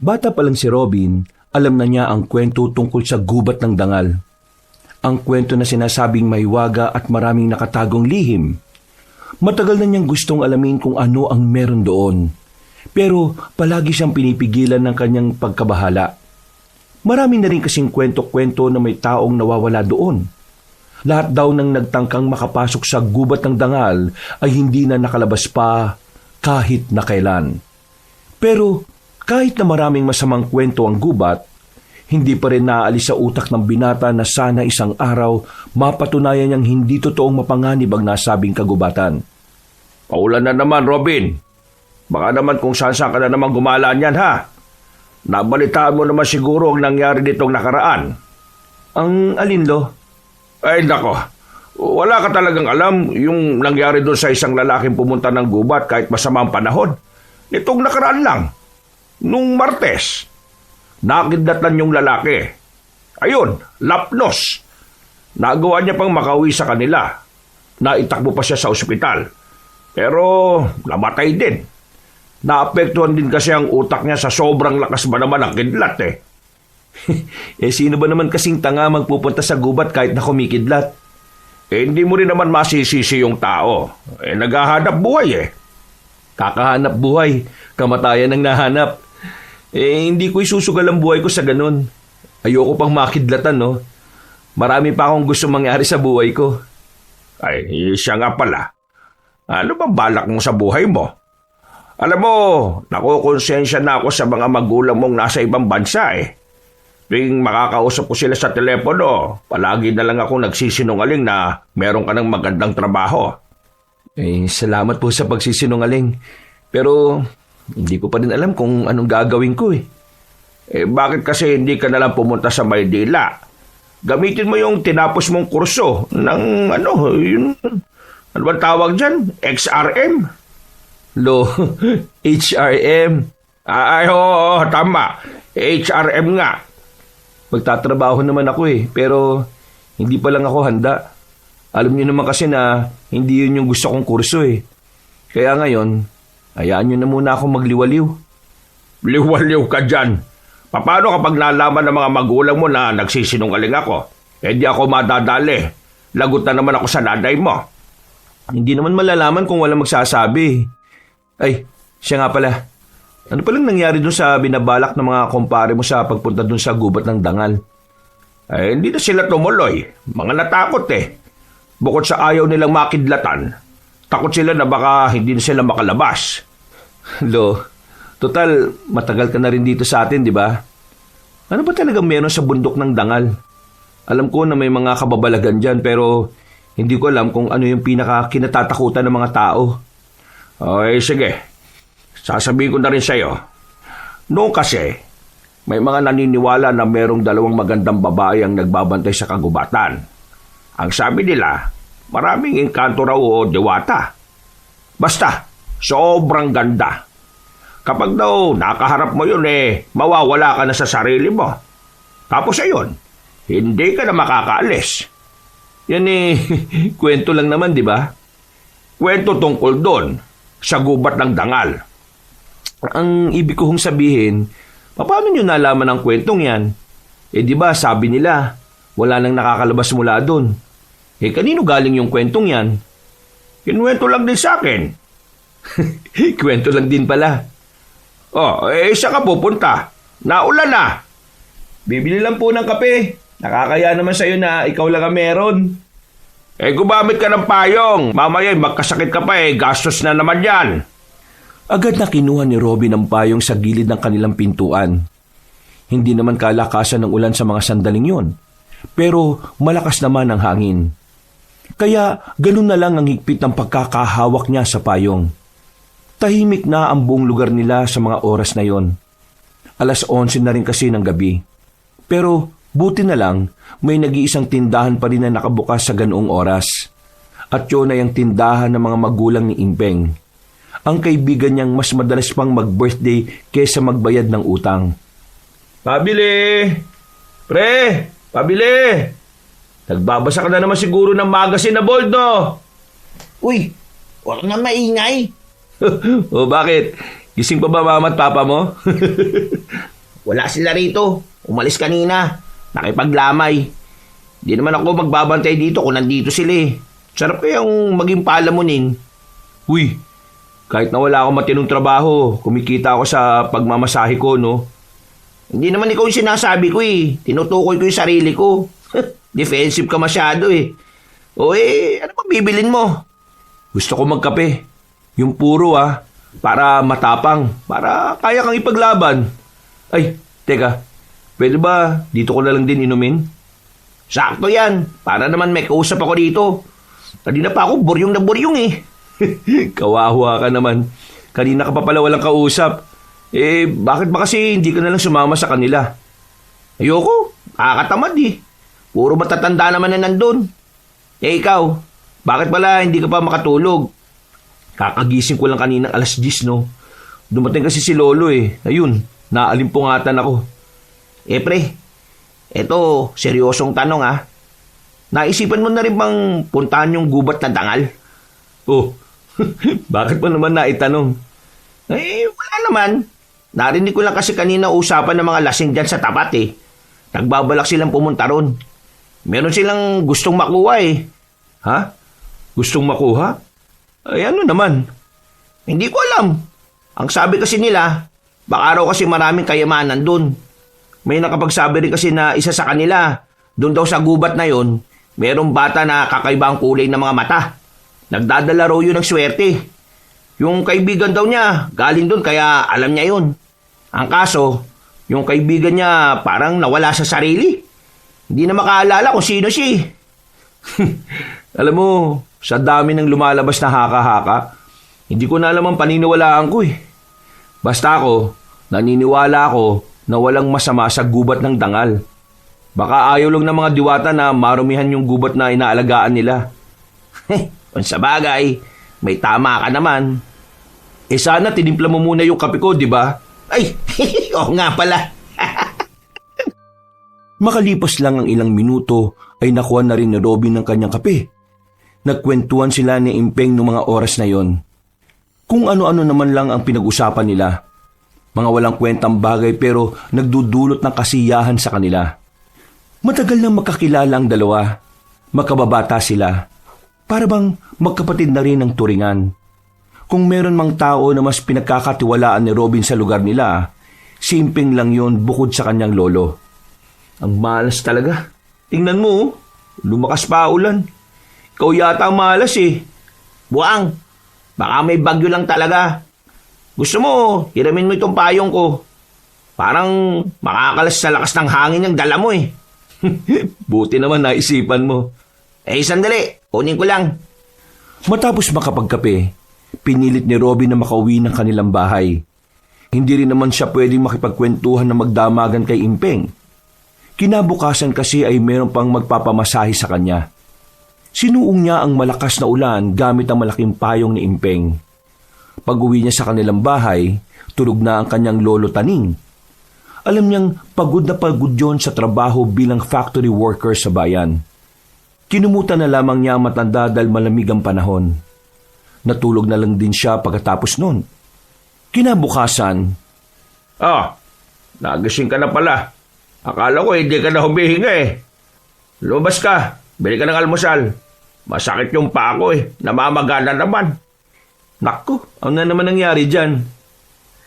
Bata pa lang si Robin, alam na niya ang kwento tungkol sa gubat ng dangal. Ang kwento na sinasabing may waga at maraming nakatagong lihim. Matagal na niyang gustong alamin kung ano ang meron doon. Pero palagi siyang pinipigilan ng kanyang pagkabahala. Marami na rin kasing kwento-kwento na may taong nawawala doon. Lahat daw ng nagtangkang makapasok sa gubat ng dangal ay hindi na nakalabas pa kahit na kailan. Pero kahit na maraming masamang kwento ang gubat, hindi pa rin naaalis sa utak ng binata na sana isang araw mapatunayan niyang hindi totoong mapanganib ang nasabing kagubatan. Paulan na naman, Robin. Baka naman kung saan ka na naman gumalaan yan, ha? Nabalitaan mo naman siguro ang nangyari nitong nakaraan. Ang alin, Lo? Ay, nako. Wala ka talagang alam yung nangyari doon sa isang lalaking pumunta ng gubat kahit masamang panahon. Nitong nakaraan lang. Nung Martes. Nakidnatan yung lalaki. Ayun, lapnos. Nagawa niya pang makauwi sa kanila. Naitakbo pa siya sa ospital. Pero namatay din. Naapektuhan din kasi ang utak niya sa sobrang lakas ba naman ang kidlat eh. Sino ba naman kasing tanga magpupunta sa gubat kahit na kumikidlat? Hindi mo rin naman masisisi yung tao. Naghahanap buhay eh. Kakahanap buhay, kamatayan ang nahanap. Hindi ko isusugal ang buhay ko sa ganun. Ayoko pang makidlatan, no? Marami pa akong gusto mangyari sa buhay ko. Ay, siya nga pala. Ano bang balak mo sa buhay mo? Alam mo, nakukonsensya na ako sa mga magulang mong nasa ibang bansa eh. Tuwing makakausap ko sila sa telepono, palagi na lang ako nagsisinungaling na meron ka ng magandang trabaho. Salamat po sa pagsisinungaling. Pero hindi ko pa rin alam kung anong gagawin ko eh. Bakit kasi hindi ka nalang pumunta sa Maynila? Gamitin mo yung tinapos mong kurso ng ano bang tawag dyan? XRM? Lo, HRM. Ay, oo, tama. HRM nga. Magtatrabaho naman ako eh, pero hindi pa lang ako handa. Alam niyo naman kasi na hindi yun yung gusto kong kurso eh. Kaya ngayon, hayaan niyo na muna ako magliwaliw. Liwaliw ka dyan. Paano kapag nalaman ng mga magulang mo na nagsisinungaling ako? Di ako madadali. Lagot na naman ako sa nanay mo. Hindi naman malalaman kung walang magsasabi. Ay, siya nga pala. Ano palang nangyari dun sa binabalak ng mga kumpare mo sa pagpunta dun sa gubat ng dangal? Hindi na sila tumuloy. Mga natakot eh. Bukod sa ayaw nilang makidlatan, takot sila na baka hindi na sila makalabas. Lo, total, matagal ka na rin dito sa atin, di ba? Ano ba talagang meron sa bundok ng dangal? Alam ko na may mga kababalagan dyan, pero hindi ko alam kung ano yung pinaka-kinatatakutan ng mga tao. Okay, sige. Sasabihin ko na rin sa'yo. Noong kasi, may mga naniniwala na merong dalawang magandang babae ang nagbabantay sa kagubatan. Ang sabi nila, maraming engkanto raw o diwata. Basta, sobrang ganda. Kapag daw nakaharap mo yun mawawala ka na sa sarili mo. Tapos ayun, hindi ka na makakaalis. Yan kwento lang naman, di ba? Kwento tungkol doon, sa gubat ng dangal. Ang ibig ko sabihin, paano nyo nalaman ang kwentong yan? Di ba sabi nila, wala nang nakakalabas mula doon. Kanino galing yung kwentong yan? Kinuwento lang din sa akin. Kwento lang din pala. Saan ka pupunta? Naulan na. Bibili lang po ng kape. Nakakaya naman sa'yo na ikaw lang ang meron. Gumamit ka ng payong. Mamaya magkasakit ka pa gastos na naman yan. Agad na kinuha ni Robin ang payong sa gilid ng kanilang pintuan. Hindi naman kalakasan ng ulan sa mga sandaling yon, pero malakas naman ang hangin. Kaya ganun na lang ang higpit ng pagkakahawak niya sa payong. Tahimik na ang buong lugar nila sa mga oras na yon. 11:00 na rin kasi ng gabi. Pero buti na lang, may nag-iisang tindahan pa rin na nakabukas sa ganoong oras. At yun ay ang tindahan ng mga magulang ni Impeng. Ang kaibigan niyang mas madalas pang mag-birthday kesa magbayad ng utang. Pabili! Pre! Pabili! Nagbabasa ka na naman siguro ng magazine na Bold, no? Uy, wala na maingay. O bakit? Gising pa ba mama at papa mo? Wala sila rito. Umalis kanina. Nakipaglamay. Di naman ako magbabantay dito kung nandito sila eh. Sarap kayang maging palamunin. Uy, kahit na wala akong matinong trabaho, kumikita ako sa pagmamasahe ko, no? Hindi naman ikaw yung sinasabi ko eh. Tinutukoy ko yung sarili ko. Defensive ka masyado eh. O ano pang bibilin mo? Gusto ko magkape. Yung puro para matapang, para kaya kang ipaglaban. Ay, teka, pwede ba dito ko na lang din inumin? Sakto yan. Para naman may kausap ako dito. Kanina pa ako buryong na buryong eh. Kawawa ka naman. Kanina ka pa pala walang kausap. Bakit ba kasi hindi ka na lang sumama sa kanila? Ayoko. Nakakatamad eh. Puro matatanda naman na nandun. Ikaw, bakit pala hindi ka pa makatulog? Kakagising ko lang kanina 10:00, no? Dumating kasi si Lolo eh. Ayun, naalimpungatan ako. Pre, eto, seryosong tanong Naisipan mo na rin bang puntahan yung gubat na dangal? Oh, bakit mo naman naitanong? Wala naman. Narinig ko lang kasi kanina usapan ng mga lasing dyan sa tapat eh. Nagbabalak silang pumunta ron. Meron silang gustong makuha eh. Ha? Gustong makuha? Ay ano naman? Hindi ko alam. Ang sabi kasi nila, baka raw kasi maraming kayamanan dun. May nakapagsabi rin kasi na isa sa kanila, dun daw sa gubat na yon, merong bata na kakaiba ang kulay ng mga mata. Nagdadala raw yun ng swerte. Yung kaibigan daw niya, galing dun kaya alam niya yun. Ang kaso, yung kaibigan niya parang nawala sa sarili. Hindi na makaalala kung sino siya. Alam mo, sa dami ng lumalabas na haka-haka, hindi ko na alam ang paniniwalaan ko eh. Basta ako, naniniwala ako na walang masama sa gubat ng dangal. Baka ayaw lang ng mga diwata na marumihan yung gubat na inaalagaan nila. Kung sa bagay, may tama ka naman. Sana tinimpla mo muna yung kape ko, di ba? Ay, oo nga pala. Makalipas lang ang ilang minuto ay nakuha na rin ni Robin ng kanyang kape. Nagkwentuhan sila ni Impeng noong mga oras na yon. Kung ano-ano naman lang ang pinag-usapan nila. Mga walang kwentang bagay pero nagdudulot ng kasiyahan sa kanila. Matagal nang magkakilala ang dalawa. Magkababata sila. Para bang magkapatid na rin ang turingan. Kung meron mang tao na mas pinagkakatiwalaan ni Robin sa lugar nila, si Impeng lang yon bukod sa kanyang lolo. Ang malas talaga. Tingnan mo, lumakas pa ulan. Ikaw yata ang malas eh. Buang, baka may bagyo lang talaga. Gusto mo, hiramin mo itong payong ko. Parang makakalas sa lakas ng hangin yung dala mo eh. Buti naman naisipan mo. Sandali, kunin ko lang. Matapos makapagkape, pinilit ni Robin na makauwi ng kanilang bahay. Hindi rin naman siya pwedeng makipagkwentuhan na magdamagan kay Impeng. Kinabukasan kasi ay meron pang magpapamasahe sa kanya. Sinuong niya ang malakas na ulan gamit ang malaking payong ni Impeng. Pag-uwi niya sa kanilang bahay, tulog na ang kanyang lolo Taning. Alam niyang pagod na pagod yun sa trabaho bilang factory worker sa bayan. Kinumutan na lamang niya ang matanda dahil malamig ang panahon. Natulog na lang din siya pagkatapos nun. Kinabukasan, nagising ka na pala. Akala ko hindi ka na humihinga eh. Lumabas ka, bili ka ng almusal. Masakit yung paa ko eh, namamagana naman. Naku, ano na naman nangyari dyan?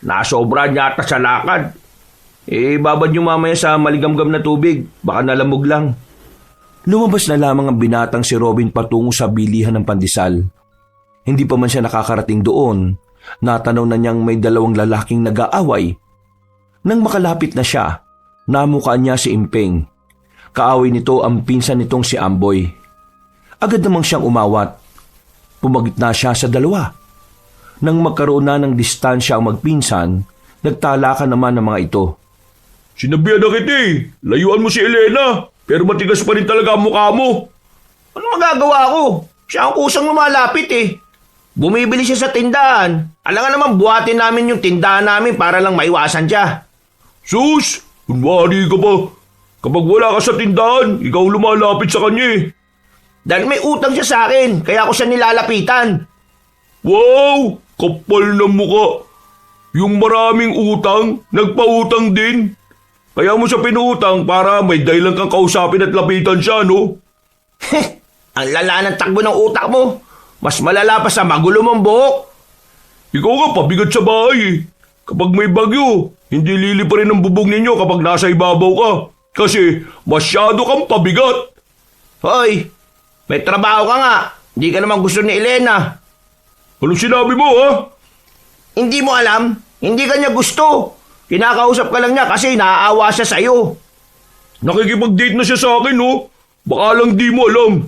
Nasobra niya ata sa lakad. Babad niyo mamaya sa maligamgam na tubig, baka nalamog lang. Lumabas na lamang ang binatang si Robin patungo sa bilihan ng pandesal. Hindi pa man siya nakakarating doon, natanaw na niyang may dalawang lalaking nag-aaway. Nang makalapit na siya, namukaan niya si Impeng. Kaaway nito ang pinsan nitong si Amboy. Agad namang siyang umawat. Pumagitna siya sa dalawa. Nang magkaroon na ng distansya ang magpinsan, nagtalakan naman ng mga ito. Sinabihan na kita eh. Layuan mo si Elena. Pero matigas pa rin talaga ang mukha mo. Ano magagawa ko? Siya ang kusang lumalapit eh. Bumibili siya sa tindahan. Alangan naman buhatin namin yung tindahan namin para lang maiwasan siya. Sus! Kunwari ka ba? Kapag wala ka sa tindahan, ikaw lumalapit sa kanya eh. Dahil may utang siya sa akin, kaya ako siya nilalapitan. Wow! Kapal na mukha. Yung maraming utang, nagpautang din. Kaya mo siya pinuutang para may dahilan kang kausapin at lapitan siya, no? Ang lala ng takbo ng utak mo. Mas malala pa sa magulo mong buhok. Ikaw nga, pabigat sa bahay eh. Kapag may bagyo, hindi liliparin ang bubong ninyo kapag nasa ibabaw ka. Kasi masyado kang pabigat. Hoy, may trabaho ka nga. Hindi ka naman gusto ni Elena. Anong sinabi mo, ha? Hindi mo alam? Hindi ka niya gusto. Kinakausap ka lang niya kasi naaawa siya sa'yo. Nakikipag-date na siya sa akin, no? Baka lang di mo alam.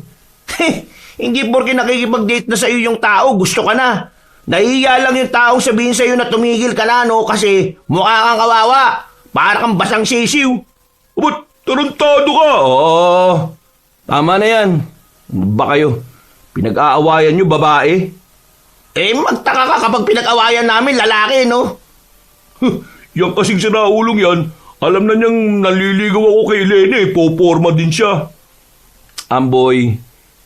Hindi porke nakikipag-date na sa'yo yung tao, gusto ka na. Nahihiya lang yung taong sabihin sa'yo na tumigil ka na, no? Kasi mukha kang kawawa. Para kang basang sisiw. Ba't tarantado ka? Oo, tama na yan. Ano ba kayo? Pinag-aawayan niyo babae? Magtaka ka kapag pinag-awayan namin lalaki, no? Yang kasing sinaulong yan, alam na niyang naliligaw ako kay Elena eh. Poporma din siya. Amboy,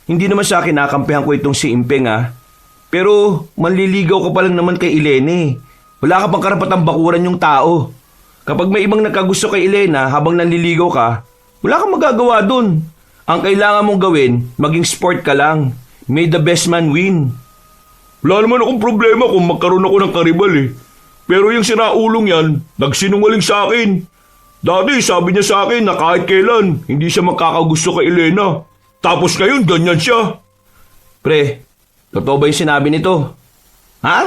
hindi naman sa akin nakampihan ko itong si Impeng ha. Pero manliligaw ka pa lang naman kay Elena. Wala ka pang karapatang bakuran yung tao. Kapag may ibang nagkagusto kay Elena habang nanliligaw ka, wala kang magagawa dun. Ang kailangan mong gawin, maging sport ka lang. May the best man win. Wala naman akong problema kung magkaroon ako ng karibal eh. Pero yung sinaulong yan, nagsinungaling sa akin. Dati sabi niya sa akin na kahit kailan, hindi siya magkakagusto kay Elena. Tapos ngayon, ganyan siya. Pre, totoo ba yung sinabi nito? Ha?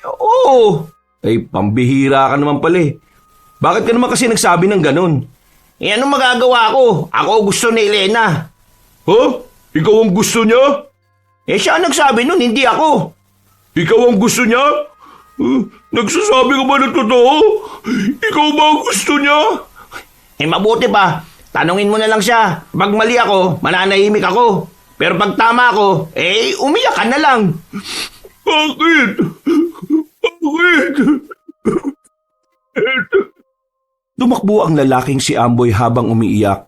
Oo. Ay, pambihira ka naman pala eh. Bakit ka naman kasi nagsabi ng ganun? Anong magagawa ko? Ako gusto ni Elena. Ha? Ikaw ang gusto niya? Siya ang nagsabi nun, hindi ako. Ikaw ang gusto niya? Nagsasabi ka ba ng totoo? Ikaw ba ang gusto niya? Mabuti pa. Tanungin mo na lang siya. Pag mali ako, mananahimik ako. Pero pag tama ako, umiyak ka na lang. Bakit? Bakit? Tumakbo ang lalaking si Amboy habang umiiyak.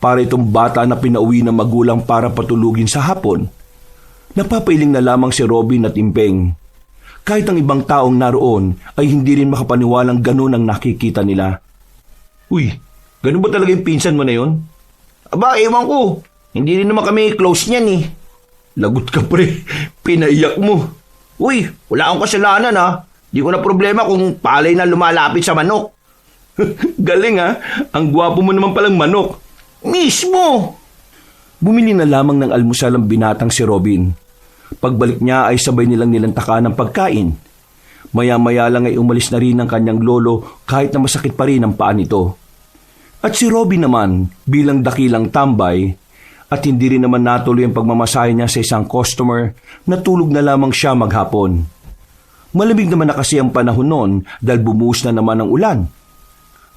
Para itong bata na pinauwi ng magulang para patulugin sa hapon. Napapailing na lamang si Robin at Impeng. Kahit ang ibang taong naroon ay hindi rin makapaniwalang ganun ang nakikita nila. Uy, ganun ba talaga yung pinsan mo na yon? Aba, ewan ko. Hindi rin naman kami close niyan eh. Lagot ka pre, pinaiyak mo. Uy, wala akong kasalanan ha. Di ko na problema kung palay na lumalapit sa manok. Galing ha, ang gwapo mo naman palang manok. Mismo! Bumili na lamang ng almusal ang binatang si Robin. Pagbalik niya ay sabay nilang nilantakan ng pagkain. Maya-maya lang ay umalis na rin ang kanyang lolo kahit na masakit pa rin ang paa nito. At si Robin naman bilang dakilang tambay at hindi rin naman natuloy ang pagmamasahe niya sa isang customer, natulog na lamang siya maghapon. Malamig naman na kasi ang panahon noon dahil bumuhos na naman ang ulan.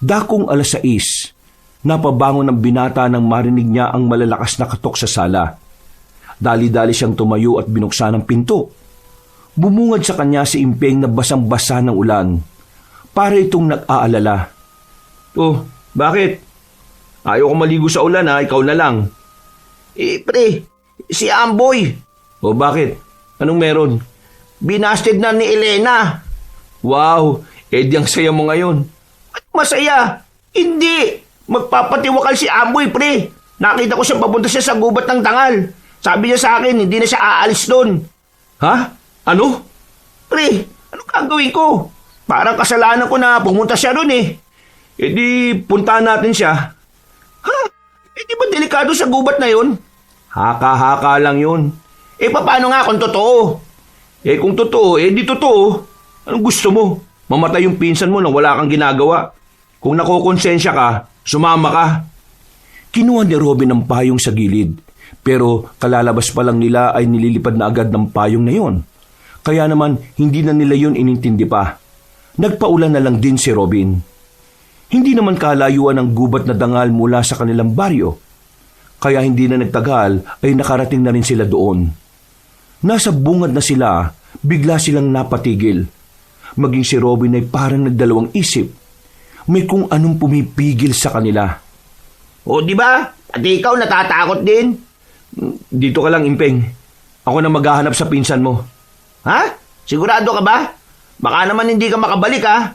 Dakong 6:00, napabangon ng binata nang marinig niya ang malalakas na katok sa sala. Dali-dali siyang tumayo at binuksan ang pinto. Bumungad sa kanya si Impeng na basang-basa ng ulan. Para itong nag-aalala. Oh, bakit? Ayaw ko maligo sa ulan ha, ikaw na lang. Pre, si Amboy. O bakit? Anong meron? Binasted na ni Elena. Wow, di ang saya mo ngayon. Masaya. Hindi. Magpapatiwakal si Amboy, pre. Nakita ko siya papunta siya sa gubat ng dangal. Sabi niya sa akin, hindi na siya aalis doon. Ha? Ano? Pre, ano gagawin ko? Parang kasalanan ko na pumunta siya doon eh. Di puntahan natin siya. Ha? Di ba delikado sa gubat na yun? Haka-haka lang yun. Paano nga kung totoo? Kung totoo, di totoo. Anong gusto mo? Mamatay yung pinsan mo nang wala kang ginagawa. Kung nakokonsensya ka, sumama ka. Kinuha ni Robin ang payong sa gilid. Pero kalalabas pa lang nila ay nililipad na agad ng payong na yon. Kaya naman hindi na nila yun inintindi pa. Nagpaulan na lang din si Robin. Hindi naman kalayuan ang gubat na dangal mula sa kanilang baryo. Kaya hindi na nagtagal ay nakarating na rin sila doon. Nasa bungad na sila, bigla silang napatigil. Maging si Robin ay parang nagdalawang isip. May kung anong pumipigil sa kanila. O di ba? At ikaw natatakot din? Dito ka lang, Impeng. Ako na maghahanap sa pinsan mo. Ha? Sigurado ka ba? Baka naman hindi ka makabalik ha.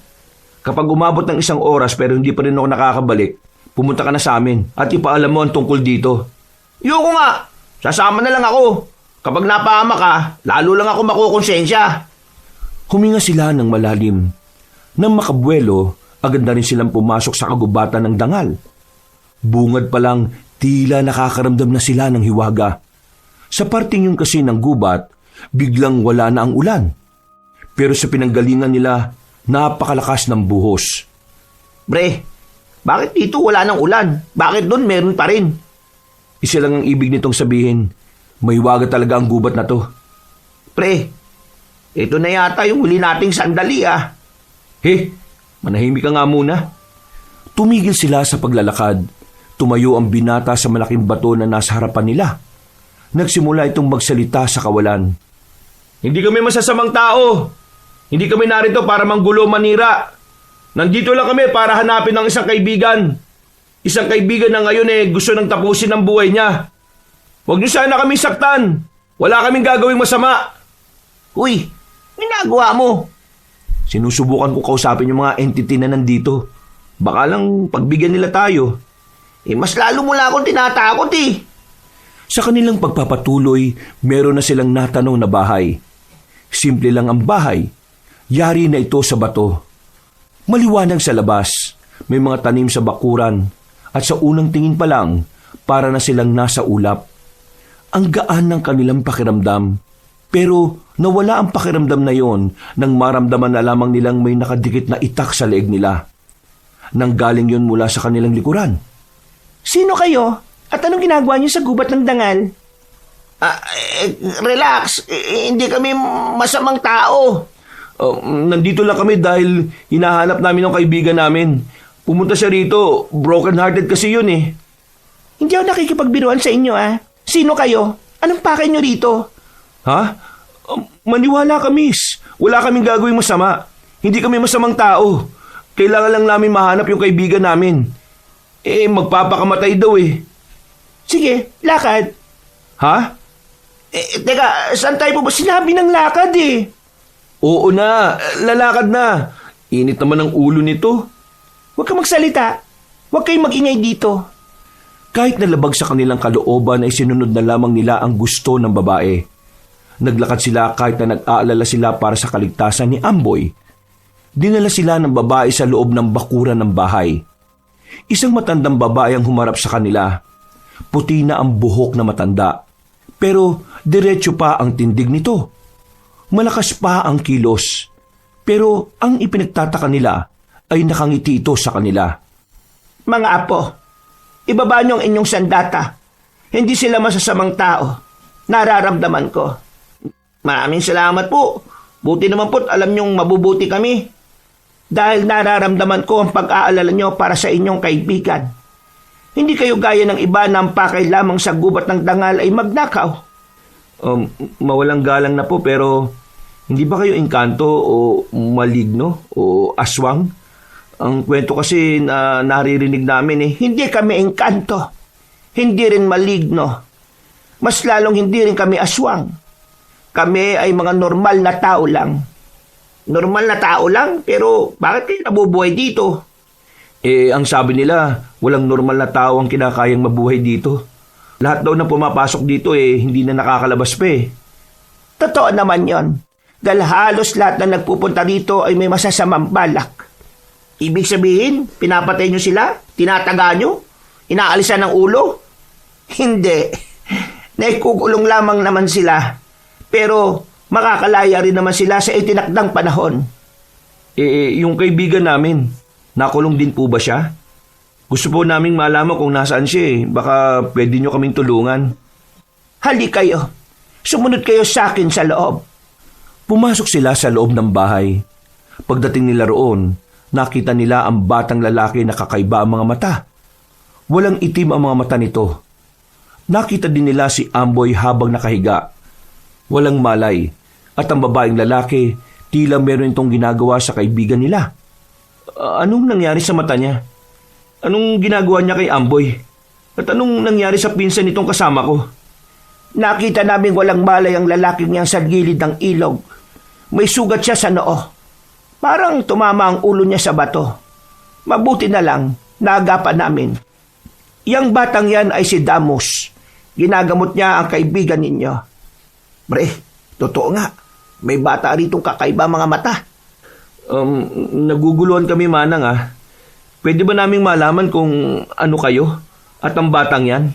Kapag umabot ng 1 oras pero hindi pa rin ako nakakabalik, pumunta ka na sa amin at ipaalam mo ang tungkol dito. Yoko nga, sasama na lang ako. Kapag napahama ka, lalo lang ako makukonsensya. Huminga sila ng malalim. Nang makabuelo, agad na rin silang pumasok sa kagubatan ng dangal. Bungad pa lang, tila nakakaramdam na sila ng hiwaga. Sa parting yun kasi ng gubat, biglang wala na ang ulan. Pero sa pinanggalingan nila, napakalakas ng buhos. Bre, bakit dito wala ng ulan? Bakit doon meron pa rin? Isa lang ang ibig nitong sabihin, may hiwaga talaga ang gubat na to. Pre, ito na yata yung huli nating sandali ah. Manahimik ka nga muna. Tumigil sila sa paglalakad. Tumayo ang binata sa malaking bato na nasa harapan nila. Nagsimula itong magsalita sa kawalan. Hindi kami masasamang tao. Hindi kami narito para manggulo o manira. Nandito lang kami para hanapin ng isang kaibigan. Isang kaibigan na ngayon gusto nang tapusin ang buhay niya. Huwag niyo sana kami saktan. Wala kaming gagawing masama. Uy, ginagawa mo. Sinusubukan ko kausapin yung mga entity na nandito. Baka lang pagbigyan nila tayo. Mas lalo mo lang akong tinatakot eh. Sa kanilang pagpapatuloy, meron na silang natanong na bahay. Simple lang ang bahay. Yari na ito sa bato. Maliwanag sa labas. May mga tanim sa bakuran. At sa unang tingin pa lang, para na silang nasa ulap. Ang gaan ng kanilang pakiramdam. Pero nawala ang pakiramdam na yon nang maramdaman na lamang nilang may nakadikit na itak sa leeg nila. Nanggaling yon mula sa kanilang likuran. Sino kayo? At anong ginagawa niyo sa gubat ng dangal? Relax, hindi kami masamang tao. Nandito lang kami dahil hinahanap namin ang kaibigan namin. Pumunta siya rito, broken-hearted kasi yun eh. Hindi ako nakikipagbiruan sa inyo ah. Sino kayo? Anong pakay niyo rito? Ha? Maniwala ka, miss. Wala kaming gagawing masama. Hindi kami masamang tao. Kailangan lang namin mahanap yung kaibigan namin. Magpapakamatay daw eh. Sige, lakad. Ha? Teka, saan tayo po ba? Sinabi ng lakad eh. Oo na, lalakad na. Init naman ang ulo nito. Huwag kang magsalita. Huwag kayong mag-ingay dito. Kahit nalabag sa kanilang kalooban ay sinunod na lamang nila ang gusto ng babae. Naglakad sila kahit na nag-aalala sila para sa kaligtasan ni Amboy. Dinala sila ng babae sa loob ng bakuran ng bahay. Isang matandang babae ang humarap sa kanila. Puti na ang buhok na matanda. Pero diretso pa ang tindig nito. Malakas pa ang kilos. Pero ang ipinagtataka nila ay nakangiti ito sa kanila. Mga apo, ibaba niyo ang inyong sandata. Hindi sila masasamang tao. Nararamdaman ko. Maraming salamat po. Buti naman po't alam niyong mabubuti kami. Dahil nararamdaman ko ang pag-aalala niyo para sa inyong kaibigan. Hindi kayo gaya ng iba na ang pakay lamang sa gubat ng dangal ay magnakaw. Mawalang galang na po pero hindi ba kayo engkanto o maligno o aswang? Ang kwento kasi na naririnig namin Hindi kami engkanto. Hindi rin maligno. Mas lalong hindi rin kami aswang. Kami ay mga normal na tao lang. Normal na tao lang? Pero bakit kayo nabubuhay dito? Ang sabi nila, walang normal na tao ang kinakayang mabuhay dito. Lahat daw na pumapasok dito hindi na nakakalabas pa eh. Totoo naman yon. Dahil halos lahat na nagpupunta dito ay may masasamang balak. Ibig sabihin, pinapatay nyo sila? Tinataga nyo? Inaalisan ng ulo? Hindi. Naikukulong lamang naman sila. Pero makakalaya rin naman sila sa itinakdang panahon. Yung kaibigan namin, nakulong din po ba siya? Gusto po naming malaman kung nasaan siya Baka pwede nyo kaming tulungan. Hali kayo. Sumunod kayo sa akin sa loob. Pumasok sila sa loob ng bahay. Pagdating nila roon, nakita nila ang batang lalaki na kakaiba ang mga mata. Walang itim ang mga mata nito. Nakita din nila si Amboy habang nakahiga. Walang malay. At ang babaeng lalaki, tila meron itong ginagawa sa kaibigan nila. Anong nangyari sa mata niya? Anong ginagawa niya kay Amboy? At anong nangyari sa pinsan nitong kasama ko? Nakita namin walang malay ang lalaking niyang sa gilid ng ilog. May sugat siya sa noo. Parang tumama ang ulo niya sa bato. Mabuti na lang, naagapan namin. Yang batang yan ay si Damos. Ginagamot niya ang kaibigan ninyo. Pre, totoo nga. May bata ritong kakaiba mga mata. Naguguluhan kami, Manang, ah. Pwede ba naming malaman kung ano kayo at ang batang yan?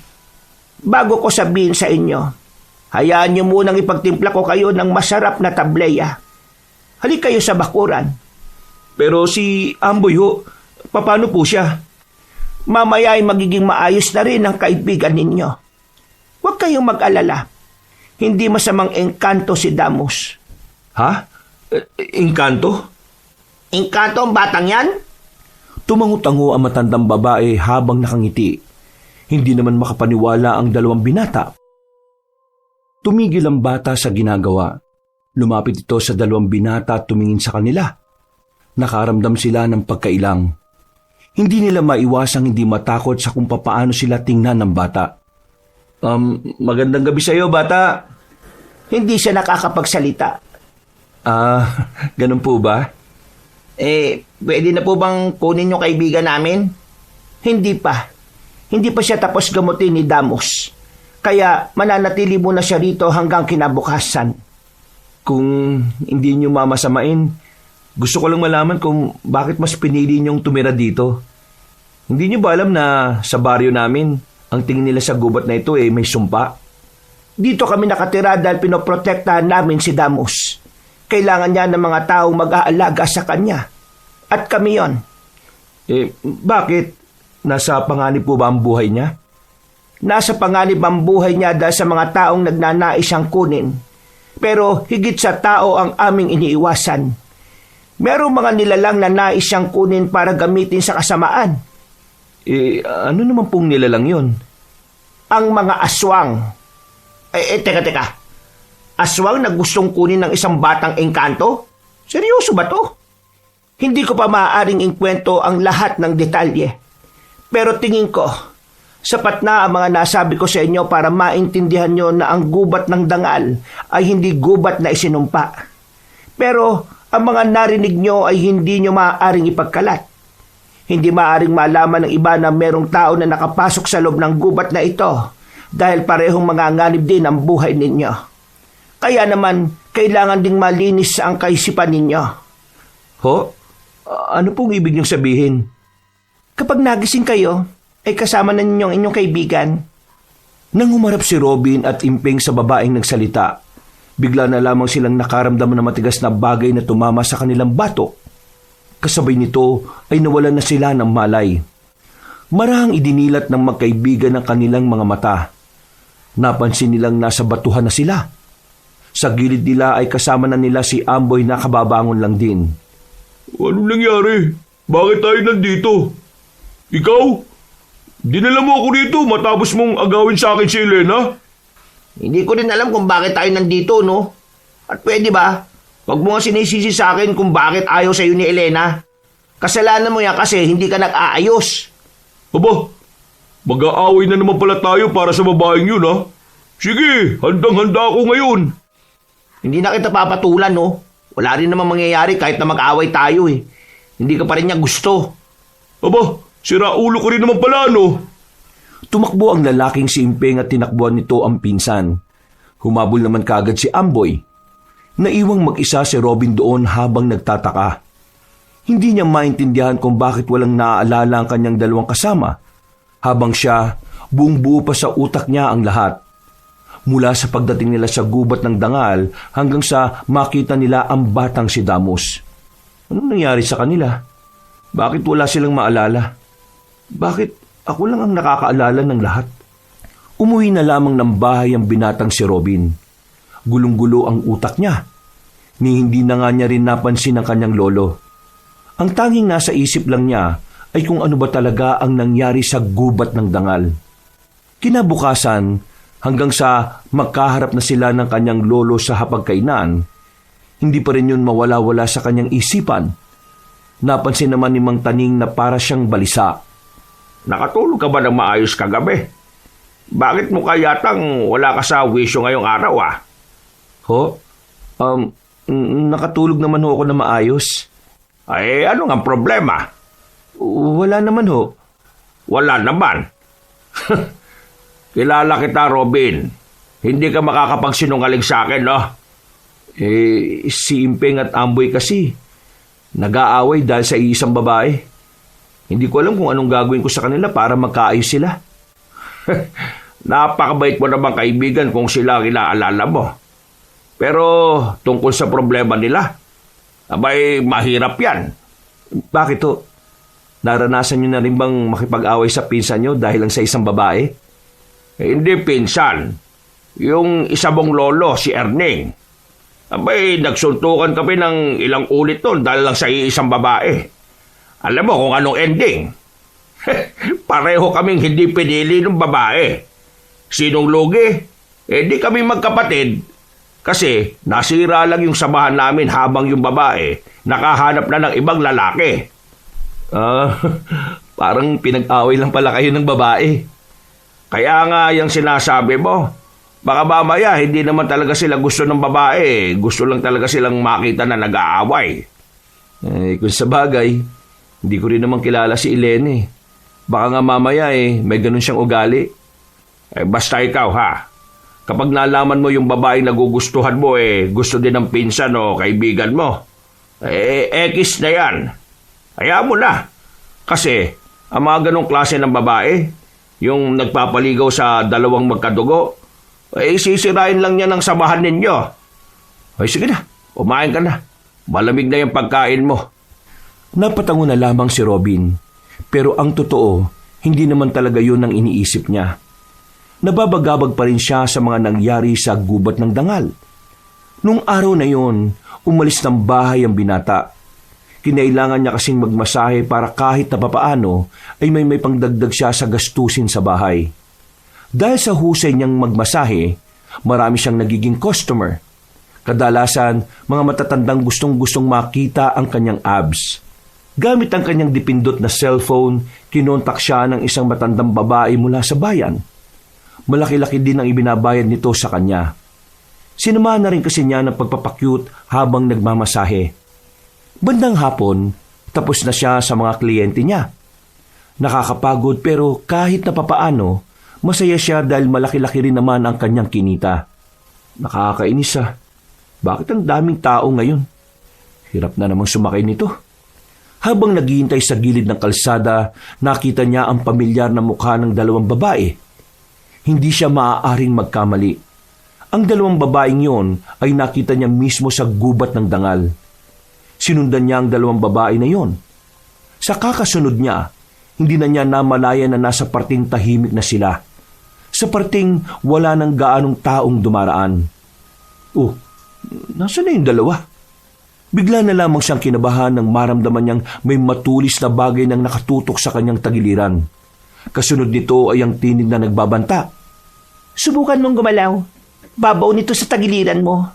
Bago ko sabihin sa inyo, hayaan niyo munang ipagtimpla ko kayo ng masarap na tableya. Halik kayo sa bakuran. Pero si Amboy ho, paano po siya? Mamaya ay magiging maayos na rin ang kaibigan ninyo. Huwag kayong mag-alala. Hindi masamang engkanto si Damos. Ha? Engkanto? Engkanto ang batang yan? Tumango-tango ang matandang babae habang nakangiti. Hindi naman makapaniwala ang dalawang binata. Tumigil ang bata sa ginagawa. Lumapit ito sa dalawang binata at tumingin sa kanila. Nakaramdam sila ng pagkailang. Hindi nila maiwasang hindi matakot sa kung papaano sila tingnan ng bata. Magandang gabi sa iyo, bata. Hindi siya nakakapagsalita. Ganun po ba? Pwede na po bang kunin yung kaibigan namin? Hindi pa. Hindi pa siya tapos gamutin ni Damos. Kaya mananatili muna siya rito hanggang kinabukasan. Kung hindi niyo mamasamain, gusto ko lang malaman kung bakit mas pinili niyong tumira dito. Hindi niyo ba alam na sa baryo namin, ang tingin nila sa gubat na ito may sumpa? Dito kami nakatira dahil pinoprotektahan namin si Damos. Kailangan niya ng mga taong mag-aalaga sa kanya. At kami yon. Bakit? Nasa panganib po ba ang buhay niya? Nasa panganib ang buhay niya dahil sa mga taong nagnanais siyang kunin. Pero higit sa tao ang aming iniiwasan. Merong mga nilalang na nais siyang kunin para gamitin sa kasamaan. Ano naman pong nilalang yon? Ang mga aswang. Teka. Aswang na gustong kunin ng isang batang engkanto? Seryoso ba to? Hindi ko pa maaaring ikwento ang lahat ng detalye. Pero tingin ko, sapat na ang mga nasabi ko sa inyo para maintindihan nyo na ang gubat ng dangal ay hindi gubat na isinumpa. Pero ang mga narinig nyo ay hindi nyo maaaring ipagkalat. Hindi maaaring malaman ng iba na merong tao na nakapasok sa loob ng gubat na ito dahil parehong manganganib din ang buhay ninyo. Kaya naman, kailangan ding malinis ang kaisipan ninyo. Ho? Ano pong ibig niyong sabihin? Kapag nagising kayo, ay kasama na ninyong inyong kaibigan. Nang humarap si Robin at Impeng sa babaeng nagsalita, bigla na lamang silang nakaramdam na matigas na bagay na tumama sa kanilang batok. Kasabay nito ay nawalan na sila ng malay. Marahang idinilat ng magkaibigan ng kanilang mga mata. Napansin nilang nasa batuhan na sila. Sa gilid nila ay kasama na nila si Amboy na kababangon lang din. Anong nangyari? Bakit tayo nandito? Ikaw? Dinala mo ako dito matapos mong agawin sa akin si Elena? Hindi ko rin alam kung bakit tayo nandito, no? At pwede ba? Huwag mo nga sinisisi sa akin kung bakit ayaw sa'yo ni Elena. Kasalanan mo yan kasi hindi ka nag-aayos. Aba, mag-aaway na naman pala tayo para sa babaeng yun, ha? Sige, handang-handa ako ngayon. Hindi na kita papatulan, no? Wala rin naman mangyayari kahit na mag-aaway tayo, eh. Hindi ka pa rin niya gusto. Aba, sira ulo ko rin naman pala, no? Tumakbo ang lalaking si Impeng at tinakbuhan nito ang pinsan. Humabol naman kagad si Amboy. Naiwang mag-isa si Robin doon habang nagtataka. Hindi niya maintindihan kung bakit walang naaalala ang kanyang dalawang kasama. Habang siya, buong-buo pa sa utak niya ang lahat. Mula sa pagdating nila sa gubat ng dangal hanggang sa makita nila ang batang si Damos. Anong nangyari sa kanila? Bakit wala silang maalala? Bakit ako lang ang nakakaalala ng lahat? Umuwi na lamang ng bahay ang binatang si Robin. Gulong-gulo ang utak niya. Ni hindi na nga niya rin napansin ang kanyang lolo. Ang tanging nasa isip lang niya ay kung ano ba talaga ang nangyari sa gubat ng dangal. Kinabukasan, hanggang sa magkaharap na sila ng kanyang lolo sa hapagkainan, hindi pa rin yun mawala-wala sa kanyang isipan. Napansin naman ni Mang Taning na para siyang balisa. Nakatulog ka ba ng maayos kagabi? Bakit mo kayatang wala ka sa wisyo ngayong araw, ah? Ho? Nakatulog naman ho ako na maayos. Ay, ano nga problema? Wala naman ho. Wala naman. Kilala kita, Robin. Hindi ka makakapagsinungaling sa akin, no? Si Impeng at Amboy kasi, nag-aaway dahil sa iisang babae. Hindi ko alam kung anong gagawin ko sa kanila para magkaayos sila. Napakabait mo naman kaibigan kung sila ang inaalala mo. Pero tungkol sa problema nila, abay mahirap yan. Bakit ho? Naranasan nyo na rin bang makipag-away sa pinsan nyo dahil lang sa isang babae? Hindi pinsan. Yung isa mong lolo, si Erning. Abay, nagsuntukan kami ng ilang ulit doon dahil lang sa isang babae. Alam mo kung anong ending? Pareho kaming hindi pinili ng babae. Sinong lugi? Di kami magkapatid. Kasi nasira lang yung samahan namin habang yung babae nakahanap na ng ibang lalaki. Parang pinag-away lang pala kayo ng babae. Kaya nga yung sinasabi mo, baka mamaya hindi naman talaga sila gusto ng babae. Gusto lang talaga silang makita na nag-aaway. Kung sa bagay, hindi ko rin naman kilala si Elene. Baka nga mamaya may ganun siyang ugali. Basta ikaw ha. Kapag nalaman mo yung babaeng nagugustuhan mo gusto din ng pinsan o kaibigan mo. Ekis na yan. Hayaan mo na. Kasi ang mga ganong klase ng babae, yung nagpapaligaw sa dalawang magkadugo, sisirain lang niya ng samahan ninyo. Ay sige na, kumain ka na. Malamig na yung pagkain mo. Napatango na lamang si Robin. Pero ang totoo, hindi naman talaga yun ang iniisip niya. Nababagabag pa rin siya sa mga nangyari sa gubat ng dangal. Nung araw na yon, umalis ng bahay ang binata. Kinailangan niya kasing magmasahe para kahit na papaano ay may pangdagdag siya sa gastusin sa bahay. Dahil sa husay niyang magmasahe, marami siyang nagiging customer. Kadalasan, mga matatandang gustong-gustong makita ang kanyang abs. Gamit ang kanyang dipindot na cellphone, kinontak siya ng isang matandang babae mula sa bayan. Malaki-laki din ang ibinabayad nito sa kanya. Sinamahan na rin kasi niya ng pagpapakyut habang nagmamasahe. Bandang hapon, tapos na siya sa mga kliyente niya. Nakakapagod pero kahit na papaano, masaya siya dahil malaki-laki rin naman ang kanyang kinita. Nakakainis ah. Bakit ang daming tao ngayon? Hirap na namang sumakay nito. Habang naghihintay sa gilid ng kalsada, nakita niya ang pamilyar na mukha ng dalawang babae. Hindi siya maaaring magkamali. Ang dalawang babaeng yon ay nakita niya mismo sa gubat ng dangal. Sinundan niya ang dalawang babae na yon. Sa kakasunod niya, hindi na niya namalaya na nasa parting tahimik na sila. Sa parting wala nang gaanong taong dumaraan. Nasaan na yung dalawa? Bigla na lamang siyang kinabahan nang maramdaman niyang may matulis na bagay nang nakatutok sa kanyang tagiliran. Kasunod nito ay ang tinig na nagbabanta. Subukan mong gumalaw. Babaw nito sa tagiliran mo.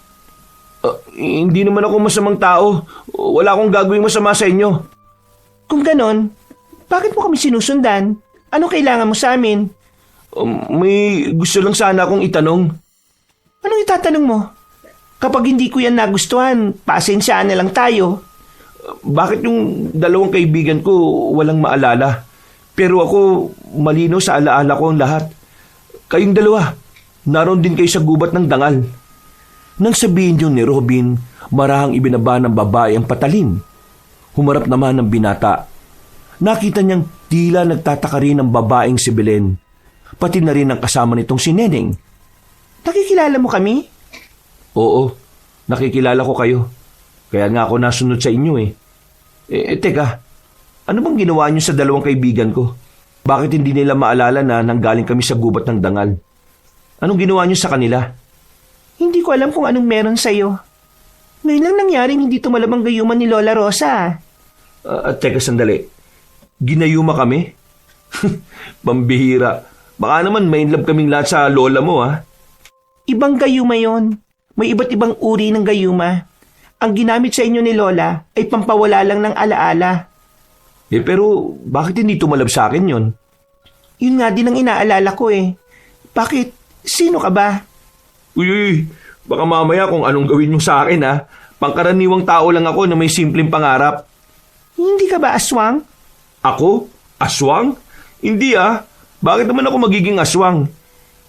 Hindi naman ako masamang tao. Wala akong gagawing masama sa inyo. Kung ganon, bakit mo kami sinusundan? Ano kailangan mo sa amin? May gusto lang sana akong itanong. Anong itatanong mo? Kapag hindi ko yan nagustuhan, pasensyaan na lang tayo. Bakit yung dalawang kaibigan ko walang maalala? Pero ako, malino sa alaala ko ang lahat. Kayong dalawa, naroon din kayo sa gubat ng dangal. Nang sabihin yun ni Robin, marahang ibinaba ng babae ang patalim. Humarap naman ng binata. Nakita niyang tila nagtataka rin ang babaeng si Belen. Pati na rin ang kasama nitong si Neneng. Nakikilala mo kami? Oo, nakikilala ko kayo. Kaya nga ako nasunod sa inyo Teka, ano bang ginawa niyo sa dalawang kaibigan ko? Bakit hindi nila maalala na nanggaling kami sa gubat ng dangal? Anong ginawa niyo sa kanila? Hindi ko alam kung anong meron sa'yo. Ngayon lang nangyaring hindi tumalabang gayuman ni Lola Rosa. Teka sandali. Ginayuma kami? Pambihira. Baka naman may inlove kaming lahat sa lola mo Ibang gayuma yon. May iba't ibang uri ng gayuma. Ang ginamit sa inyo ni Lola ay pampawala lang ng alaala. Pero bakit hindi tumalab sa akin yon? Yun nga din ang inaalala ko Bakit? Sino ka ba? Uy, baka mamaya kung anong gawin mo sa akin Pangkaraniwang tao lang ako na may simpleng pangarap. Hindi ka ba aswang? Ako? Aswang? Hindi ah. Bakit naman ako magiging aswang?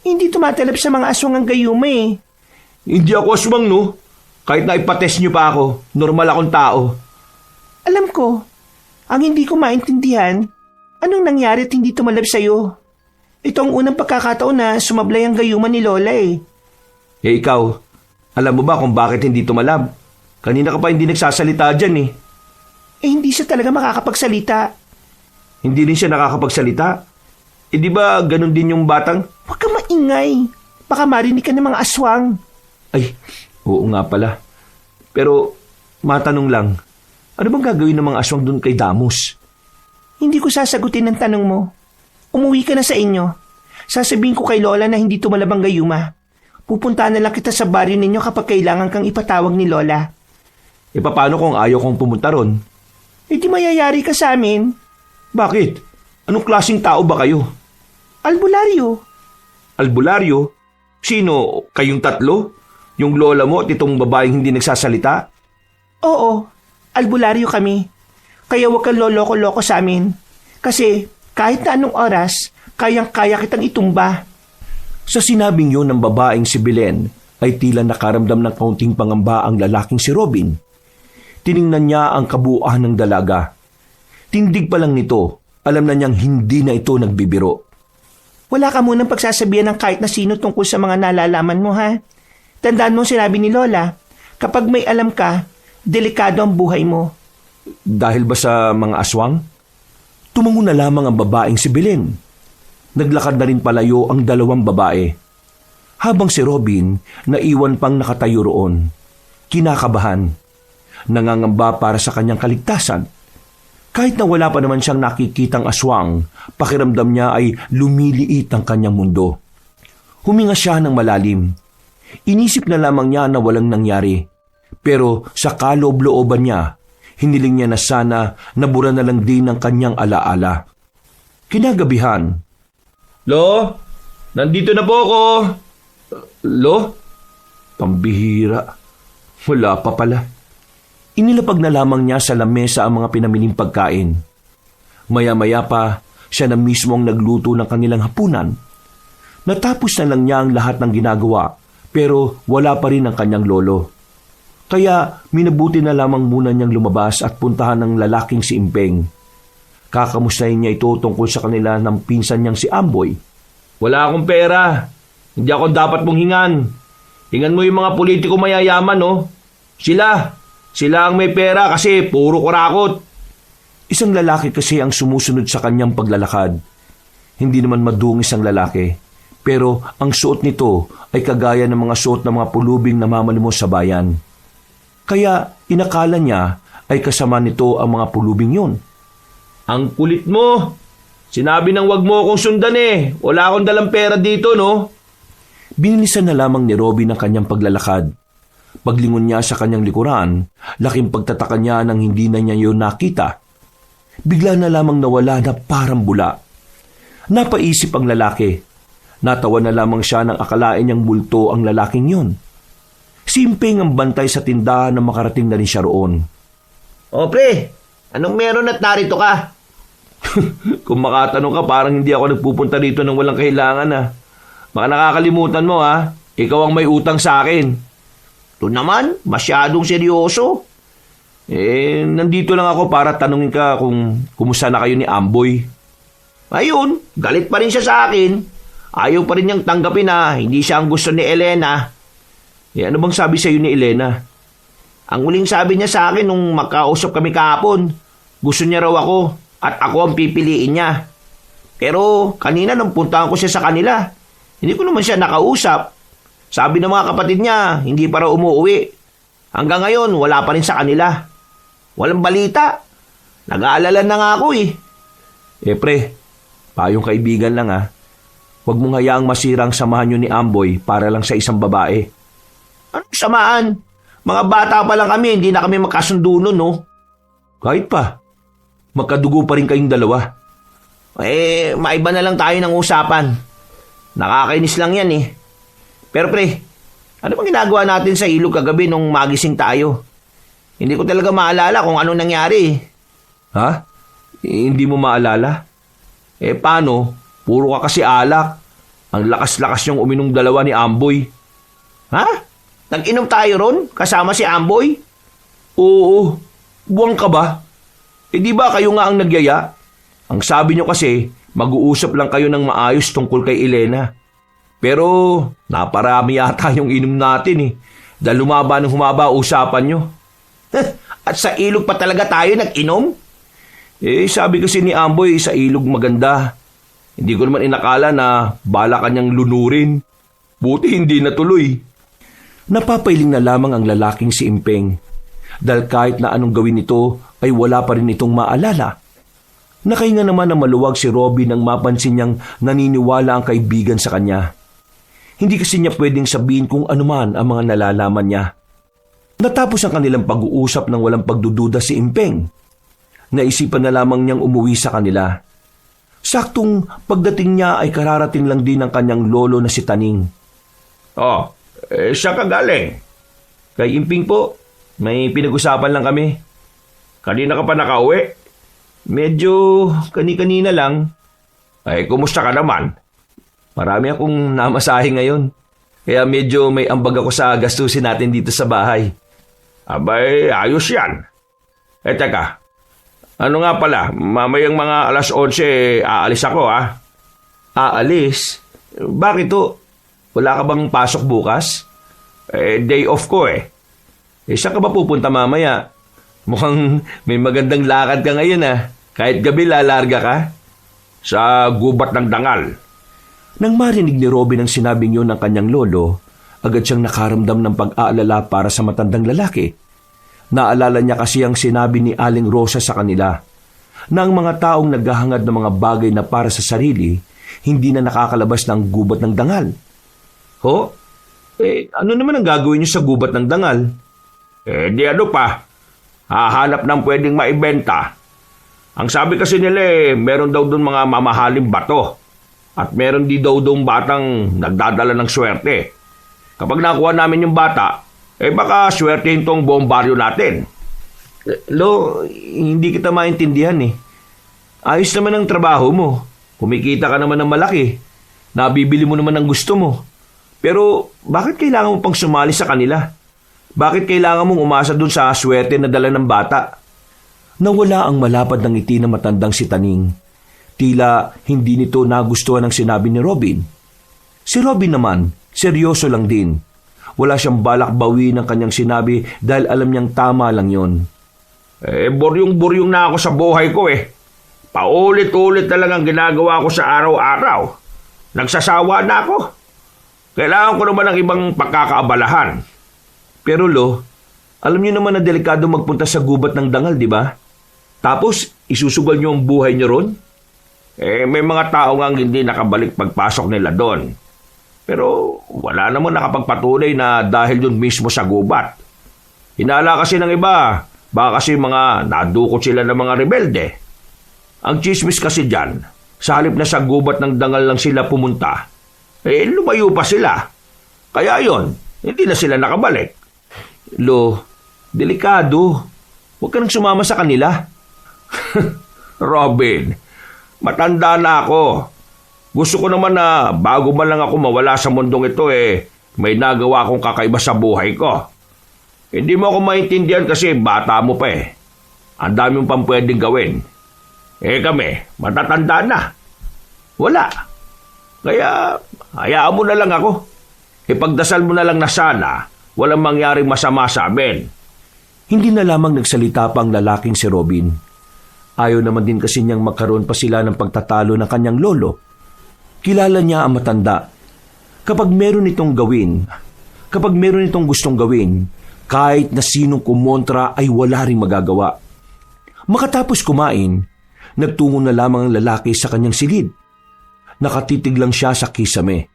Hindi tumatalab sa mga aswang ang gayuma eh. Hindi ako aswang, no? Kahit na ipatest niyo pa ako, normal akong tao. Alam ko, ang hindi ko maintindihan, anong nangyari at hindi tumalab sa'yo? Ito ang unang pagkakataon na sumablay ang gayuma ni Lola eh. Eh ikaw, alam mo ba kung bakit hindi tumalab? Kanina ka pa hindi nagsasalita dyan eh. Eh hindi siya talaga makakapagsalita. Hindi rin siya nakakapagsalita. Eh di ba ganun din yung batang? Huwag ka maingay. Baka marinig ka ng mga aswang. Ay, oo nga pala. Pero, matanong lang, ano bang gagawin ng mga aswang dun kay Damus? Hindi ko sasagutin ang tanong mo. Umuwi ka na sa inyo. Sasabihin ko kay Lola na hindi tumalab ang gayuma. Pupunta na lang kita sa baryo ninyo kapag kailangan kang ipatawag ni Lola. E paano kung ayaw kong pumunta ron? Eh di mayayari ka sa amin. Bakit? Anong klaseng tao ba kayo? Albularyo. Albularyo? Sino? Kayong tatlo? Yung lola mo at itong babaeng hindi nagsasalita? Oo, albularyo kami. Kaya huwag kang loloko-loko sa amin. Kasi kahit na anong oras, kayang-kaya kitang itumba. Sa sinabing yun ng babaeng si Belen ay tila nakaramdam ng kaunting pangamba ang lalaking si Robin. Tiningnan niya ang kabuuan ng dalaga. Tindig pa lang nito, alam na niyang hindi na ito nagbibiro. Wala ka munang pagsasabihan ng kahit na sino tungkol sa mga nalalaman mo, ha? Tandaan mo sinabi ni Lola, kapag may alam ka, delikado ang buhay mo. Dahil ba sa mga aswang? Tumango na lamang ang babaeng si Belen. Naglakad na rin palayo ang dalawang babae. Habang si Robin, naiwan pang nakatayo roon. Kinakabahan. Nangangamba para sa kanyang kaligtasan. Kahit na wala pa naman siyang nakikitang aswang, pakiramdam niya ay lumiliit ang kanyang mundo. Huminga siya ng malalim. Inisip na lamang niya na walang nangyari. Pero sa kaloob-looban niya, hiniling niya na sana nabura na lang din ang kanyang alaala. Kinagabihan. Lo, nandito na po ako. Lo? Pambihira. Wala pa pala. Inilapag na lamang niya sa lamesa ang mga pinamiling pagkain. Maya-maya pa, siya na mismo ang nagluto ng kanilang hapunan. Natapos na lang niya ang lahat ng ginagawa, pero wala pa rin ang kanyang lolo. Kaya minabuti na lamang muna niyang lumabas at puntahan ng lalaking si Impeng. Kakamustahin niya ito tungkol sa kanila ng pinsan niyang si Amboy. Wala akong pera. Hindi ako dapat mong hingan. Hingan mo yung mga politiko mayayaman, no? Sila ang may pera kasi puro kurakot. Isang lalaki kasi ang sumusunod sa kanyang paglalakad. Hindi naman madungis ang lalaki, pero ang suot nito ay kagaya ng mga suot ng mga pulubing namamalimos sa bayan. Kaya inakala niya ay kasama nito ang mga pulubing yun. Ang kulit mo. Sinabi nang wag mo akong sundan eh. Wala akong dalang pera dito, no? Binilisan na lamang ni Robin ang kanyang paglalakad. Paglingon niya sa kanyang likuran, laking pagtataka niya nang hindi na niya yun nakita. Bigla na lamang nawala na parang bula. Napaisip ang lalaki. Natawa na lamang siya nang akalain niyang multo ang lalaking yun. Simping ang bantay sa tindahan na makarating na rin siya roon. O pre, anong meron at narito ka? Kung makatanong ka, parang hindi ako nagpupunta dito ng walang kailangan, ah. Baka nakakalimutan mo, ah. Ikaw ang may utang sa akin. Ito naman, masyadong seryoso. Nandito lang ako para tanungin ka kung kumusta na kayo ni Amboy. Ayun, galit pa rin siya sa akin. Ayaw pa rin niyang tanggapin na hindi siya ang gusto ni Elena. Ano bang sabi sa iyo ni Elena? Ang huling sabi niya sa akin nung magkausap kami kahapon, gusto niya raw ako at ako ang pipiliin niya. Pero kanina nung puntahan ko siya sa kanila, hindi ko naman siya nakausap. Sabi ng mga kapatid niya, hindi pa raw umuwi. Hanggang ngayon, wala pa rin sa kanila. Walang balita. Nag-aalala na nga ako eh. Pre, payong kaibigan lang ah. Huwag mong hayaang masirang samahan niyo ni Amboy para lang sa isang babae. Anong samaan? Mga bata pa lang kami, hindi na kami magkasundo nun, no? Kahit pa, magkadugo pa rin kayong dalawa. Maiba na lang tayo ng usapan. Nakakainis lang yan eh. Pero pre, ano bang ginagawa natin sa ilog kagabi nung magising tayo? Hindi ko talaga maalala kung anong nangyari. Ha? Hindi mo maalala? Paano? Puro ka kasi alak. Ang lakas-lakas niyong uminom dalawa ni Amboy. Ha? Nag-inom tayo ron? Kasama si Amboy? Oo. Buwang ka ba? Di ba kayo nga ang nagyaya? Ang sabi niyo kasi, mag-uusap lang kayo ng maayos tungkol kay Elena. Pero, naparami yata yung inom natin eh. Dahil humaba ng humaba usapan niyo. At sa ilog pa talaga tayo nag-inom? Sabi kasi ni Amboy, sa ilog maganda. Hindi ko naman inakala na bala kanyang lunurin. Buti hindi natuloy. Napapailing na lamang ang lalaking si Impeng. Dahil kahit na anong gawin nito ay wala pa rin itong maalala. Nakahinga naman na maluwag si Robin nang mapansin niyang naniniwala ang kaibigan sa kanya. Hindi kasi niya pwedeng sabihin kung anuman ang mga nalalaman niya. Natapos ang kanilang pag-uusap ng walang pagdududa si Impeng. Naisipan na lamang niyang umuwi sa kanila. Saktong pagdating niya ay kararating lang din ng kanyang lolo na si Taning. Oh, siya ka galing. Kay Imping po, may pinag-usapan lang kami. Kanina ka pa nakauwi? Medyo kani-kanina lang. Kumusta ka naman? Marami akong namasahe ngayon. Kaya medyo may ambag ako sa gastusin natin dito sa bahay. Abay, ayos yan. Teka. Ano nga pala, mamayang mga 11:00, aalis ako ha? Aalis? Bakit to? Wala ka bang pasok bukas? Day off ko eh. Saan ka ba pupunta mamaya? Mukhang may magandang lakad ka ngayon Kahit gabi lalarga ka? Sa gubat ng dangal. Nang marinig ni Robin ang sinabing yun ng kanyang lolo, agad siyang nakaramdam ng pag-aalala para sa matandang lalaki. Naalala niya kasi ang sinabi ni Aling Rosa sa kanila na ang mga taong naghahangad ng mga bagay na para sa sarili, hindi na nakakalabas ng gubat ng dangal. Ho? Ano naman ang gagawin niyo sa gubat ng dangal? Di ano pa. Hahanap ng pwedeng maibenta. Ang sabi kasi nila meron daw doon mga mamahaling bato. At meron di daw doon batang nagdadala ng swerte. Kapag nakuha namin yung bata, baka swertehin tong buong baryo natin. Lo, hindi kita maintindihan Ayos naman ang trabaho mo. Kumikita ka naman ng malaki. Nabibili mo naman ang gusto mo. Pero bakit kailangan mo pang sumali sa kanila? Bakit kailangan mong umasa dun sa swerte na dala ng bata? Nawala ang malapad ng ngiti na matandang si Taning. Tila hindi nito nagustuhan ang sinabi ni Robin. Si Robin naman, seryoso lang din. Wala siyang balak bawiin ng kanyang sinabi dahil alam niyang tama lang yon. Buryong-buryong na ako sa buhay ko Paulit-ulit na lang ang ginagawa ko sa araw-araw. Nagsasawa na ako. Kailangan ko naman ng ibang pagkakaabalahan. Pero Lo, alam niyo naman na delikado magpunta sa gubat ng dangal, di ba? Tapos, isusugal niyo ang buhay niyo ron? May mga tao nga hindi nakabalik pagpasok nila doon. Pero wala namang nakapagpatunay na dahil doon mismo sa gubat. Hinala kasi ng iba, baka kasi mga nadukot sila ng mga rebelde. Ang chismis kasi dyan, sa halip na sa gubat ng dangal lang sila pumunta, lumayo pa sila. Kaya yon, hindi na sila nakabalik. Lo, delikado. Huwag ka nang sumama sa kanila. Robin, matanda na ako. Gusto ko naman na bago man lang ako mawala sa mundong ito may nagawa akong kakaiba sa buhay ko. Hindi mo ako maintindihan kasi bata mo pa Ang dami mong pang pwedeng gawin. Kami, matatanda na. Wala. Kaya, hayaan mo na lang ako. Ipagdasal mo na lang na sana walang mangyaring masama sa amin. Hindi na lamang nagsalita pa ang lalaking si Robin. Ayaw naman din kasi niyang magkaroon pa sila ng pagtatalo ng kanyang lolo. Kilala niya ang matanda. Kapag meron itong gawin, kapag meron itong gustong gawin, kahit na sinong kumontra ay wala ring magagawa. Makatapos kumain, nagtungo na lamang ang lalaki sa kanyang silid. Nakatitig lang siya sa kisame.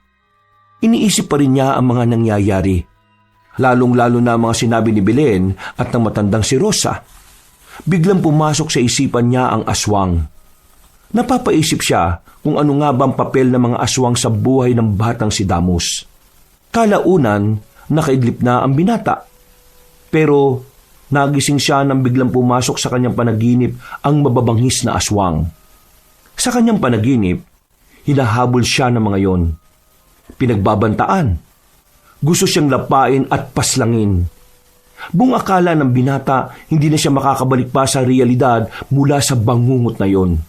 Iniisip pa rin niya ang mga nangyayari. Lalong-lalo na ang mga sinabi ni Belen at ng matandang si Rosa. Biglang pumasok sa isipan niya ang aswang. Napapaisip siya kung ano nga bang papel ng mga aswang sa buhay ng batang si Damus. Kalaunan, nakaidlip na ang binata. Pero Nagising siya nang biglang pumasok sa kanyang panaginip ang mababangis na aswang. Sa kanyang panaginip, hinahabol siya ng mga yon. Pinagbabantaan. Gusto siyang lapain at paslangin. Buong akala ng binata, hindi na siya makakabalik pa sa realidad mula sa bangungot na yon.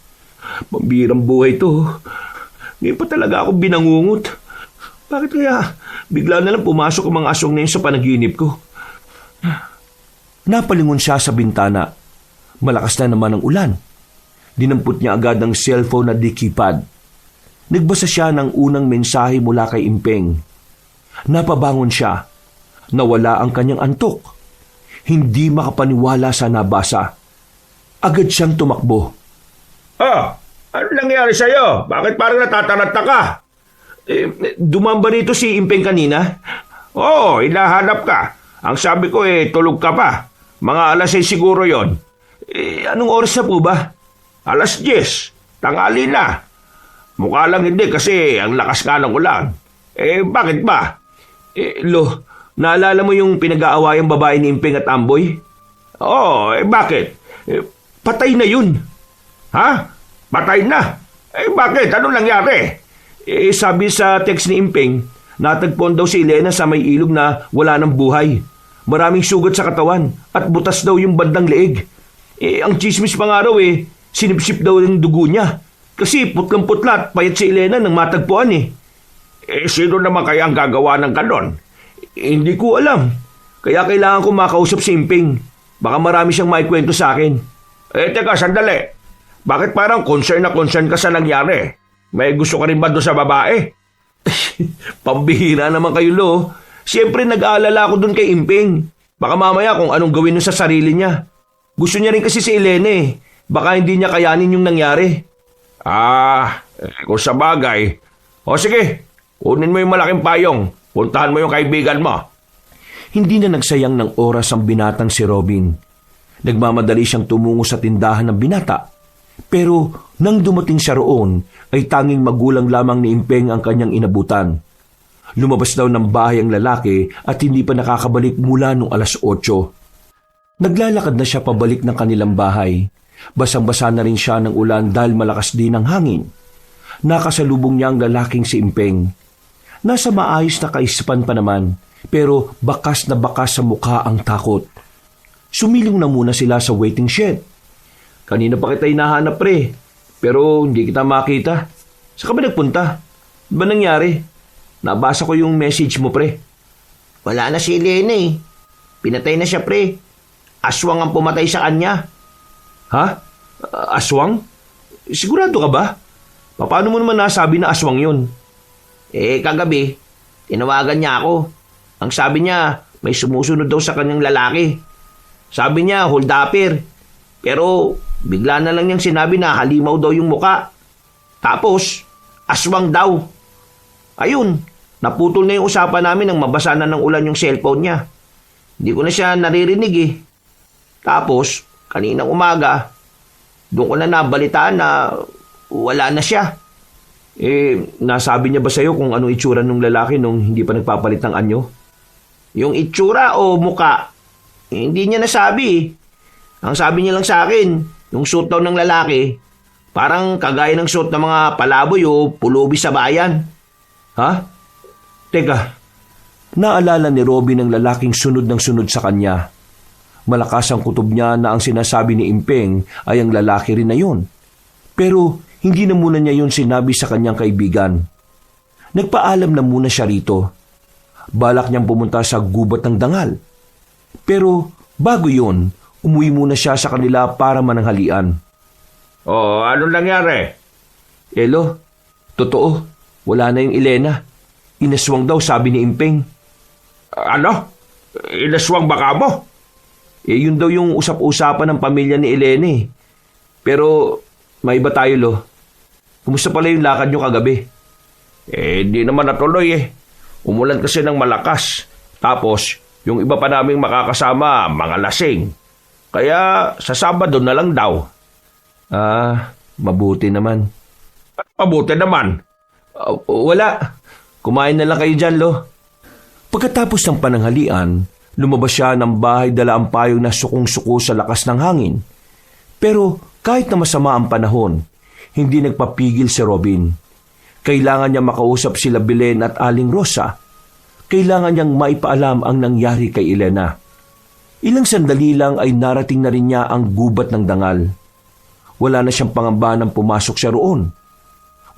Pambirang buhay to. Ngayon pa talaga ako binangungot. Bakit kaya bigla na lang pumasok ang mga aswang na yun sa panaginip ko? Napalingon siya sa bintana. Malakas na naman ang ulan. Dinampot niya agad ang cellphone na di keypad. Nagbasa siya ng unang mensahe mula kay Impeng. Napabangon siya. Nawala ang kanyang antok. Hindi makapaniwala sa nabasa. Agad siyang tumakbo. Ano nangyari sa'yo? Bakit parang natataranta ka? Dumamba rito si Impeng kanina? Oo, hinahanap ka. Ang sabi ko tulog ka pa. Mga alas 6 siguro yon. Anong oras na po ba? Alas 10. Tanghali na. Mukha lang hindi kasi ang lakas nga ng ulan. Bakit ba? Lo, naalala mo yung pinag-aawayang babae ni Impeng at Amboy? Oo, bakit? Patay na yun. Ha? Patay na? Bakit? Ano nangyari? Sabi sa text ni Impeng, natagpuan daw si Elena sa may ilog na wala ng buhay. Maraming sugat sa katawan at butas daw yung bandang leeg. Ang chismis pa nga raw sinipsip daw yung dugo niya. Kasi putlang-putla at payat si Elena nang matagpuan Sino naman kaya ang gagawa ng ganon? Hindi ko alam. Kaya kailangan ko makausap si Impeng. Baka marami siyang maikwento sa akin. Teka, sandali. Bakit parang concern na concern ka sa nangyari? May gusto ka rin ba doon sa babae? Pambihira naman kayo, Lo. Siyempre nag-aalala ako doon kay Impeng. Baka mamaya kung anong gawin nun sa sarili niya. Gusto niya rin kasi si Elena Baka hindi niya kayanin yung nangyari. Kung sa bagay. O sige, kunin mo yung malaking payong. Puntahan mo yung kaibigan mo. Hindi na nagsayang ng oras ang binatang si Robin. Nagmamadali siyang tumungo sa tindahan ng binata. Pero nang dumating siya roon, ay tanging magulang lamang ni Impeng ang kanyang inabutan. Lumabas daw ng bahay ang lalaki at hindi pa nakakabalik mula nung alas 8. Naglalakad na siya pabalik ng kanilang bahay. Basang-basa na rin siya ng ulan dahil malakas din ang hangin. Nakasalubong niya ang lalaking si Impeng. Nasa maayos na kaisipan pa naman, pero bakas na bakas sa mukha ang takot. Sumilong na muna sila sa waiting shed. Kanina pa kita hinahanap, pre, pero hindi kita makita. Saan ka ba nagpunta? Ba nangyari? Nabasa ko yung message mo, pre. Wala na si Elena Pinatay na siya, pre. Aswang ang pumatay sa kanya. Ha? Aswang? Sigurado ka ba? Paano mo naman nasabi na aswang yun? Kagabi, tinawagan niya ako. Ang sabi niya, may sumusunod daw sa kanyang lalaki. Sabi niya, hold upper. Pero bigla na lang niyang sinabi na halimaw daw yung muka. Tapos, aswang daw. Ayun, naputol na yung usapan namin nang mabasa na ng ulan yung cellphone niya. Hindi ko na siya naririnig Tapos, kaninang umaga, doon ko na nabalitaan na wala na siya. Nasabi niya ba sa'yo kung anong itsura ng lalaki nung hindi pa nagpapalit ng anyo? Yung itsura o muka, hindi niya nasabi. Ang sabi niya lang sa akin, yung suit daw ng lalaki, parang kagaya ng suit ng mga palaboy o pulubi sa bayan. Ha? Teka, naalala ni Robin ang lalaking sunod ng sunod sa kanya. Malakas ang kutob niya na ang sinasabi ni Impeng ay ang lalaki rin na yun. Pero hindi na muna niya yun sinabi sa kanyang kaibigan. Nagpaalam na muna siya rito. Balak niyang pumunta sa gubat ng dangal. Pero bago yun, umuwi muna siya sa kanila para mananghalian. Anong nangyari? Elo, totoo, wala na yung Elena. Inaswang daw, sabi ni Impeng. Ano? Inaswang baka mo? Yun daw yung usap-usapan ng pamilya ni Elena Pero may iba tayo, Lo. Kumusta pala yung lakad nyo kagabi? Di naman natuloy Umulan kasi ng malakas. Tapos, yung iba pa naming makakasama, mga lasing. Kaya sa Sabado na lang daw. Mabuti naman. Mabuti naman. Wala. Kumain na lang kayo dyan, Lo. Pagkatapos ng pananghalian, Lumabas siya ng bahay dala ang payong na sukong-suko sa lakas ng hangin. Pero kahit na masama ang panahon, hindi nagpapigil si Robin. Kailangan niya makausap sila Belen at Aling Rosa. Kailangan niyang maipaalam ang nangyari kay Elena. Ilang sandali lang ay narating na rin niya ang gubat ng dangal. Wala na siyang pangamba nang pumasok siya roon.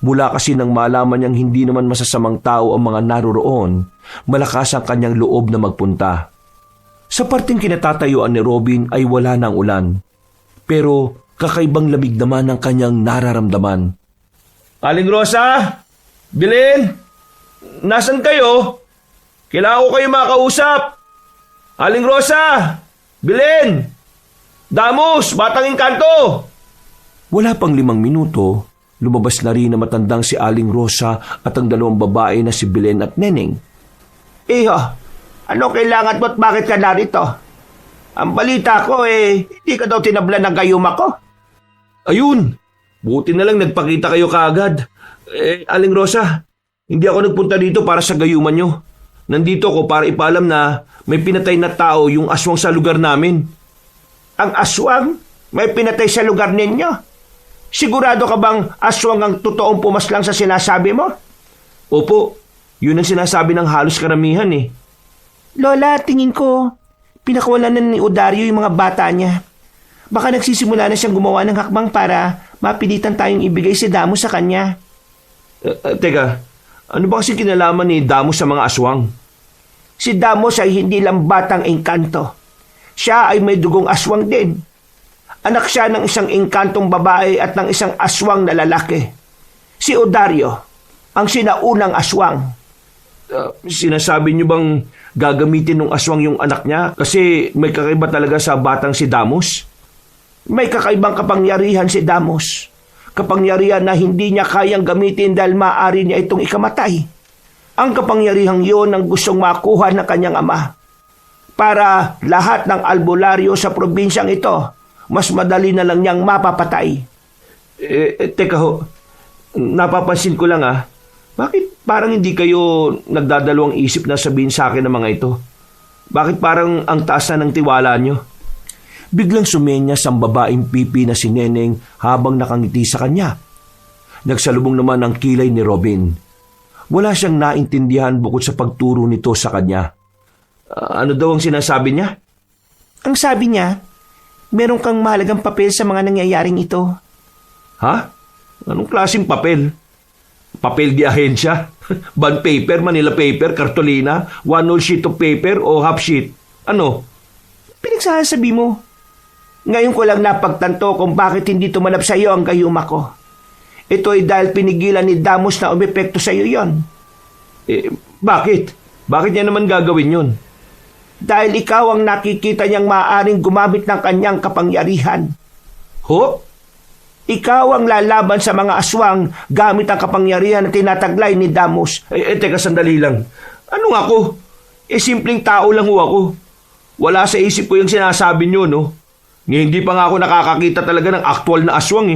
Mula kasi nang malaman niyang hindi naman masasamang tao ang mga naroroon, malakas ang kanyang loob na magpunta. Sa parteng kinatatayuan ni Robin ay wala ng ulan. Pero kakaibang lamig naman ang kanyang nararamdaman. Aling Rosa? Belen? Nasaan kayo? Kailangan ko kayo makausap. Aling Rosa! Belen! Damos! Batang Engkanto! Wala pang 5 minuto, lumabas na rin na matandang si Aling Rosa at ang 2 babae na si Belen at Neneng. Iho, ano kailangan mo at bakit ka narito? Ang balita ko hindi ka daw tinablan ng gayuma ko. Ayun! Buti na lang nagpakita kayo kaagad. Aling Rosa, hindi ako nagpunta dito para sa gayuman nyo. Nandito ako para ipaalam na may pinatay na tao yung aswang sa lugar namin. Ang aswang? May pinatay sa lugar ninyo? Sigurado ka bang aswang ang totoong pumaslang sa sinasabi mo? Opo, yun ang sinasabi ng halos karamihan eh. Lola, tingin ko, pinakawalan na ni Odario yung mga bata niya. Baka nagsisimula na siyang gumawa ng hakbang para mapilitan tayong ibigay si Damos sa kanya. Teka, ano ba kasi kinalaman ni Damos sa mga aswang? Si Damos ay hindi lang batang engkanto. Siya ay may dugong aswang din. Anak siya ng isang engkantong babae at ng isang aswang na lalaki. Si Odario, ang sinaunang aswang. Sinasabi niyo bang gagamitin ng aswang yung anak niya kasi may kakaiba talaga sa batang si Damos? May kakaibang kapangyarihan si Damos. Kapangyarihan na hindi niya kayang gamitin dahil maaari niya itong ikamatay. Ang kapangyarihang iyon ang gustong makuha ng kanyang ama. Para lahat ng albularyo sa probinsyang ito, mas madali na lang niyang mapapatay. Teka ho, napapansin ko lang bakit parang hindi kayo nagdadalawang isip na sabihin sa akin ng mga ito? Bakit parang ang taas na ng tiwala niyo? Biglang sumenyas ang babaeng pipi na si Neneng habang nakangiti sa kanya. Nagsalubong naman ang kilay ni Robin. Wala siyang naintindihan bukod sa pagturo nito sa kanya. Ano daw ang sinasabi niya? Ang sabi niya, meron kang mahalagang papel sa mga nangyayaring ito. Ha? Anong klaseng papel? Papel di ahensya? Bond paper, Manila paper, kartolina, 1-whole sheet of paper o half sheet? Ano? Pinagsasabi mo? Ngayon ko lang napagtanto kung bakit hindi tumanap sa iyo ang gayuma ko. Ito ay dahil pinigilan ni Damos na umepekto sa iyo yon. Bakit? Bakit niya naman gagawin yun? Dahil ikaw ang nakikita niyang maaaring gumamit ng kanyang kapangyarihan. Ho? Ikaw ang lalaban sa mga aswang gamit ang kapangyarihan na tinataglay ni Damos. Teka sandali lang. Ano nga ako? Simpleng tao lang ho ako. Wala sa isip ko yung sinasabi niyo, no? Hindi pa nga ako nakakakita talaga ng aktual na aswang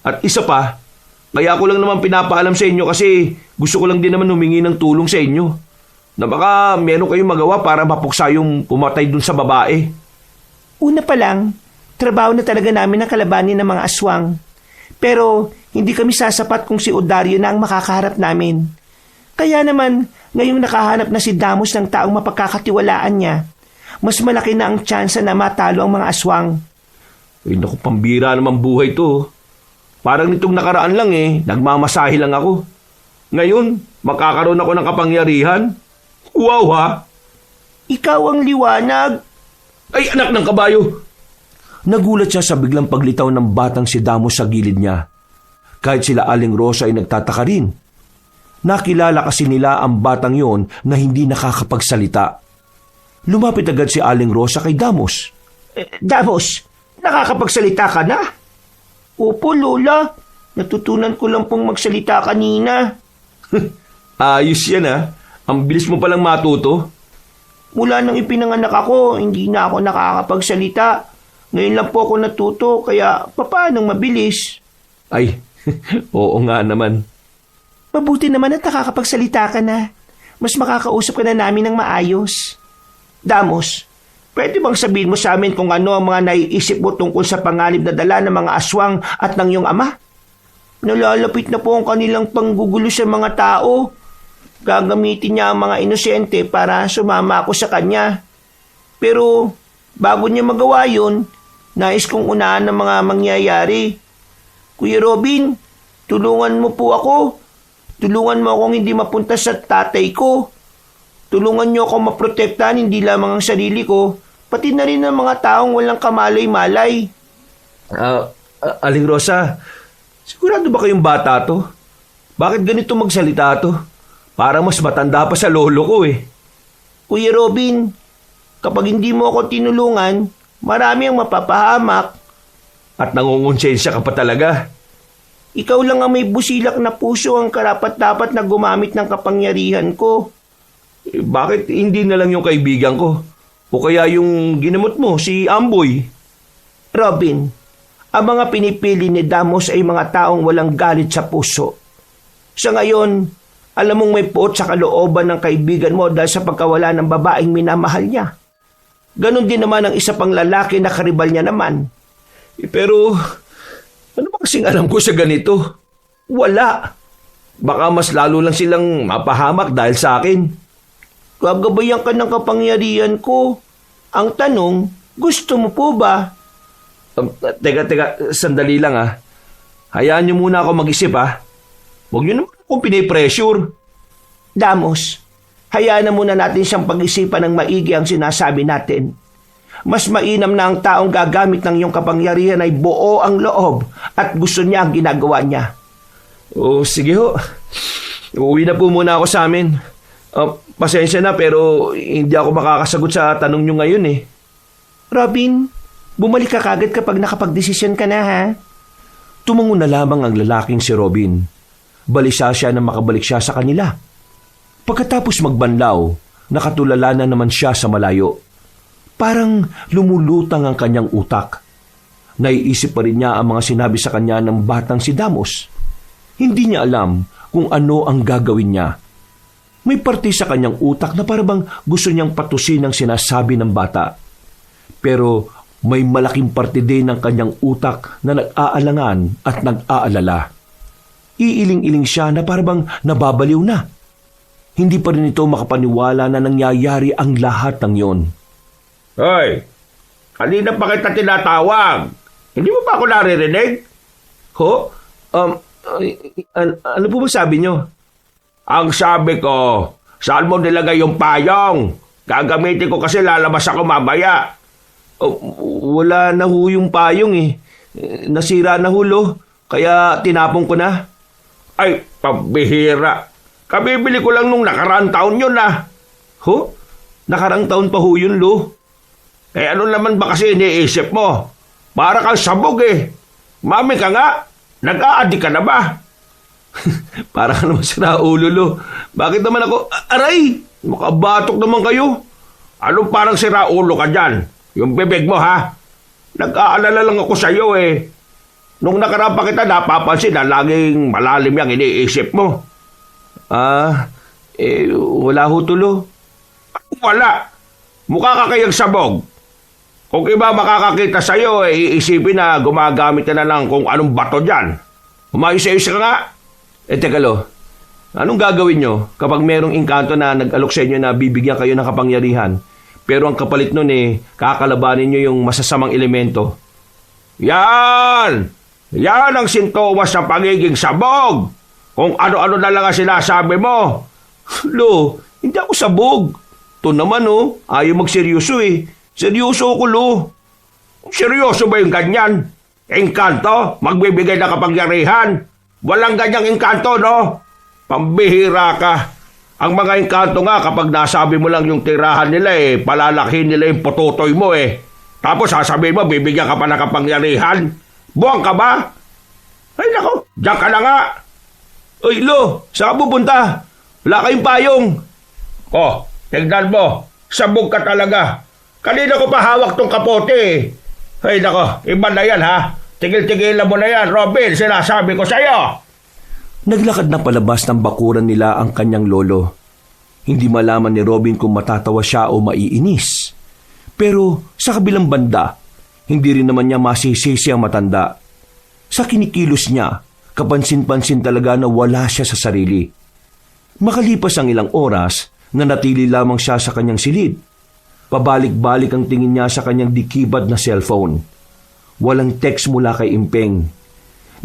At isa pa, kaya ko lang naman pinapaalam sa inyo kasi gusto ko lang din naman humingi ng tulong sa inyo. Na baka meron kayong magawa para mapuksa yung pumatay dun sa babae. Una pa lang, trabaho na talaga namin ang kalabanin ng mga aswang. Pero hindi kami sasapat kung si Odario na ang makakaharap namin. Kaya naman, ngayong nakahanap na si Damos ng taong mapagkakatiwalaan niya, mas malaki na ang tsansa na matalo ang mga aswang. Naku, pambira naman buhay to. Parang nitong nakaraan lang nagmamasahe lang ako. Ngayon, makakaroon ako ng kapangyarihan. Wow ha! Ikaw ang liwanag. Ay, anak ng kabayo! Nagulat siya sa biglang paglitaw ng batang si Damos sa gilid niya. Kahit sila Aling Rosa ay nagtataka rin. Nakilala kasi nila ang batang yon na hindi nakakapagsalita. Lumapit agad si Aling Rosa kay Damos. Damos, nakakapagsalita ka na? Opo, Lola. Natutunan ko lang pong magsalita kanina. Ayos yan Ang bilis mo palang matuto. Mula nang ipinanganak ako, hindi na ako nakakapagsalita. Ngayon lang po ako natuto, kaya papaanong mabilis? Ay, oo nga naman. Mabuti naman at nakakapagsalita ka na. Mas makakausap ka na namin ng maayos. Damos, pwede bang sabihin mo sa amin kung ano ang mga naiisip mo tungkol sa panganib na dala ng mga aswang at ng iyong ama? Nalalapit na po ang kanilang panggugulo sa mga tao. Gagamitin niya ang mga inosente para sumama ako sa kanya. Pero bago niya magawa yun, nais kong unahan ng mga mangyayari. Kuya Robin, tulungan mo po ako. Tulungan mo akong hindi mapunta sa tatay ko. Tulungan niyo ako maprotektahan hindi lamang ang sarili ko, pati na rin ang mga taong walang kamalay-malay. Aling Rosa, sigurado ba kayong bata to? Bakit ganito magsalita to? Parang mas matanda pa sa lolo ko eh. Kuya Robin, kapag hindi mo ako tinulungan, marami ang mapapahamak. At nangungonsensya ka pa talaga. Ikaw lang ang may busilak na puso ang karapat-dapat na gumamit ng kapangyarihan ko. Bakit hindi na lang yung kaibigan ko? O kaya yung ginamot mo, si Amboy? Robin, ang mga pinipili ni Damos ay mga taong walang galit sa puso. Sa ngayon, alam mong may puot sa kalooban ng kaibigan mo dahil sa pagkawala ng babaeng minamahal niya. Ganon din naman ang isa pang lalaki na karibal niya naman. Pero, ano ba kasing alam ko sa ganito? Wala. Baka mas lalo lang silang mapahamak dahil sa akin. Gagabayan ka ng kapangyarihan ko. Ang tanong, gusto mo po ba? Teka, sandali lang ah. Hayaan niyo muna ako mag-isip ah. Huwag niyo naman akong pinipressure. Damos, hayaan na muna natin siyang pag-isipan ng maigi ang sinasabi natin. Mas mainam na ang taong gagamit ng iyong kapangyarihan ay buo ang loob at gusto niya ang ginagawa niya. Sige ho. Uuwi na po muna ako sa amin. Pasensya na pero hindi ako makakasagot sa tanong nyo ngayon eh. Robin, bumalik ka kagad kapag nakapagdesisyon ka na ha? Tumango na lamang ang lalaking si Robin. Balisa siya na makabalik siya sa kanila. Pagkatapos magbanlaw, nakatulala na naman siya sa malayo. Parang lumulutang ang kanyang utak. Naiisip pa rin niya ang mga sinabi sa kanya ng batang si Damos. Hindi niya alam kung ano ang gagawin niya. May parte sa kanyang utak na parang gusto niyang patusin ang sinasabi ng bata. Pero may malaking parte din ng kanyang utak na nag-aalangan at nag-aalala. Iiling-iling siya na parang nababaliw na. Hindi pa rin ito makapaniwala na nangyayari ang lahat ng yon. Hoy, kanina pa kita tinatawag. Hindi mo pa ako naririnig? Ho? Ano po ba sabi niyo? Ang sabi ko, saan mo nilagay yung payong? Gagamitin ko kasi lalabas ako mamaya. Wala na ho yung payong eh. Nasira na hulo, kaya tinapon ko na. Ay, pambihira. Kabibili ko lang nung nakaraang taon yun ah. Ho? Nakarang taon pa ho yun, Lo. Ano naman ba kasi iniisip mo? Para kang sabog eh. Mami ka nga, nag-a-addict ka na ba? Para ka naman siraulo, Lo. Bakit naman ako? Aray! Makabatok naman kayo. Anong parang siraulo ka dyan? Yung bibig mo ha? Nag-aalala lang ako sa iyo eh. Nung nakaraan pa kita napapansin na laging malalim yung iniisip mo. Wala ho tulo. Wala. Mukha ka kayang sabog. Kung iba makakakita sa iyo, iisipin na gumagamit ka na lang kung anong bato dyan. Umayos-ayos ka nga. Teka Lo, anong gagawin nyo kapag merong engkanto na nag-alok sa inyo na bibigyan kayo ng kapangyarihan, pero ang kapalit nun kakalabanin nyo yung masasamang elemento? Yan! Yan ang sintomas ng pagiging sabog! Kung ano-ano na lang ang sinasabi mo. Lo, hindi ako sabog. To naman ayaw magseryoso eh. Seryoso ako, Lo. Seryoso ba yung ganyan? Engkanto? Magbibigay ng kapangyarihan? Walang ganyang engkanto, no? Pambihira ka. Ang mga engkanto nga, kapag nasabi mo lang yung tirahan nila palalakihin nila yung pototoy mo Tapos sasabihin mo, bibigyan ka pa ng kapangyarihan. Buwang ka ba? Ay nako, diyan ka na nga. Oy, Lo, saan ka pupunta? Wala kayong payong. Tignan mo, sabog ka talaga. Kanina ko pa hawak tong kapote Ay nako, iba na yan ha. Tigil-tigilan mo na yan, Robin, sinasabi ko sa'yo. Naglakad na palabas ng bakuran nila ang kanyang lolo. Hindi malaman ni Robin kung matatawa siya o maiinis. Pero sa kabilang banda, hindi rin naman niya masisisi ang matanda. Sa kinikilos niya, kapansin-pansin talaga na wala siya sa sarili. Makalipas ang ilang oras, nanatili lamang siya sa kanyang silid. Pabalik-balik ang tingin niya sa kanyang dikibad na cellphone. Walang text mula kay Impeng.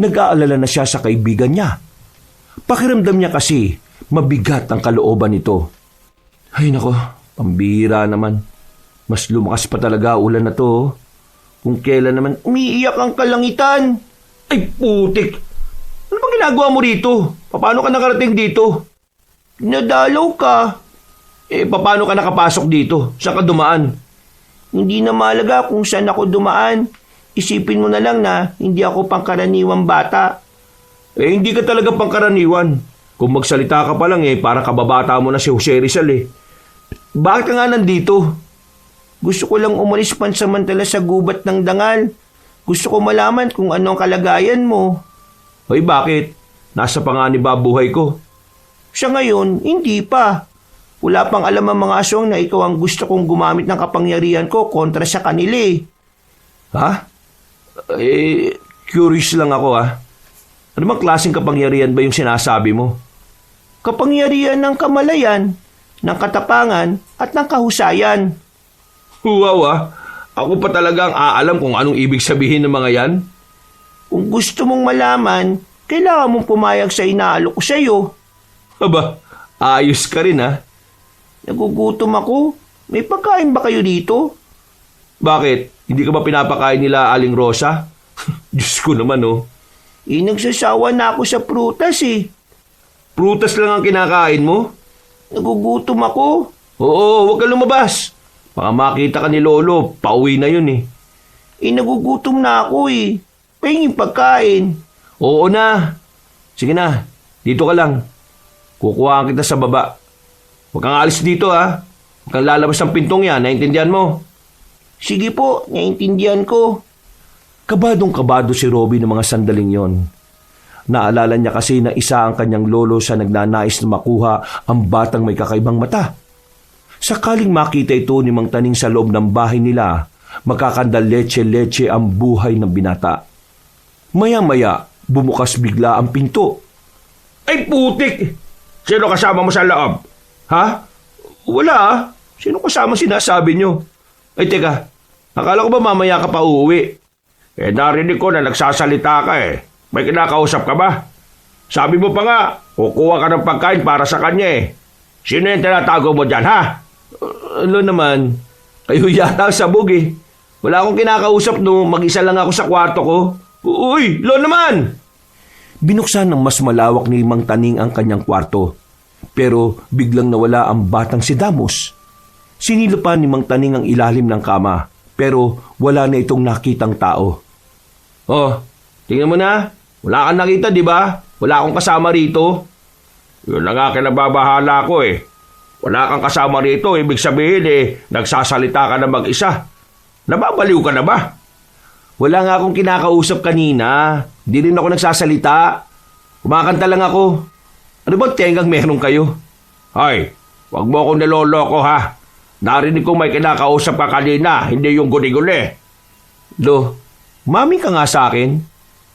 Nag-aalala na siya sa kaibigan niya. Pakiramdam niya kasi mabigat ang kalooban nito. Ay nako, pambihira naman. Mas lumakas pa talaga ulan na to. Kung kailan naman Umiiyak ang kalangitan. Ay putik! Ano bang ginagawa mo rito? Paano ka nakarating dito? Nadalaw ka. Paano ka nakapasok dito? Saan ka dumaan? Hindi na mahalaga kung saan ako dumaan. Isipin mo na lang na hindi ako pangkaraniwang bata. Hindi ka talaga pangkaraniwan. Kung magsalita ka pa lang para kababata mo na si Jose Rizal Bakit ka nga nandito? Gusto ko lang umalis pansamantala sa gubat ng dangal. Gusto ko malaman kung ano ang kalagayan mo. Hoy, bakit? Nasa pa nga ni ba buhay ko? Sa ngayon, hindi pa. Wala pang alam ang mga aswang na ikaw ang gusto kong gumamit ng kapangyarihan ko kontra sa kanila Ha? Curious lang ako Ano bang klaseng kapangyarihan ba yung sinasabi mo? Kapangyarihan ng kamalayan, ng katapangan at ng kahusayan. Wow Ako pa talagang aalam kung anong ibig sabihin ng mga yan. Kung gusto mong malaman, kailangan mong pumayag sa inaalok ko sa'yo. Aba, ayos ka rin Nagugutom ako. May pagkain ba kayo dito? Bakit? Hindi ka ba pinapakain nila Aling Rosa? Diyos ko naman Nagsasawa na ako sa prutas Prutas lang ang kinakain mo? Nagugutom ako. Oo, huwag ka lumabas. Baka makita ka ni Lolo, pauwi na yun Nagugutom na ako Pahingin pagkain. Oo na. Sige na, dito ka lang. Kukuhaan kita sa baba. Huwag kang alis dito Huwag kang lalabas ng pintong yan, naintindihan mo? Sige po, naintindihan ko. Kabadong-kabado si Robby ng mga sandaling yon. Naalala niya kasi na isa ang kanyang lolo sa nagnanais na makuha ang batang may kakaibang mata. Sakaling makita ito ni Mang Taning sa loob ng bahay nila, makakandal leche-leche ang buhay ng binata. Maya-maya, bumukas bigla ang pinto. Ay putik! Sino kasama mo sa loob? Ha? Wala Sino kasama sinasabi niyo? Ay teka, akala ko ba mamaya ka pa uuwi? Narinig ko na nagsasalita ka May kinakausap ka ba? Sabi mo pa nga, kukuha ka ng pagkain para sa kanya Sino yung tinatago mo dyan, ha? Ano naman, kayo yata ang sabog Wala akong kinakausap mag-isa lang ako sa kwarto ko. Uy, lo naman! Binuksan ng mas malawak ni Mang Taning ang kanyang kwarto. Pero biglang nawala ang batang si Damos. Sinilupan ni Mang Taning ang ilalim ng kama, pero wala na itong nakitang tao. Oh, tingnan mo na. Wala kang nakita, di ba? Wala akong kasama rito. Yun na nga kinababahala ko Wala kang kasama rito, ibig sabihin nagsasalita ka na mag-isa. Nababaliw ka na ba? Wala nga akong kinakausap kanina. Di rin ako nagsasalita. Kumakanta lang ako. Ano bang tengang meron kayo? Ay, wag mo akong niloloko ha. Narinig kong may kinakausap ka kanina, hindi yung guni-guni. Lo, mami ka nga sa akin.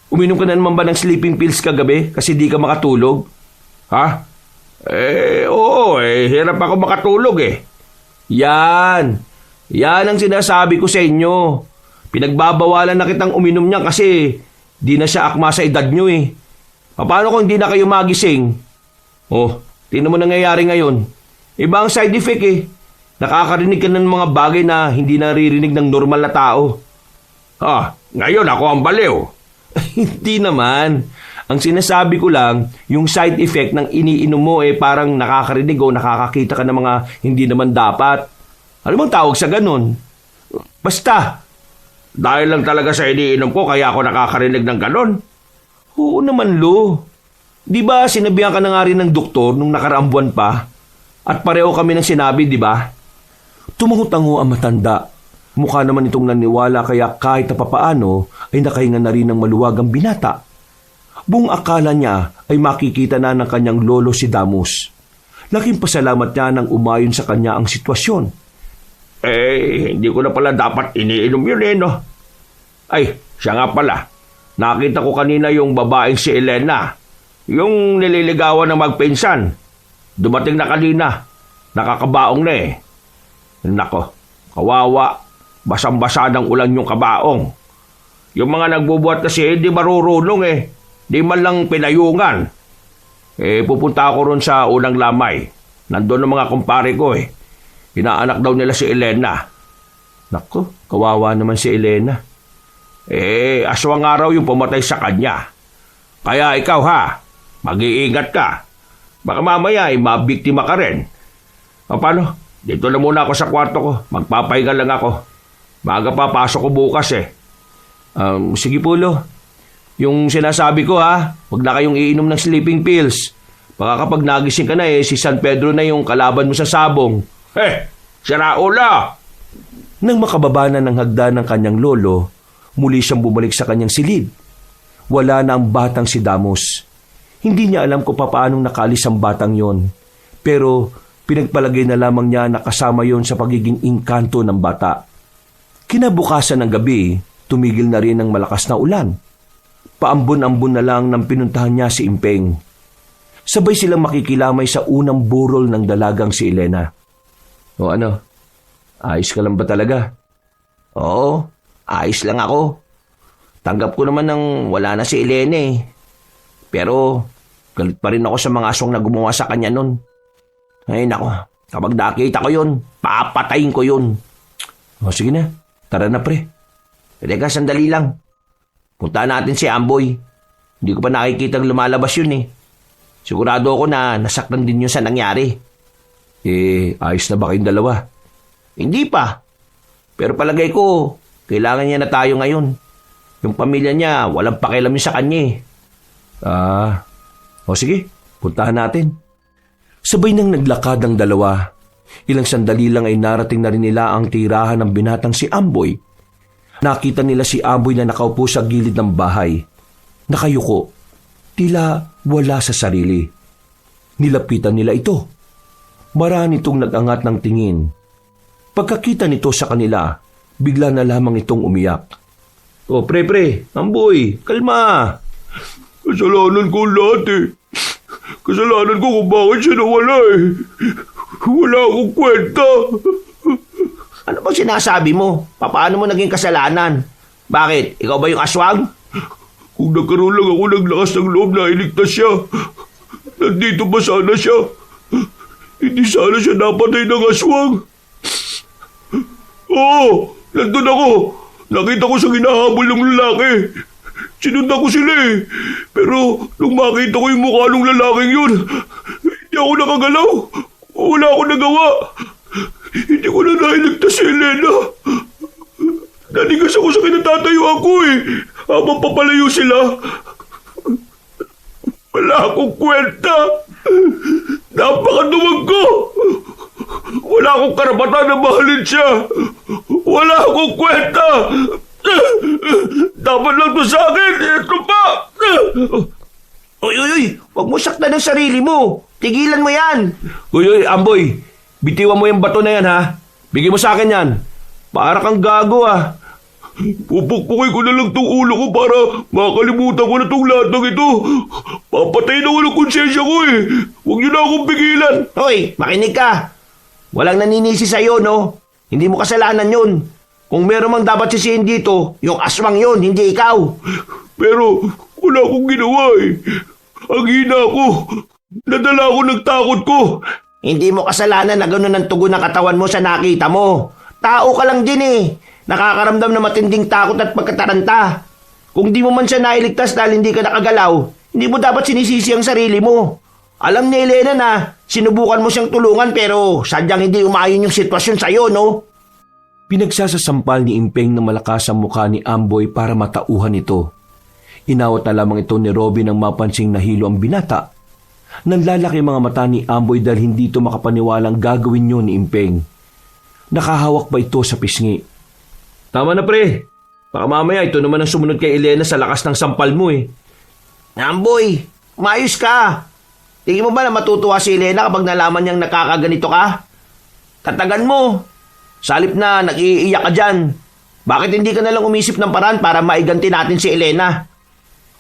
Uminom ka na naman ba ng sleeping pills kagabi kasi di ka makatulog? Ha? Oo, hirap ako makatulog Yan ang sinasabi ko sa inyo. Pinagbabawalan na kitang uminom niya kasi di na siya akma sa edad nyo Paano kung hindi na kayo magising? Oh, tingnan mo nangyayari ngayon. Iba ang side effect Nakakarinig ka ng mga bagay na hindi naririnig ng normal na tao. Ngayon ako ang baliw. Hindi naman. Ang sinasabi ko lang, yung side effect ng iniinom mo parang nakakarinig o nakakakita ka ng mga hindi naman dapat. Ano bang tawag sa ganun? Basta. Dahil lang talaga sa iniinom ko kaya ako nakakarinig ng ganon. Oo naman, Lo. Di ba sinabihan ka na nga rin ng doktor nung nakaraang buwan pa? At pareho kami ng sinabi, di ba? Tumango-tango ang matanda. Mukha naman itong naniwala kaya kahit na papaano ay nakahinga na rin ng maluwag ang binata. Buong akala niya ay makikita na ng kanyang lolo si Damos. Laking pasalamat niya nang umayon sa kanya ang sitwasyon. Hindi ko na pala dapat iniinom yun no? Ay, siya nga pala. Nakita ko kanina yung babaeng si Elena. Yung nililigawan ng magpinsan. Dumating na kanina. Nakakabaong na eh. Nako, kawawa. Basang-basa ng ulan yung kabaong. Yung mga nagbubuhat kasi hindi marurunong eh. Di man lang pinayungan. Pupunta ako ron sa unang lamay. Nandun ang mga kumpare ko eh. Inaanak daw nila si Elena. Nako, kawawa naman si Elena. Aswang araw yung pumatay sa kanya. Kaya ikaw ha, mag-iingat ka. Baka mamaya ay mabiktima ka rin. Paano? Dito na muna ako sa kwarto ko. Magpapahinga lang ako. Baga pa, pasok ko bukas eh. Sige po, Lo. Yung sinasabi ko ha, huwag na kayong iinom ng sleeping pills. Baka kapag nagising ka na si San Pedro na yung kalaban mo sa sabong. Siraula! Nang makababa na ng hagdan ng kanyang lolo, muli siyang bumalik sa kanyang silid. Wala na ang batang si Damos. Hindi niya alam kung paanong nakalis ang batang yon. Pero pinagpalagay na lamang niya na kasama yon sa pagiging engkanto ng bata. Kinabukasan ng gabi, tumigil na rin ang malakas na ulan. Paambon-ambon na lang nang pinuntahan niya si Impeng. Sabay silang makikilamay sa unang burol ng dalagang si Elena. O ano? Ayos ka lang ba talaga? Oo, ayos lang ako. Tanggap ko naman ng wala na si Elena eh. Pero galit pa rin ako sa mga aswang na gumawa sa kanya nun. Ay nako, kapag nakita ko yun, papatayin ko yun. O sige na, tara na pre. Teka, sandali lang. Punta natin si Amboy. Hindi ko pa nakikitang lumalabas yun eh. Sigurado ako na nasaktan din yun sa nangyari. Ayos na ba kayong dalawa? Hindi pa. Pero palagay ko, kailangan niya na tayo ngayon. Yung pamilya niya, walang pakialam yun sa kanya eh. O sige, puntahan natin. Sabay nang naglakad ang dalawa. Ilang sandali lang ay narating na rin nila ang tirahan ng binatang si Amboy. Nakita nila si Amboy na nakaupo sa gilid ng bahay. Nakayuko. Tila wala sa sarili. Nilapitan nila ito. Marami itong nag-angat ng tingin. Pagkakita nito sa kanila, bigla na lamang itong umiyak. O pre, Amboy, kalma. Kasalanan ko lahat eh. Kasalanan ko kung bakit siya nawala eh. Wala akong kwenta. Ano bang sinasabi mo? Paano mo naging kasalanan? Bakit? Ikaw ba yung aswang? Kung nagkaroon lang ako ng lakas ng loob na iligtas siya, nandito ba sana siya? Hindi sana siya napatay ng aswang. Oo, nandun ako. Nakita ko sa ginahabol ng lalaki. Sinundan ko sila eh. Pero nung makita ko yung mukha ng lalaking yun, hindi ako nakagalaw. Wala akong nagawa. Hindi ko na nailigtas si Elena. Nanigas ako sa kinatatayuan ko eh. Habang papalayo sila. Wala akong kwenta. Napakaduwag ko. Wala akong karapatan na mahalin siya. Wala akong kwenta. Dapat lang to sa akin. Ito pa. Uy. Huwag mo saktan ang sarili mo. Tigilan mo yan. Uy, Amboy. Bitiwan mo yung bato na yan ha. Bigay mo sa akin yan. Para kang gago ah. Pupukpukin ko na lang tong ulo ko para makalimutan ko na tong lahat ng ito. Papatayin ako ng konsensya ko eh. Huwag niyo na akong pigilan. Hoy, makinig ka. Walang naninisi sa'yo, no? Hindi mo kasalanan yun. Kung meron mang dapat sisihin dito, yung aswang yun, hindi ikaw. Pero wala akong ginawa eh. Ang hina ko. Nadala ako ng takot ko. Hindi mo kasalanan na gano'n ang tugon ng katawan mo sa nakita mo. Tao ka lang din eh. Nakakaramdam na matinding takot at pagkataranta. Kung di mo man siya nailigtas dahil hindi ka nakagalaw, hindi mo dapat sinisisi ang sarili mo. Alam ni Elena na sinubukan mo siyang tulungan pero sadyang hindi umayon yung sitwasyon sa'yo, no? Pinagsasasampal ni Impeng na malakas ang mukha ni Amboy para matauhan ito. Inawat na lamang ito ni Robin nang mapansing nahilo ang binata. Nanlalaki mga mata ni Amboy dahil hindi ito makapaniwalang gagawin yun ni Impeng. Nakahawak pa ito sa pisngi. Tama na pre. Baka mamaya ito naman ang sumunod kay Elena sa lakas ng sampal mo eh. Amboy, maayos ka. Tingin mo ba na matutuwa si Elena kapag nalaman niyang nakakaganito ka? Tatagan mo. Sa halip na nag-iiyak ka dyan. Bakit hindi ka nalang umisip ng paraan para maiganti natin si Elena?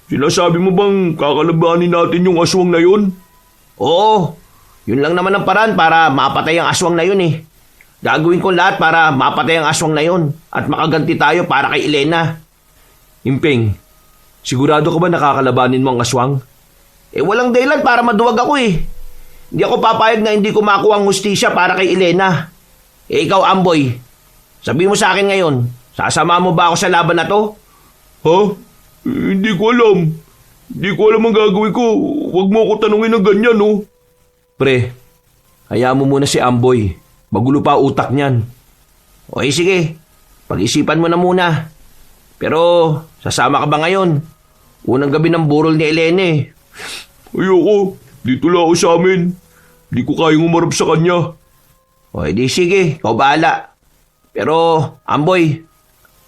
Sinasabi mo bang kakalabanin natin yung aswang na yun? Oo, yun lang naman ang paraan para mapatay ang aswang na yun eh. Gagawin ko lahat para mapatay ang aswang na yun at makaganti tayo para kay Elena. Impeng, sigurado ka ba nakakalabanin mo ang aswang? Walang dahilan para maduwag ako eh. Hindi ako papayag na hindi ko makuha ang hustisya para kay Elena. Ikaw, Amboy, sabi mo sa akin ngayon, sasama mo ba ako sa laban na to? Ha? Hindi ko alam. Hindi ko alam ang gagawin ko. Huwag mo ako tanungin ng ganyan, oh. Pre, hayaan mo muna si Amboy. Magulo pa utak niyan. Okay, sige. Pag-isipan mo na muna. Pero, sasama ka ba ngayon? Unang gabi ng burol ni Elena eh. Ayoko. Dito lang ako sa amin. Hindi ko kayang umarap sa kanya. O, di sige. Ikaw bahala. Pero, Amboy,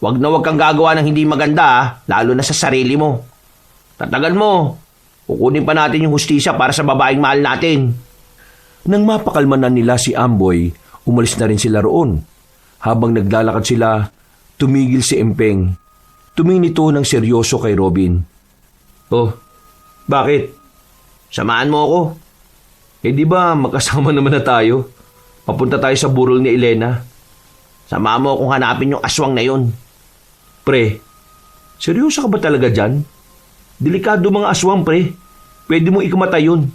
wag na wag kang gagawa ng hindi maganda ha, lalo na sa sarili mo. Tatagal mo. Kukunin pa natin yung hustisya para sa babaeng mahal natin. Nang mapakalma na nila si Amboy, umalis na rin sila roon. Habang naglalakad sila, tumigil si Empeng. Tumingin ito ng seryoso kay Robin. Oh, bakit? Samahan mo ako. Di ba magkasama naman na tayo? Papunta tayo sa burol ni Elena. Samahan mo akong hanapin yung aswang na yun. Pre, seryoso ka ba talaga dyan? Delikado mga aswang, pre. Pwede mo ikamatay yun.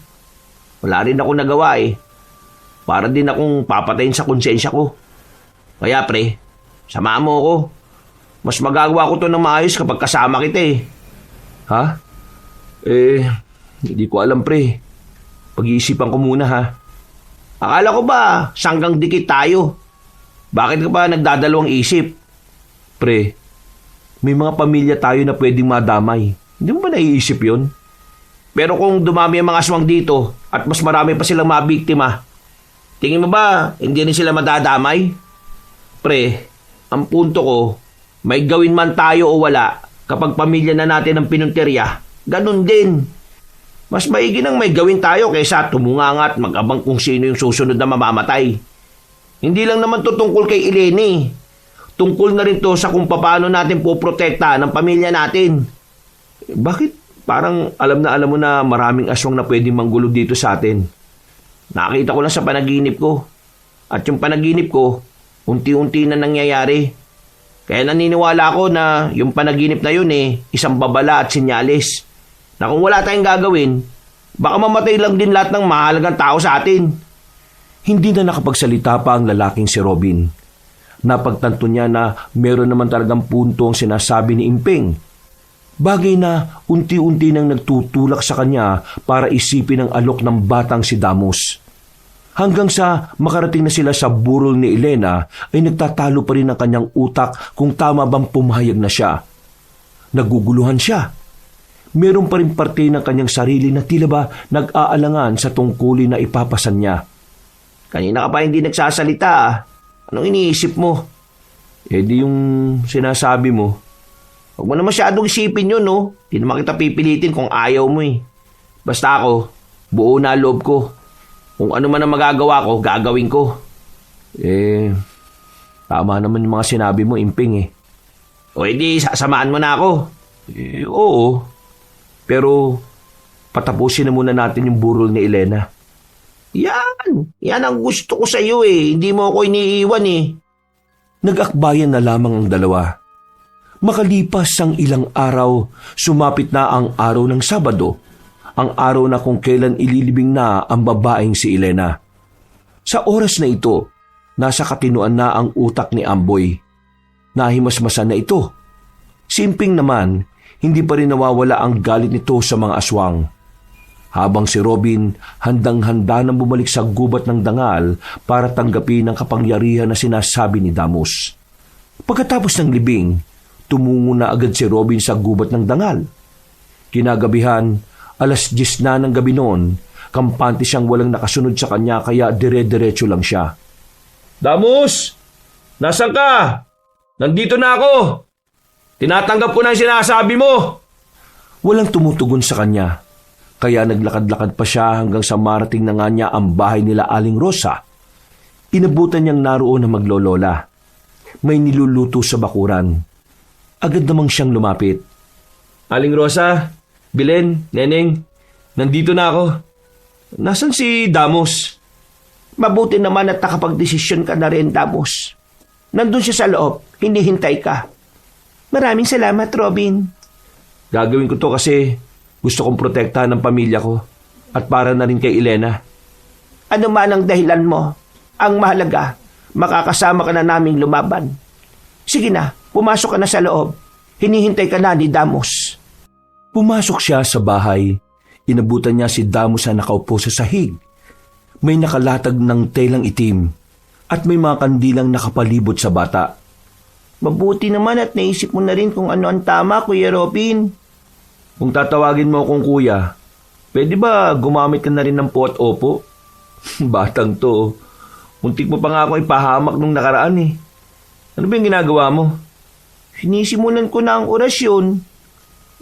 Wala rin ako nagawa eh. Para din akong papatayin sa konsensya ko. Kaya pre, samahan mo ako. Mas magagawa ko to ng maayos kapag kasama kita eh. Ha? Hindi ko alam, pre. Pag-iisipan ko muna, ha? Akala ko ba sanggang dikit tayo? Bakit ka ba nagdadalawang isip? Pre, may mga pamilya tayo na pwedeng madamay. Hindi mo ba naiisip yon? Pero kung dumami ang mga aswang dito at mas marami pa silang mabiktima, tingin mo ba hindi rin sila madadamay? Pre, ang punto ko, may gawin man tayo o wala, kapag pamilya na natin ang pinunterya, ganun din. Mas maigi nang may gawin tayo kaysa tumunganga at mag-abang kung sino yung susunod na mamamatay. Hindi lang naman to tungkol kay Eleni. Tungkol na rin to sa kung paano natin poprotekta ng pamilya natin. Bakit parang alam mo na maraming aswang na pwedeng manggulo dito sa atin? Nakita ko lang sa panaginip ko. At yung panaginip ko, unti-unti na nangyayari. Kaya naniniwala ako na yung panaginip na yun isang babala at sinyalis. Na kung wala tayong gagawin, baka mamatay lang din lahat ng mahalagang tao sa atin. Hindi na nakapagsalita pa ang lalaking si Robin. Napagtanto niya na meron naman talagang punto ang sinasabi ni Impeng. Bagay na unti-unti nang nagtutulak sa kanya para isipin ang alok ng batang si Damos. Hanggang sa makarating na sila sa burol ni Elena ay nagtatalo pa rin ang kanyang utak kung tama bang pumahayag na siya. Naguguluhan siya. Meron pa rin parte ng kanyang sarili na tila ba nag-aalangan sa tungkulin na ipapasan niya. Kanina ka pa hindi nagsasalita Anong iniisip mo? Di yung sinasabi mo. Huwag mo na masyadong isipin yun, no? Di naman kita pipilitin kung ayaw mo eh. Basta ako, buo na loob ko. Kung ano man ang magagawa ko, gagawin ko. Tama naman yung mga sinabi mo, Imping O edi, sasamahan mo na ako. Oo. Pero, patapusin na muna natin yung burol ni Elena. Yan ang gusto ko sa iyo eh. Hindi mo ako iniiwan eh. Nag-akbayan na lamang ang dalawa. Makalipas ang ilang araw, sumapit na ang araw ng Sabado, ang araw na kung kailan ililibing na ang babaeng si Elena. Sa oras na ito, nasa katinuan na ang utak ni Amboy. Nahimasmasan na ito. Simping naman, hindi pa rin nawawala ang galit nito sa mga aswang. Habang si Robin handang-handa nang bumalik sa gubat ng dangal para tanggapin ang kapangyarihan na sinasabi ni Damos. Pagkatapos ng libing, tumungo na agad si Robin sa gubat ng dangal. Kinagabihan, 10:00 na ng gabi noon, kampante siyang walang nakasunod sa kanya kaya dire-diretso lang siya. Damos! Nasaan ka? Nandito na ako! Tinatanggap ko na yung sinasabi mo! Walang tumutugon sa kanya. Kaya naglakad-lakad pa siya hanggang sa marating na nga niya ang bahay nila Aling Rosa. Inabutan niyang naroon na maglolola. May niluluto sa bakuran. Agad namang siyang lumapit. Aling Rosa, Belen, Neneng, nandito na ako. Nasaan si Damos? Mabuti naman at nakapagdesisyon ka na rin, Damos. Nandun siya sa loob, hinihintay ka. Maraming salamat, Robin. Gagawin ko to kasi gusto kong protektahan ng pamilya ko at para na rin kay Elena. Ano man ang dahilan mo, ang mahalaga, makakasama ka na naming lumaban. Sige na, pumasok ka na sa loob. Hinihintay ka na ni Damos. Pumasok siya sa bahay. Inabutan niya si Damos na nakaupo sa sahig. May nakalatag ng telang itim at may mga kandilang nakapalibot sa bata. Mabuti naman at naisip mo na rin kung ano ang tama, Kuya Robin. Kung tatawagin mo akong kuya, pwede ba gumamit ka na rin ng po at opo? Batang to. Muntik mo pa nga ako ipahamak nung nakaraan eh. Ano ba yung ginagawa mo? Sinisimulan ko na ang orasyon.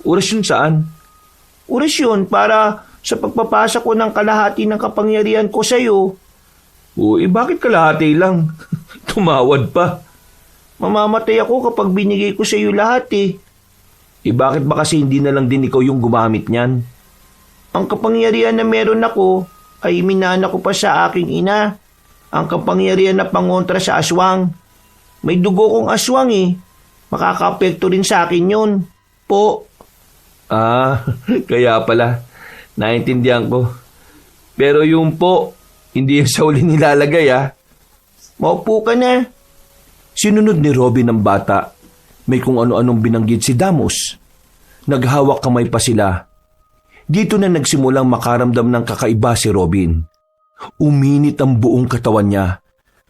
Orasyon saan? Orasyon para sa pagpapasa ko ng kalahati ng kapangyarihan ko sa iyo. Bakit kalahati lang? Tumawad pa. Mamamatay ako kapag binigay ko sa iyo lahat eh. Bakit ba kasi hindi na lang din ikaw yung gumamit niyan? Ang kapangyarihan na meron ako ay minana ko pa sa aking ina. Ang kapangyarihan na pangontra sa aswang. May dugo kong aswang eh. Makaka-apekto rin sa akin yun. Po. Kaya pala. Naintindihan ko. Pero yung po, hindi yung sa uli nilalagay Maupo ka na. Sinunod ni Robin ang bata. May kung ano-anong binanggit si Damos. Naghawak kamay pa sila. Dito na nagsimulang makaramdam ng kakaiba si Robin. Uminit ang buong katawan niya.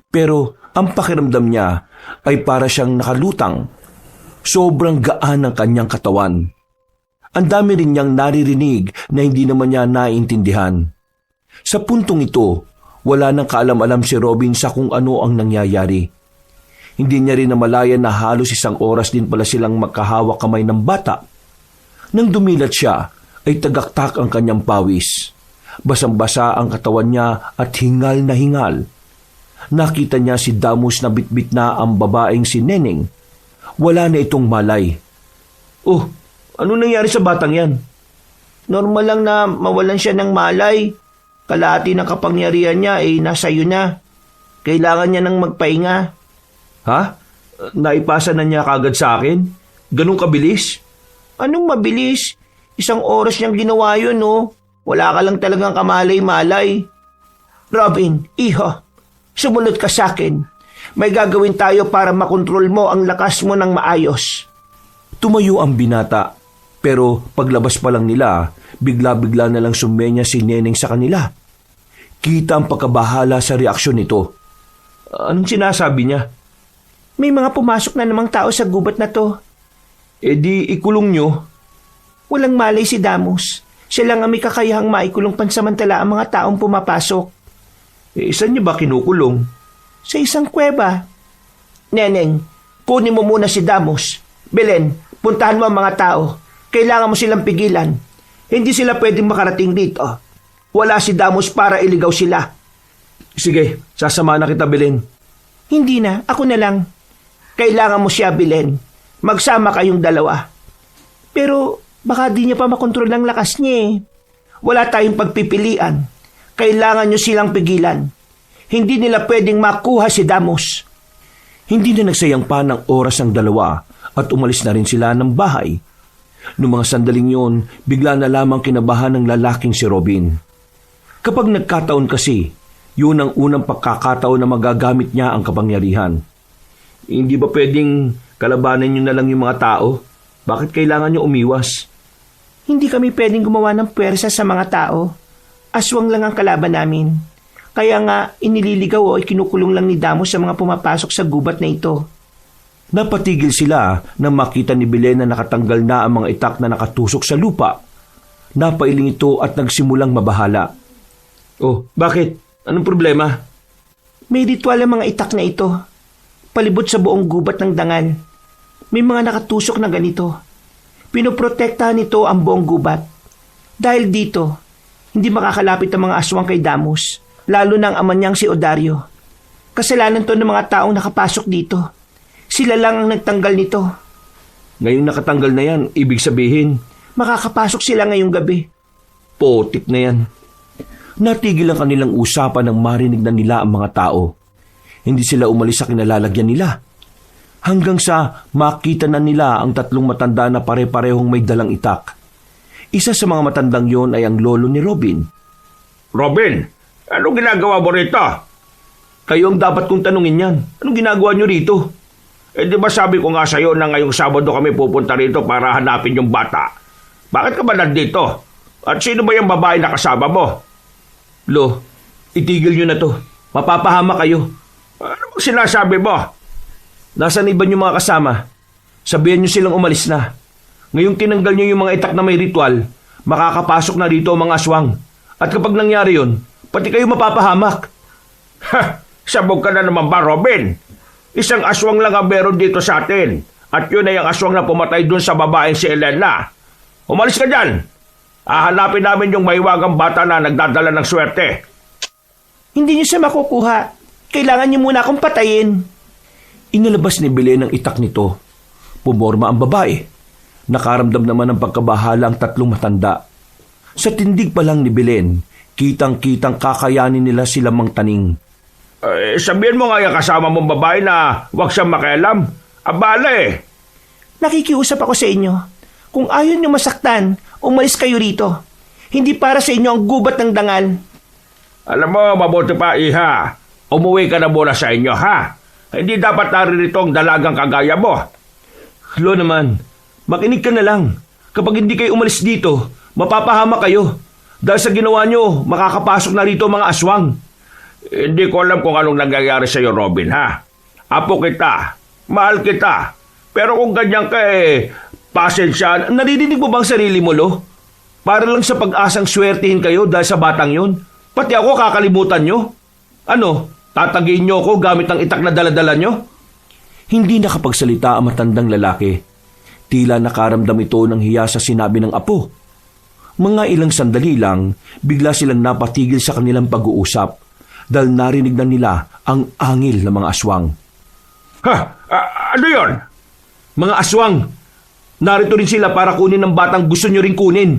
Pero ang pakiramdam niya ay para siyang nakalutang. Sobrang gaan ang kanyang katawan. Ang dami rin niyang naririnig na hindi naman niya naiintindihan. Sa puntong ito, wala nang kaalam-alam si Robin sa kung ano ang nangyayari. Hindi niya rin namalayan na halos 1 oras din pala silang magkahawak kamay ng bata. Nang dumilat siya, ay tagaktak ang kanyang pawis. Basang-basa ang katawan niya at hingal na hingal. Nakita niya si Damos na bitbit na ang babaeng si Neneng. Wala na itong malay. Ano nangyari sa batang yan? Normal lang na mawalan siya ng malay. Kalahati ng kapangyarihan niya ay nasa iyo na. Kailangan niya ng magpahinga. Naipasa na niya kagad sa akin? Ganun kabilis? Anong mabilis? 1 oras niyang ginawa yun, no? Wala ka lang talagang kamalay-malay. Robin, iho, sumunod ka sa akin. May gagawin tayo para makontrol mo ang lakas mo ng maayos. Tumayo ang binata, pero paglabas pa lang nila, bigla-bigla na lang sumenya si Neneng sa kanila. Kita ang pagkabahala sa reaksyon nito. Anong sinasabi niya? May mga pumasok na namang tao sa gubat na to. Di ikulong nyo. Walang malay si Damos. Siya lang ang may kakayahang maikulong pansamantala ang mga taong pumapasok. Saan niyo ba kinukulong? Sa isang kuweba. Neneng, kunin mo muna si Damos. Belen, puntahan mo ang mga tao. Kailangan mo silang pigilan. Hindi sila pwedeng makarating dito. Wala si Damos para iligaw sila. Sige, sasama na kita, Belen. Hindi na, ako na lang. Kailangan mo siya, Belen. Magsama kayong dalawa. Pero baka di niya pa makontrol ang lakas niya eh. Wala tayong pagpipilian. Kailangan niyo silang pigilan. Hindi nila pwedeng makuha si Damos. Hindi na nagsayang pa ng oras ang dalawa at umalis na rin sila ng bahay. Noong mga sandaling yun, bigla na lamang kinabahan ng lalaking si Robin. Kapag nagkataon kasi, yun ang unang pagkakataon na magagamit niya ang kapangyarihan. Hindi ba pwedeng kalabanan niyo na lang yung mga tao? Bakit kailangan niyo umiwas? Hindi kami pwedeng gumawa ng puwersa sa mga tao. Aswang lang ang kalaban namin. Kaya nga, inililigaw o ikinukulong lang ni Damos sa mga pumapasok sa gubat na ito. Napatigil sila nang makita ni Belen na nakatanggal na ang mga itak na nakatusok sa lupa. Napailing ito at nagsimulang mabahala. Bakit? Anong problema? May ritual ang mga itak na ito. Palibot sa buong gubat ng dangal. May mga nakatusok na ganito. Pinoprotektahan nito ang buong gubat. Dahil dito, hindi makakalapit ang mga aswang kay Damos, lalo na ang ama niyang si Odario. Kasalanan to ng mga taong nakapasok dito. Sila lang ang nagtanggal nito. Ngayong nakatanggal na yan, ibig sabihin, Makakapasok sila ngayong gabi. potik na yan. Natigil ang kanilang usapan nang marinig na nila ang mga tao. Hindi sila umalis sa kinalalagyan nila. Hanggang sa makita na nila ang tatlong matanda na pare-parehong may dalang itak. Isa sa mga matandang yon ay ang lolo ni Robin. Robin, anong ginagawa mo rito? Kayo ang dapat kong tanungin yan. Anong ginagawa nyo rito? Di ba sabi ko nga sa'yo na ngayong Sabado kami pupunta rito para hanapin yung bata? Bakit ka ba nandito? At sino ba yung babae na kasama mo? Lo, itigil nyo na to. Mapapahama kayo. Ano bang sinasabi mo? Nasaan iba nyo mga kasama? Sabihan nyo silang umalis na. Ngayong tinanggal nyo yung mga itak na may ritual, makakapasok na rito ang mga aswang. At kapag nangyari yon, pati kayo mapapahamak. Ha! Sabog ka na naman ba, Robin? Isang aswang lang ang meron dito sa atin. At yun ay ang aswang na pumatay dun sa babaeng si Elena. Umalis ka dyan! Hahanapin namin yung mahiwagang bata na nagdadala ng swerte. Hindi niyo siya makukuha. Kailangan niyo muna akong patayin. Inalabas ni Belen ang itak nito. Pumorma ang babae. Nakaramdam naman ng pagkabahala ang tatlong matanda. Sa tindig pa lang ni Belen, kitang-kitang kakayanin nila silang mangtaning. Sabihin mo nga yung kasama mong babae na huwag siyang makialam. Abala eh. Nakikiusap ako sa inyo. Kung ayaw niyo masaktan, umalis kayo rito. Hindi para sa inyo ang gubat ng dangal. Alam mo, mabuti pa, Iha. Umuwi ka na muna sa inyo, ha? Hindi dapat naririto ang dalagang kagaya mo. Lo naman, makinig ka na lang. Kapag hindi kayo umalis dito, mapapahama kayo. Dahil sa ginawa nyo, makakapasok na rito mga aswang. Hindi ko alam kung anong nangyayari sa iyo, Robin, ha? Apo kita, mahal kita. Pero kung ganyan ka pasensya. Naririnig mo bang sarili mo, Lo? Para lang sa pag-asang swertihin kayo dahil sa batang yon. Pati ako kakalimutan nyo. Ano, tatagiin nyo ako gamit ang itak na daladala nyo? Hindi nakapagsalita ang matandang lalaki. Tila nakaramdam ito ng hiya sa sinabi ng apo. Mga ilang sandali lang, bigla silang napatigil sa kanilang pag-uusap dahil narinig na nila ang angil ng mga aswang. Ha? Ano yon? Mga aswang! Narito rin sila para kunin ang batang gusto nyo rin kunin.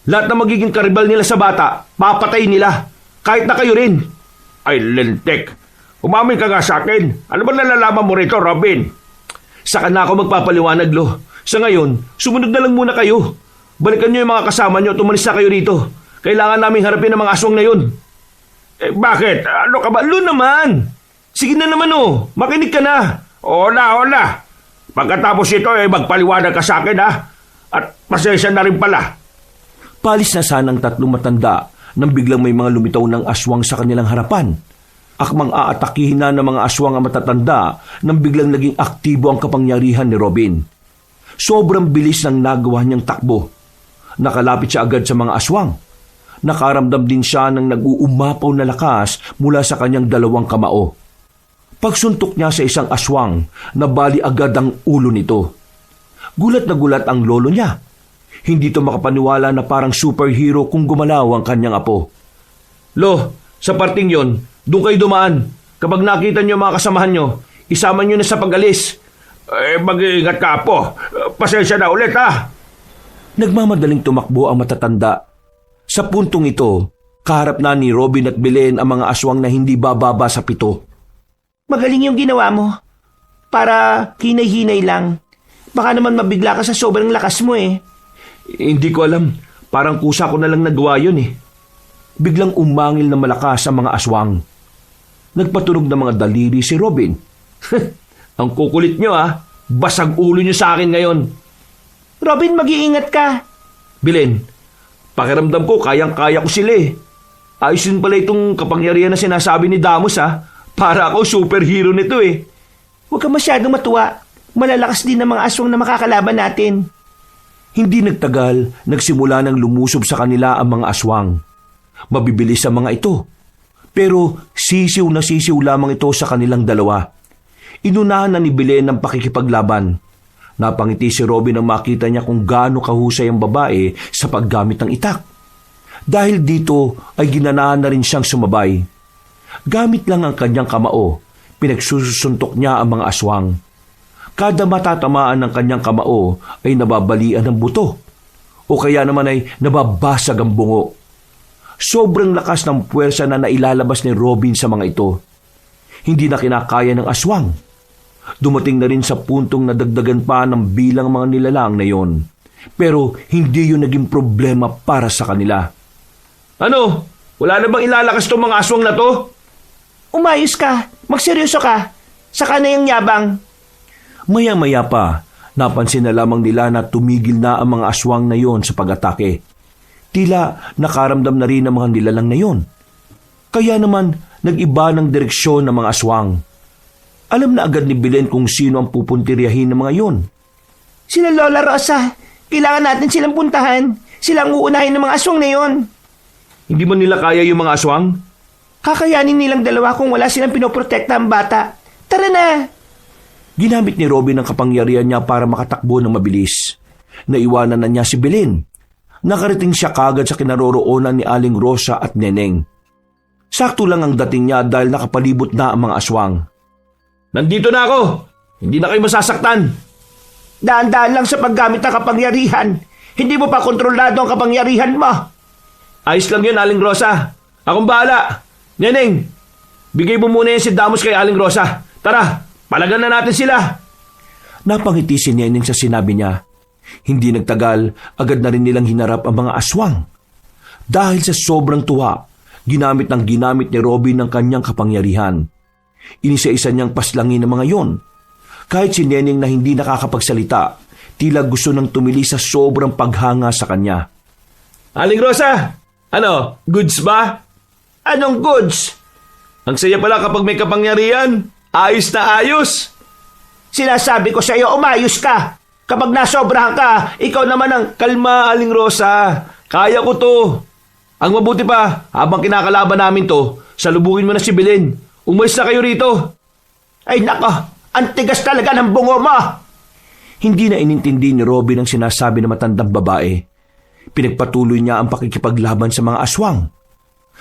Lahat na magiging karibal nila sa bata, papatay nila. Kahit na kayo rin. Ay, lintik. Umamin ka nga sa akin. Ano ba nalalaman mo rito, Robin? Saka na ako magpapaliwanag, Lo. Sa ngayon, sumunod na lang muna kayo. Balikan nyo yung mga kasama nyo at umalis na kayo rito. Kailangan namin harapin ang mga aswang na yun. Bakit? Ano ka ba? Lo naman! Sige na naman, oh. Makinig ka na. Oo na. Pagkatapos ito, magpaliwanag ka sa akin, ha? At pasensya na rin pala. Palis na sana ang tatlong matanda nang biglang may mga lumitaw ng aswang sa kanilang harapan. Akmang aatakihin na ng mga aswang ang matatanda nang biglang naging aktibo ang kapangyarihan ni Robin. Sobrang bilis ng nagawa niyang takbo. Nakalapit siya agad sa mga aswang. Nakaramdam din siya ng nag-uumapaw na lakas mula sa kanyang dalawang kamao. Pagsuntok niya sa isang aswang, nabali agad ang ulo nito. Gulat na gulat ang lolo niya. Hindi to makapaniwala na parang superhero kung gumalaw ang kanyang apo. Lo, sa parting yon, doon kayo dumaan. Kapag nakita niyo mga kasamahan niyo, isama niyo na sa pag-alis. Mag-iingat ka, Apo. Pasensya na ulit, ha? Nagmamadaling tumakbo ang matatanda. Sa puntong ito, kaharap na ni Robin at Belen ang mga aswang na hindi bababa sa 7. Magaling yung ginawa mo. Para hinay-hinay lang. Baka naman mabigla ka sa sobrang lakas mo eh. Hindi ko alam. Parang kusa ko na lang nagawa yun eh. Biglang umangil na malakas ang mga aswang. Nagpatunog ng mga daliri si Robin. Ang kukulit nyo ah. Basag ulo nyo sa akin ngayon. Robin, mag-iingat ka. Belen, pakiramdam ko kayang-kaya ko sila eh. Ayos din pala itong kapangyarihan na sinasabi ni Damos ah. Para ako superhero nito eh. Huwag ka masyadong matuwa. Malalakas din ang mga aswang na makakalaban natin. Hindi nagtagal, nagsimula nang lumusob sa kanila ang mga aswang. Mabibilis ang mga ito. Pero sisiw na sisiw lamang ito sa kanilang dalawa. Inunahan na ni Belen ang pakikipaglaban. Napangiti si Robin nang makita niya kung gaano kahusay ang babae sa paggamit ng itak. Dahil dito ay ginanahan na rin siyang sumabay. Gamit lang ang kanyang kamao, pinagsusuntok niya ang mga aswang. Kada matatamaan ng kanyang kamao ay nababalian ng buto o kaya naman ay nababasag ang bungo. Sobrang lakas ng puwersa na nailalabas ni Robin sa mga ito. Hindi na kinakaya ng aswang. Dumating na rin sa puntong nadagdagan pa ng bilang mga nilalang na yon. Pero hindi yun naging problema para sa kanila. Ano? Wala na bang ilalakas tong mga aswang na to? Umayos ka, magseryoso ka, saka na yung yabang. Maya-maya pa, napansin na lamang nila na tumigil na ang mga aswang na yon sa pag-atake. Tila nakaramdam na rin ang mga nilalang na yon. Kaya naman nag-iba ng direksyon ng mga aswang. Alam na agad ni Belen kung sino ang pupuntiryahin ng mga yon. Sila Lola Rosa, kailangan natin silang puntahan. Silang uunahin ng mga aswang na yon. Hindi mo nila kaya yung mga aswang? Kakayanin nilang dalawa kung wala silang pinoprotekta ang bata. Tara na! Ginamit ni Robin ang kapangyarihan niya para makatakbo ng mabilis. Naiwanan na niya si Belen. Nakarating siya kagad sa kinaroroonan ni Aling Rosa at Neneng. Sakto lang ang dating niya dahil nakapalibot na ang mga aswang. Nandito na ako! Hindi na kayo masasaktan! Daan-daan lang sa paggamit ng kapangyarihan. Hindi mo pa kontrolado ang kapangyarihan mo. Ayos lang yun, Aling Rosa. Akong bahala. Neneng, bigay mo muna yan si Damos kay Aling Rosa. Tara, palagan na natin sila. Napangiti si Neneng sa sinabi niya. Hindi nagtagal, agad na rin nilang hinarap ang mga aswang. Dahil sa sobrang tuwa, ginamit ni Robin ang kanyang kapangyarihan. Inisa-isa niyang paslangin ang mga yon. Kahit si Neneng na hindi nakakapagsalita, tila gusto nang tumili sa sobrang paghanga sa kanya. Aling Rosa, ano, goods ba? Anong goods? Ang saya pala kapag may kapangyarihan. Ayos na ayos. Sinasabi ko sa iyo, umayos ka. Kapag nasobrahan ka, ikaw naman ang... Kalma, Aling Rosa. Kaya ko to. Ang mabuti pa, habang kinakalaban namin to, salubungin mo na si Belen. Umalis na kayo rito. Ay nako, ang tigas talaga ng bungo mo. Hindi na inintindi ni Robin ang sinasabi ng matandang babae. Pinagpatuloy niya ang pakikipaglaban sa mga aswang.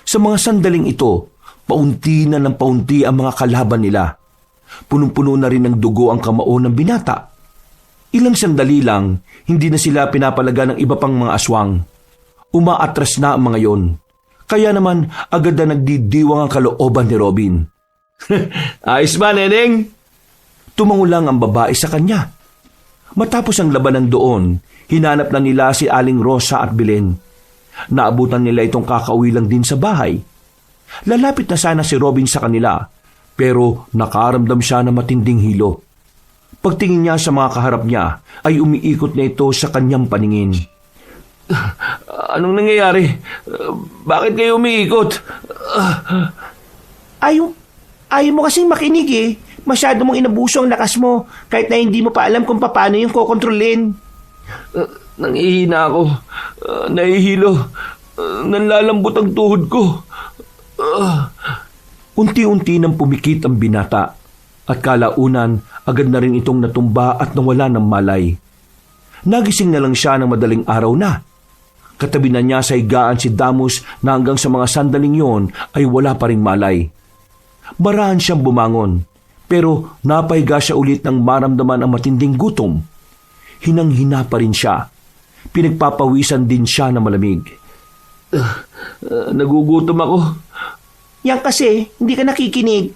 Sa mga sandaling ito, paunti na ng paunti ang mga kalaban nila. Punong-puno na rin ng dugo ang kamao ng binata. Ilang sandali lang, hindi na sila pinapalaga ng iba pang mga aswang. Umaatras na ang mga yon. Kaya naman agad na nagdidiwang ang kalooban ni Robin. Ayos ba, Neneng? Tumango lang ang babae sa kanya. Matapos ang labanan doon, hinanap na nila si Aling Rosa at Belen. Naabutan nila itong kakauwi lang din sa bahay. Lalapit na sana si Robin sa kanila, pero nakaramdam siya ng matinding hilo. Pagtingin niya sa mga kaharap niya, ay umiikot na ito sa kanyang paningin. Anong nangyayari? Bakit kayo umiikot? Ayaw mo kasing makinig eh. Masyado mong inabuso ang lakas mo kahit na hindi mo pa alam kung paano yung kokontrolin. Nangihina ako. Nahihilo. Nanlalambot ang tuhod ko. Unti-unti nang pumikit ang binata at kalaunan agad na rin itong natumba at nawala ng malay. Nagising na lang siya ng madaling araw na. Katabi na niya sa higaan si Damos na hanggang sa mga sandaling yon ay wala pa ring malay. Marahan siyang bumangon, pero napahiga siya ulit nang maramdaman ang matinding gutom. Hinang-hina pa rin siya. Pinagpapawisan din siya na malamig. Nagugutom ako. Yan kasi, hindi ka nakikinig.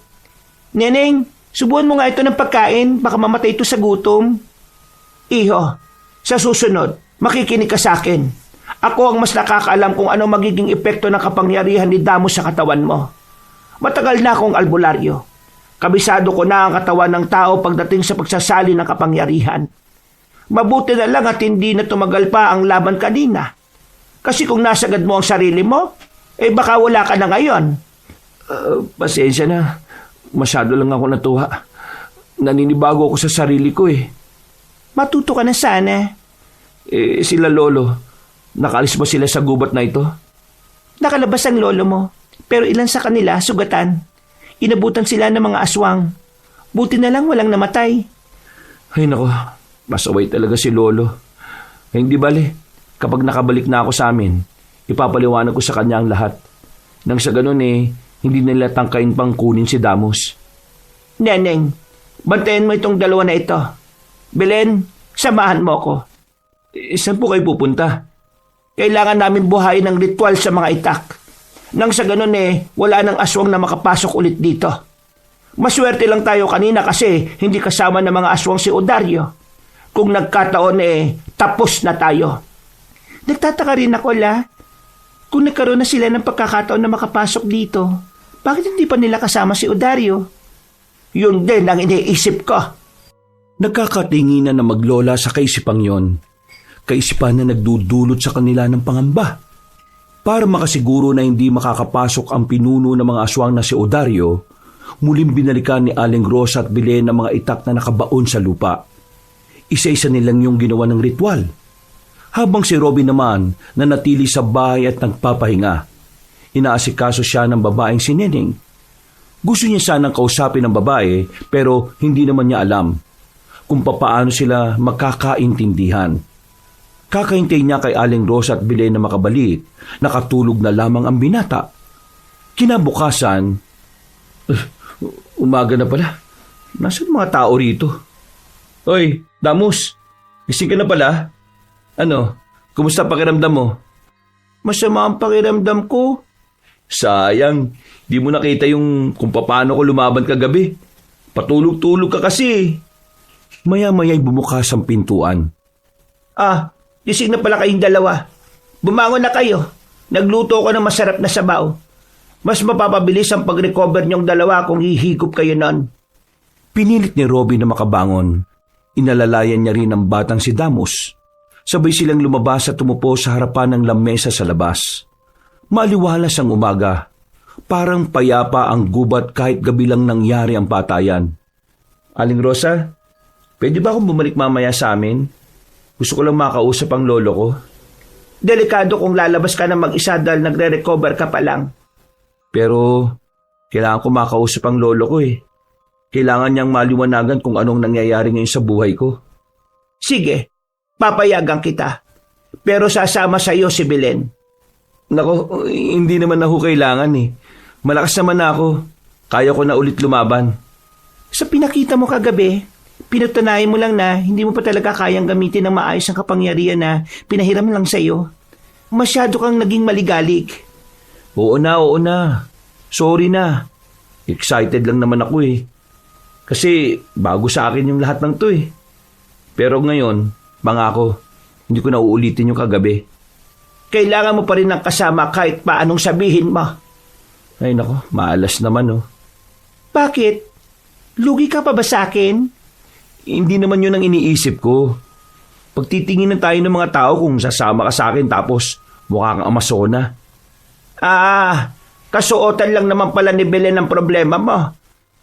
Neneng, subuhan mo nga ito ng pagkain, baka mamatay ito sa gutom. Iho, sa susunod, makikinig ka sa akin. Ako ang mas nakakaalam kung ano magiging epekto ng kapangyarihan ni Damos sa katawan mo. Matagal na akong albularyo. Kabisado ko na ang katawan ng tao pagdating sa pagsasali ng kapangyarihan. Mabuti na lang at hindi na tumagal pa ang laban kanina. Kasi kung nasagad mo ang sarili mo, baka wala ka na ngayon. Pasensya na. Masyado lang ako natuwa. Naninibago ako sa sarili ko eh. Matuto ka na sana. Sila lolo, nakaalis ba sila sa gubat na ito? Nakalabas ang lolo mo, pero ilan sa kanila sugatan. Inabutan sila ng mga aswang. Buti na lang walang namatay. Ay nako, Pasaway talaga si Lolo. Hindi bale, kapag nakabalik na ako sa amin, ipapaliwanag ko sa kanya ang lahat. Nang sa ganun hindi nila tangkain pang kunin si Damos. Neneng, bantayan mo itong dalawa na ito. Belen, samahan mo ko. Saan po kayo pupunta? Kailangan namin buhayin ng ritual sa mga itak. Nang sa ganun wala nang aswang na makapasok ulit dito. Maswerte lang tayo kanina kasi hindi kasama ng mga aswang si Odario. Kung nagkataon tapos na tayo. Nagtataka rin ako, kung nagkaroon na sila ng pagkakataon na makapasok dito, bakit hindi pa nila kasama si Odario? Yun din ang iniisip ko. Nagkakatinginan na maglola sa kaisipang yon. Kaisipan na nagdudulot sa kanila ng pangamba. Para makasiguro na hindi makakapasok ang pinuno ng mga aswang na si Odario, muling binalikan ni Aling Rosa at Belen ang mga itak na nakabaon sa lupa. Isa-isa nilang yung ginawa ng ritual. Habang si Robin naman nanatili sa bahay at nagpapahinga, inaasikaso siya ng babaeng si Neneng. Gusto niya sanang kausapin ng babae pero hindi naman niya alam kung papaano sila magkakaintindihan. Kakahintay niya kay Aling Rosa at Belen na makabalik, nakatulog na lamang ang binata. Kinabukasan, umaga na pala. Nasaan mga tao rito? Hoy, Damos, gising ka na pala? Ano, kumusta pakiramdam mo? Masama ang pakiramdam ko. Sayang, di mo nakita yung kung paano ko lumaban kagabi. Patulog-tulog ka kasi. Maya-maya'y bumukas ang pintuan. Gising na pala kayong dalawa. Bumangon na kayo. Nagluto ko ng masarap na sabaw. Mas mapapabilis ang pag-recover niyong dalawa kung hihigop kayo nun. Pinilit ni Robin na makabangon. Inalalayan niya rin ang batang si Damos. Sabay silang lumabas at tumupo sa harapan ng lamesa sa labas. Maliwalas ang umaga. Parang payapa ang gubat kahit gabi lang nangyari ang patayan. Aling Rosa, pwede ba akong bumalik mamaya sa amin? Gusto ko lang makausap ang lolo ko. Delikado kung lalabas ka na mag-isa dahil nagre-recover ka pa lang. Pero kailangan ko makausap ang lolo ko Kailangan niyang maliwanagan kung anong nangyayari ngayon sa buhay ko. Sige, papayagan kita. Pero sasama sa iyo si Belen. Nako, hindi naman ako kailangan Malakas naman ako. Kaya ko na ulit lumaban. Sa pinakita mo kagabi, pinatunayan mo lang na hindi mo pa talaga kayang gamitin ng maayos ang kapangyarihan na pinahiram lang sa iyo. Masyado kang naging maligalig. Oo na. Sorry na. Excited lang naman ako Kasi bago sa akin yung lahat ng to Pero ngayon, pangako, hindi ko na uulitin yung kagabi. Kailangan mo pa rin ng kasama kahit paanong sabihin mo. Ay nako, maalas naman Bakit? Lugi ka pa ba sa akin? Hindi naman yun ang iniisip ko. Pagtitinginan tayo ng mga tao kung sasama ka sa akin tapos mukha kang Amazona. Kasuotan lang naman pala ni Belen ang problema mo.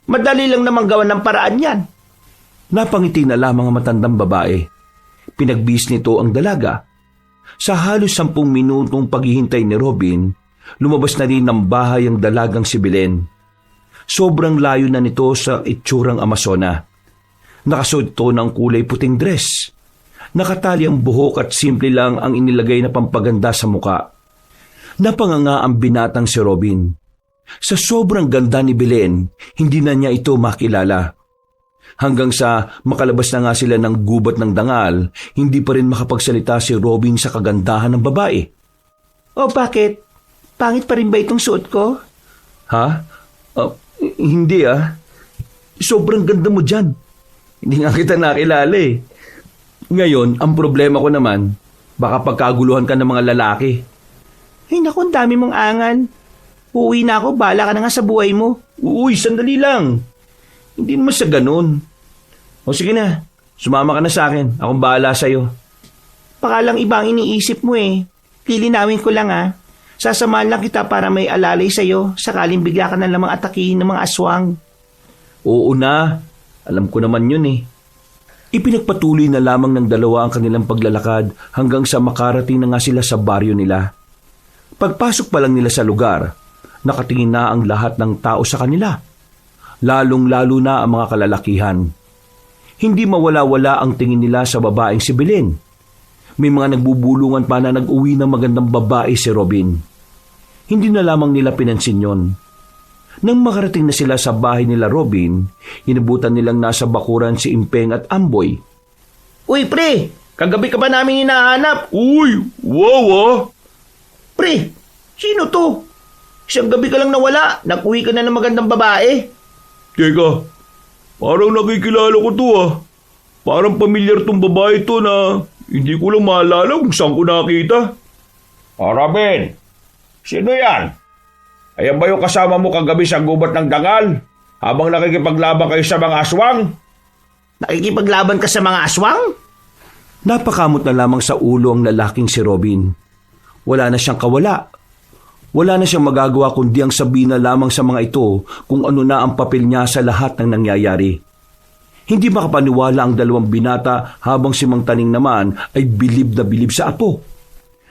Madali lang naman gawan ng paraan yan. Napangiti na lamang ang matandang babae. Pinagbis nito ang dalaga. Sa halos 10 minutong paghihintay ni Robin, lumabas na rin ng bahay ang dalagang si Belen. Sobrang layo na nito sa itsurang Amazona. Nakasuot ito ng kulay puting dress. Nakatali ang buhok at simple lang ang inilagay na pampaganda sa muka. Napanganga ang binatang si Robin. Sa sobrang ganda ni Belen, hindi na niya ito makilala. Hanggang sa makalabas na nga sila ng gubat ng dangal, hindi pa rin makapagsalita si Robin sa kagandahan ng babae. Bakit? Pangit pa rin ba itong suot ko? Ha? Hindi Sobrang ganda mo dyan. Hindi nga kita nakilala Ngayon, ang problema ko naman, baka pagkaguluhan ka ng mga lalaki. Ay naku, ang dami mong angan. Uuwi na ako, bahala ka na nga sa buhay mo. Uy, sandali lang. Hindi naman sa ganun. O sige na, sumama ka na sa akin. Akong bahala sa'yo. Baka lang ibang iniisip mo Lilinawin ko lang Sasamahan lang kita para may alalay sa'yo sakaling bigla ka na lamang atakihin ng mga aswang. Oo na, alam ko naman yun Ipinagpatuloy na lamang ng dalawa ang kanilang paglalakad hanggang sa makarating na nga sila sa baryo nila. Pagpasok pa lang nila sa lugar, nakatingin na ang lahat ng tao sa kanila. Lalong-lalo na ang mga kalalakihan. Hindi mawala-wala ang tingin nila sa babaeng si Belen. May mga nagbubulungan pa na nag-uwi ng magandang babae si Robin. Hindi na lamang nila pinansin yon. Nang makarating na sila sa bahay nila Robin, inabutan nilang nasa bakuran si Impeng at Amboy. Uy, pre! Kagabi ka ba namin hinahanap? Uy, wow. Pre, sino to? Isang gabi ka lang nawala. Nag-uwi ka na ng magandang babae. Teka, parang nakikilala ko to Parang pamilyar tong babae to na hindi ko lang maalala kung saan ko nakita. Robin, sino yan? Ayan ba yung kasama mo kagabi sa gubat ng dangal? Habang nakikipaglaban kayo sa mga aswang? Nakikipaglaban ka sa mga aswang? Napakamot na lamang sa ulo ang lalaking si Robin. Wala na siyang kawala. Wala na siyang magagawa kundi ang sabihin na lamang sa mga ito kung ano na ang papel niya sa lahat ng nangyayari. Hindi makapaniwala ang dalawang binata habang si Mang Taning naman ay bilib na bilib sa apo.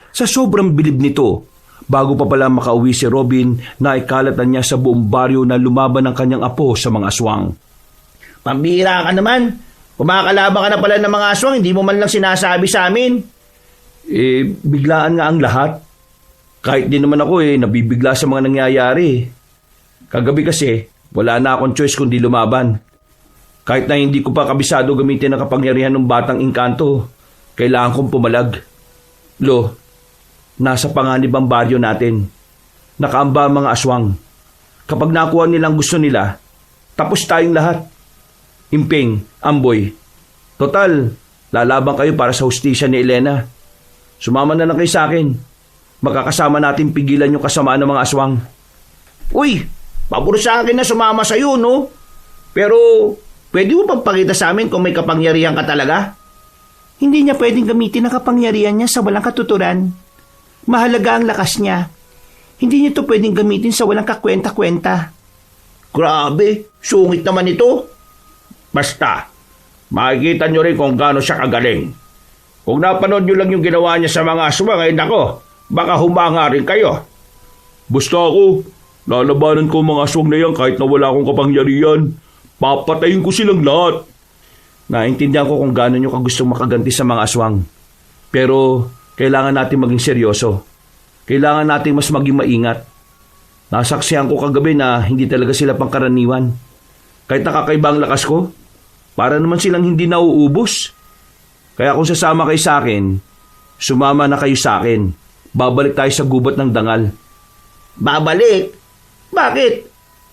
Sa sobrang bilib nito, bago pa pala makauwi si Robin, naikalat na niya sa buong baryo na lumaban ang kanyang apo sa mga aswang. Pambihira ka naman. Kumakalaban ka na pala ng mga aswang, hindi mo man lang sinasabi sa amin. Biglaan nga ang lahat. Kahit din naman ako nabibigla sa mga nangyayari. Kagabi kasi, wala na akong choice kundi lumaban. Kahit na hindi ko pa kabisado gamitin ang kapangyarihan ng batang engkanto, kailangan kong pumalag. Lo, nasa panganib ang baryo natin. Nakaamba ang mga aswang. Kapag nakuha nilang gusto nila, tapos tayong lahat. Impeng, Amboy. Total, lalaban kayo para sa hustisya ni Elena. Sumama na lang kayo sa akin. Magkakasama natin pigilan yung kasamaan ng mga aswang. Uy, pabor sa akin na sumama sa'yo, no? Pero, pwede mo pagpakita sa amin kung may kapangyarihan ka talaga? Hindi niya pwedeng gamitin ang kapangyarihan niya sa walang katuturan. Mahalaga ang lakas niya. Hindi niya ito pwedeng gamitin sa walang kakwenta-kwenta. Grabe, sungit naman ito. Basta, makikita nyo rin kung gaano siya kagaling. Kung napanood nyo lang yung ginawa niya sa mga aswang, ay nako, baka humanga rin kayo. Basta ako, lalabanan ko mga aswang na yan kahit na wala akong kapangyarihan. Papatayin ko silang lahat. Naintindihan ko kung gaano nyo kagustong makaganti sa mga aswang. Pero, kailangan natin maging seryoso. Kailangan natin mas maging maingat. Nasaksihan ko kagabi na hindi talaga sila pangkaraniwan. Kahit nakakaiba ang lakas ko, para naman silang hindi nauubos. Kaya kung sasama kayo sa akin, sumama na kayo sa akin. Babalik tayo sa gubat ng dangal. Babalik? Bakit?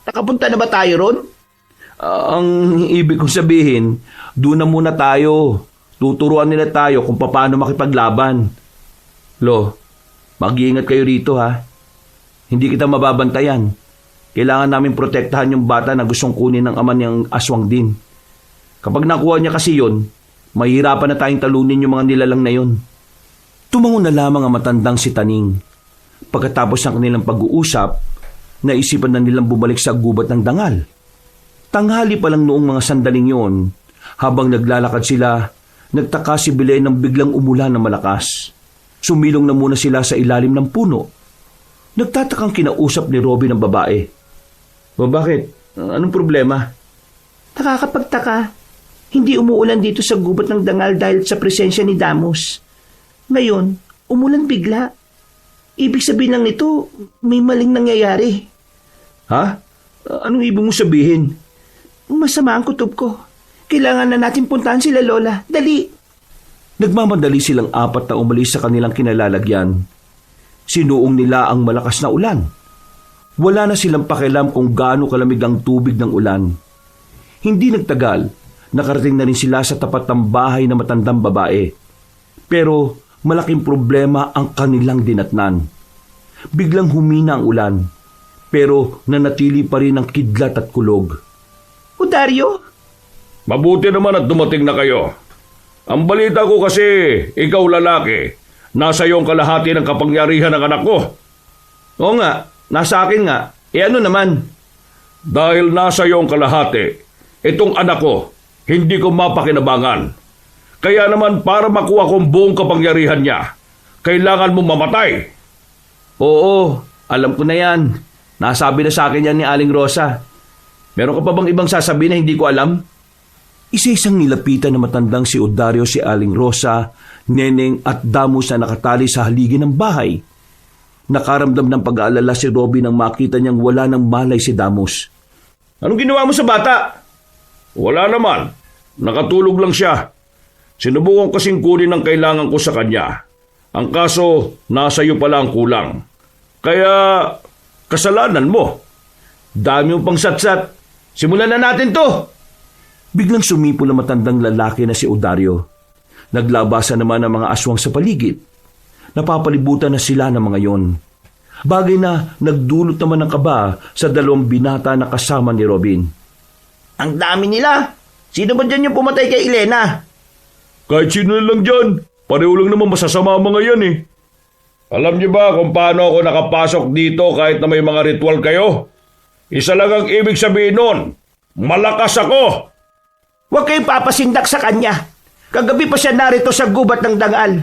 Nakapunta na ba tayo ron? Ang ibig kong sabihin, doon na muna tayo. Tuturuan nila tayo kung paano makipaglaban. Lo, mag-iingat kayo rito ha. Hindi kita mababantayan. Kailangan namin protektahan yung bata na gustong kunin ng ama niyang aswang din. Kapag nakuha niya kasi yon, mahihirapan na tayong talunin yung mga nilalang na yon. Tumango na lamang ang matandang si Taning. Pagkatapos ng kanilang pag-uusap, naisipan na nilang bumalik sa gubat ng dangal. Tanghali pa lang noong mga sandaling yon, habang naglalakad sila, nagtaka si Belen nang biglang umulan na malakas. Sumilong na muna sila sa ilalim ng puno. Nagtatakang kinausap ni Robin ang babae. Bakit? Anong problema? Nakakapagtaka. Hindi umuulan dito sa gubat ng dangal dahil sa presensya ni Damos. Ngayon, umulan bigla. Ibig sabihin lang nito, may maling nangyayari. Ha? Anong ibig mong sabihin? Masama ang kutob ko. Kailangan na natin puntahan sila, Lola. Dali! Nagmamadali silang apat na umalis sa kanilang kinalalagyan. Sinuong nila ang malakas na ulan. Wala na silang pakialam kung gaano kalamig ang tubig ng ulan. Hindi nagtagal, nakarating na rin sila sa tapat ng bahay na matandang babae. Pero malaking problema ang kanilang dinatnan. Biglang humina ang ulan, pero nanatili pa rin ang kidlat at kulog. O Dario? Mabuti naman at dumating na kayo. Ang balita ko kasi, ikaw lalaki, nasa iyong kalahati ng kapangyarihan ng anak ko. Oo nga, nasa akin nga. Ano naman? Dahil nasa iyong kalahati, itong anak ko, hindi ko mapakinabangan. Kaya naman para makuha kong buong kapangyarihan niya, kailangan mo mamatay. Oo, alam ko na yan. Nasabi na sa akin yan ni Aling Rosa. Meron ka pa bang ibang sasabihin na hindi ko alam? Isa-isang nilapitan na matandang si Odario si Aling Rosa, Neneng at Damos na nakatali sa haligi ng bahay. Nakaramdam ng pag-aalala si Robin nang makita niyang wala ng malay si Damos. Anong ginawa mo sa bata? Wala naman. Nakatulog lang siya. Sinubukan kasing kunin ang kailangan ko sa kanya. Ang kaso, nasa iyo pala ang kulang. Kaya, kasalanan mo. Dami mo pang satsat. Simulan na natin to. Biglang sumipo na matandang lalaki na si Odario. Naglabasan naman ang mga aswang sa paligid. Napapalibutan na sila ng mga yon. Bagay na nagdulot naman ng kaba sa dalawang binata na kasama ni Robin. Ang dami nila. Sino ba dyan yung pumatay kay Elena? Kahit sino lang dyan. Pareho lang naman masasama ang mga yan eh. Alam niyo ba kung paano ako nakapasok dito kahit na may mga ritual kayo? Isa lang ang ibig sabihin nun. Malakas ako! Huwag kayong papasindak sa kanya. Kagabi pa siya narito sa gubat ng dangal.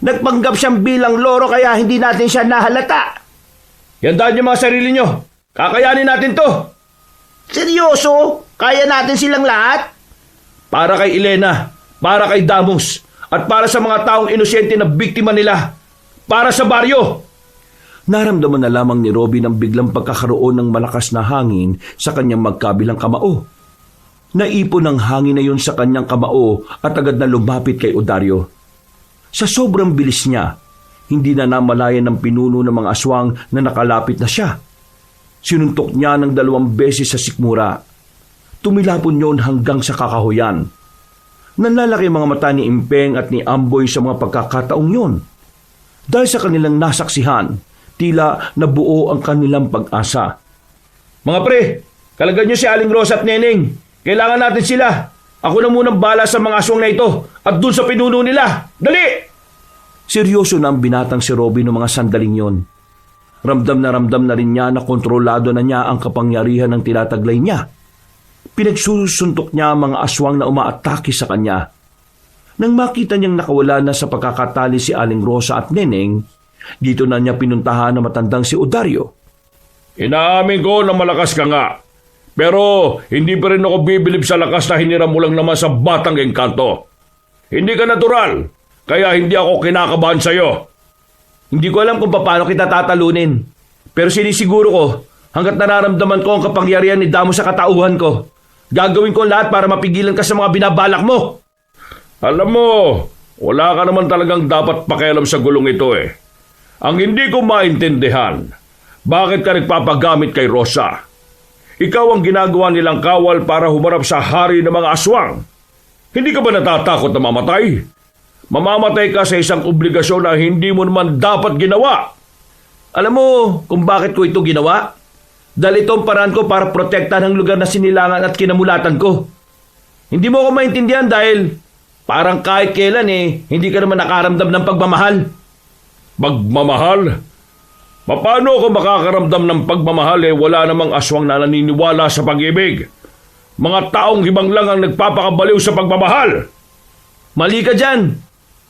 Nagpanggap siyang bilang loro kaya hindi natin siya nahalata. Yandaan niyo mga sarili niyo. Kakayanin natin to. Seryoso? Kaya natin silang lahat? Para kay Elena, para kay Damos, at para sa mga taong inosente na biktima nila. Para sa baryo. Naramdaman na lamang ni Robin ang biglang pagkakaroon ng malakas na hangin sa kanyang magkabilang kamao. Naipon ang hangin na yun sa kanyang kamao at agad na lumapit kay Odario. Sa sobrang bilis niya, hindi na namalayan ng pinuno ng mga aswang na nakalapit na siya. Sinuntok niya ng 2 beses sa sikmura. Tumilapon yon hanggang sa kakahuyan. Nanlalaki mga mata ni Impeng at ni Amboy sa mga pagkakataong yon. Dahil sa kanilang nasaksihan, tila nabuo ang kanilang pag-asa. Mga pre, kalagan niyo si Aling Rosa at Neneng. Kailangan natin sila. Ako na munang bala sa mga aswang na ito at dun sa pinuno nila. Dali! Seryoso na ang binatang si Robin noong mga sandaling yon. Ramdam na rin niya na kontrolado na niya ang kapangyarihan ng tinataglay niya. Pinagsusuntok niya ang mga aswang na umaatake sa kanya. Nang makita niyang nakawala na sa pagkakatali si Aling Rosa at Neneng, dito na niya pinuntahan na matandang si Odario. Inaamin ko na malakas ka nga. Pero hindi pa rin ako bibilib sa lakas na hiniram mo lang naman sa batang engkanto. Hindi ka natural, kaya hindi ako kinakabahan sa'yo. Hindi ko alam kung paano kita tatalunin. Pero sinisiguro ko, hanggat nararamdaman ko ang kapangyarihan ni Damo sa katauhan ko, gagawin ko lahat para mapigilan ka sa mga binabalak mo. Alam mo, wala ka naman talagang dapat pakialam sa gulong ito eh. Ang hindi ko maintindihan, bakit ka nagpapagamit kay Rosa? Ikaw ang ginagawa nilang kawal para humarap sa hari ng mga aswang. Hindi ka ba natatakot na mamatay? Mamamatay ka sa isang obligasyon na hindi mo naman dapat ginawa. Alam mo kung bakit ko ito ginawa? Dahil ito ang paraan ko para protektahan ang lugar na sinilangan at kinamulatan ko. Hindi mo ako maintindihan dahil parang kahit kailan hindi ka naman nakaramdam ng pagmamahal. Pagmamahal? Paano ako makakaramdam ng pagmamahal wala namang aswang na naniniwala sa pag-ibig? Mga taong hibang lang ang nagpapakabaliw sa pagmamahal. Mali ka dyan.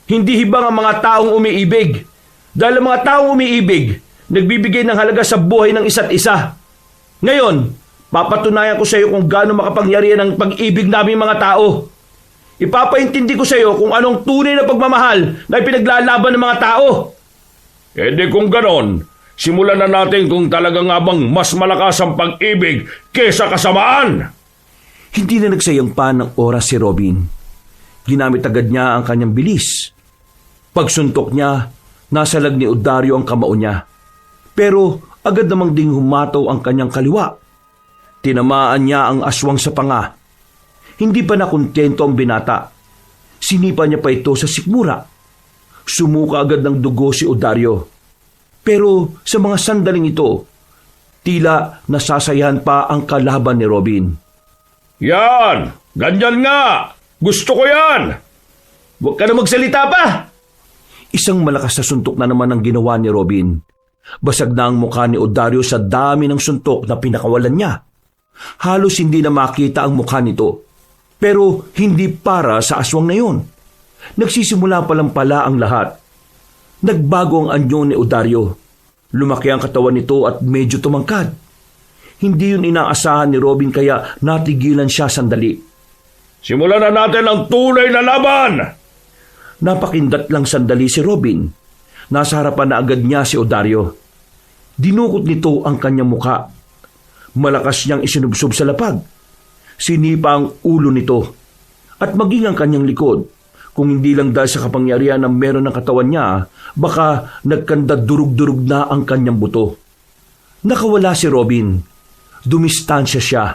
Hindi hibang ang mga taong umiibig. Dahil ang mga taong umiibig, nagbibigay ng halaga sa buhay ng isa't isa. Ngayon, papatunayan ko sa iyo kung gaano makapangyarihan ang pag-ibig naming mga tao. Ipapaintindi ko sa iyo kung anong tunay na pagmamahal na ipinaglalaban ng mga tao. Di kung ganon, simulan na natin kung talaga nga bang mas malakas ang pag-ibig kesa kasamaan. Hindi na nagsayang pa ng oras si Robin. Ginamit agad niya ang kanyang bilis. Pagsuntok niya, nasalag ni Odario ang kamao niya. Pero agad namang ding humataw ang kanyang kaliwa. Tinamaan niya ang aswang sa panga. Hindi pa nakontento ang binata. Sinipa niya pa ito sa sikmura. Sumuka agad ng dugo si Odario. Pero sa mga sandaling ito, tila nasasayahan pa ang kalaban ni Robin. Yan! Ganyan nga! Gusto ko yan! Huwag ka na magsalita pa! Isang malakas na suntok na naman ang ginawa ni Robin. Basag na ang mukha ni Odario sa dami ng suntok na pinakawalan niya. Halos hindi na makita ang mukha nito. Pero hindi para sa aswang na yun. Nagsisimula pa lang pala ang lahat. Nagbago ang anyo ni Odario. Lumaki ang katawan nito at medyo tumangkad. Hindi yun inaasahan ni Robin kaya natigilan siya sandali. Simulan na natin ang tunay na laban! Napakindat lang sandali si Robin. Nasa harapan na agad niya si Odario. Dinukot nito ang kanyang muka. Malakas niyang isinubsob sa lapag. Sinipa ang ulo nito at maging ang kanyang likod. Kung hindi lang dahil sa kapangyarihan na meron ng katawan niya, baka nagkandadurug-durug na ang kanyang buto. Nakawala si Robin. Dumistansya siya.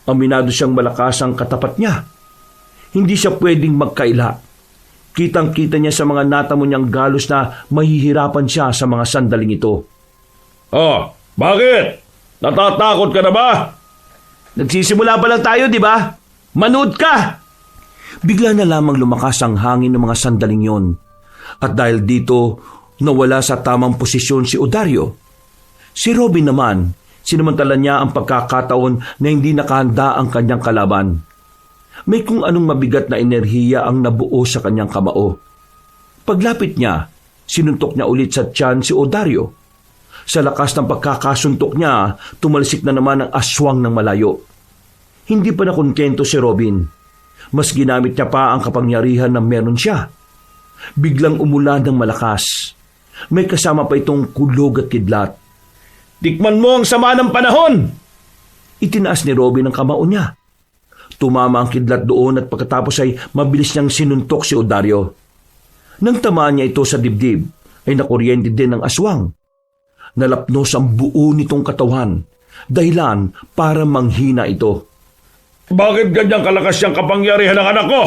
Aminado siyang malakas ang katapat niya. Hindi siya pwedeng magkaila. Kitang-kita niya sa mga natamo niyang galos na mahihirapan siya sa mga sandaling ito. Oh, bakit? Natatakot ka na ba? Nagsisimula pa lang tayo, di ba? Manood ka! Bigla na lamang lumakas ang hangin ng mga sandaling yon. At dahil dito, nawala sa tamang posisyon si Odario. Si Robin naman, sinamantala niya ang pagkakataon na hindi nakahanda ang kanyang kalaban. May kung anong mabigat na enerhiya ang nabuo sa kanyang kamao. Paglapit niya, sinuntok niya ulit sa tiyan si Odario. Sa lakas ng pagkakasuntok niya, tumalsik na naman ang aswang ng malayo. Hindi pa nakontento si Robin. Mas ginamit niya pa ang kapangyarihan na meron siya. Biglang umulan ng malakas. May kasama pa itong kulog at kidlat. Tikman mo ang sama ng panahon! Itinaas ni Robin ang kamao niya. Tumama ang kidlat doon at pagkatapos ay mabilis niyang sinuntok si Odario. Nang tamaan niya ito sa dibdib, ay nakuryente din ang aswang. Nalapnos ang buo nitong katawan, dahilan para manghina ito. Bakit ganyang kalakas yung kapangyarihan ng anak ko?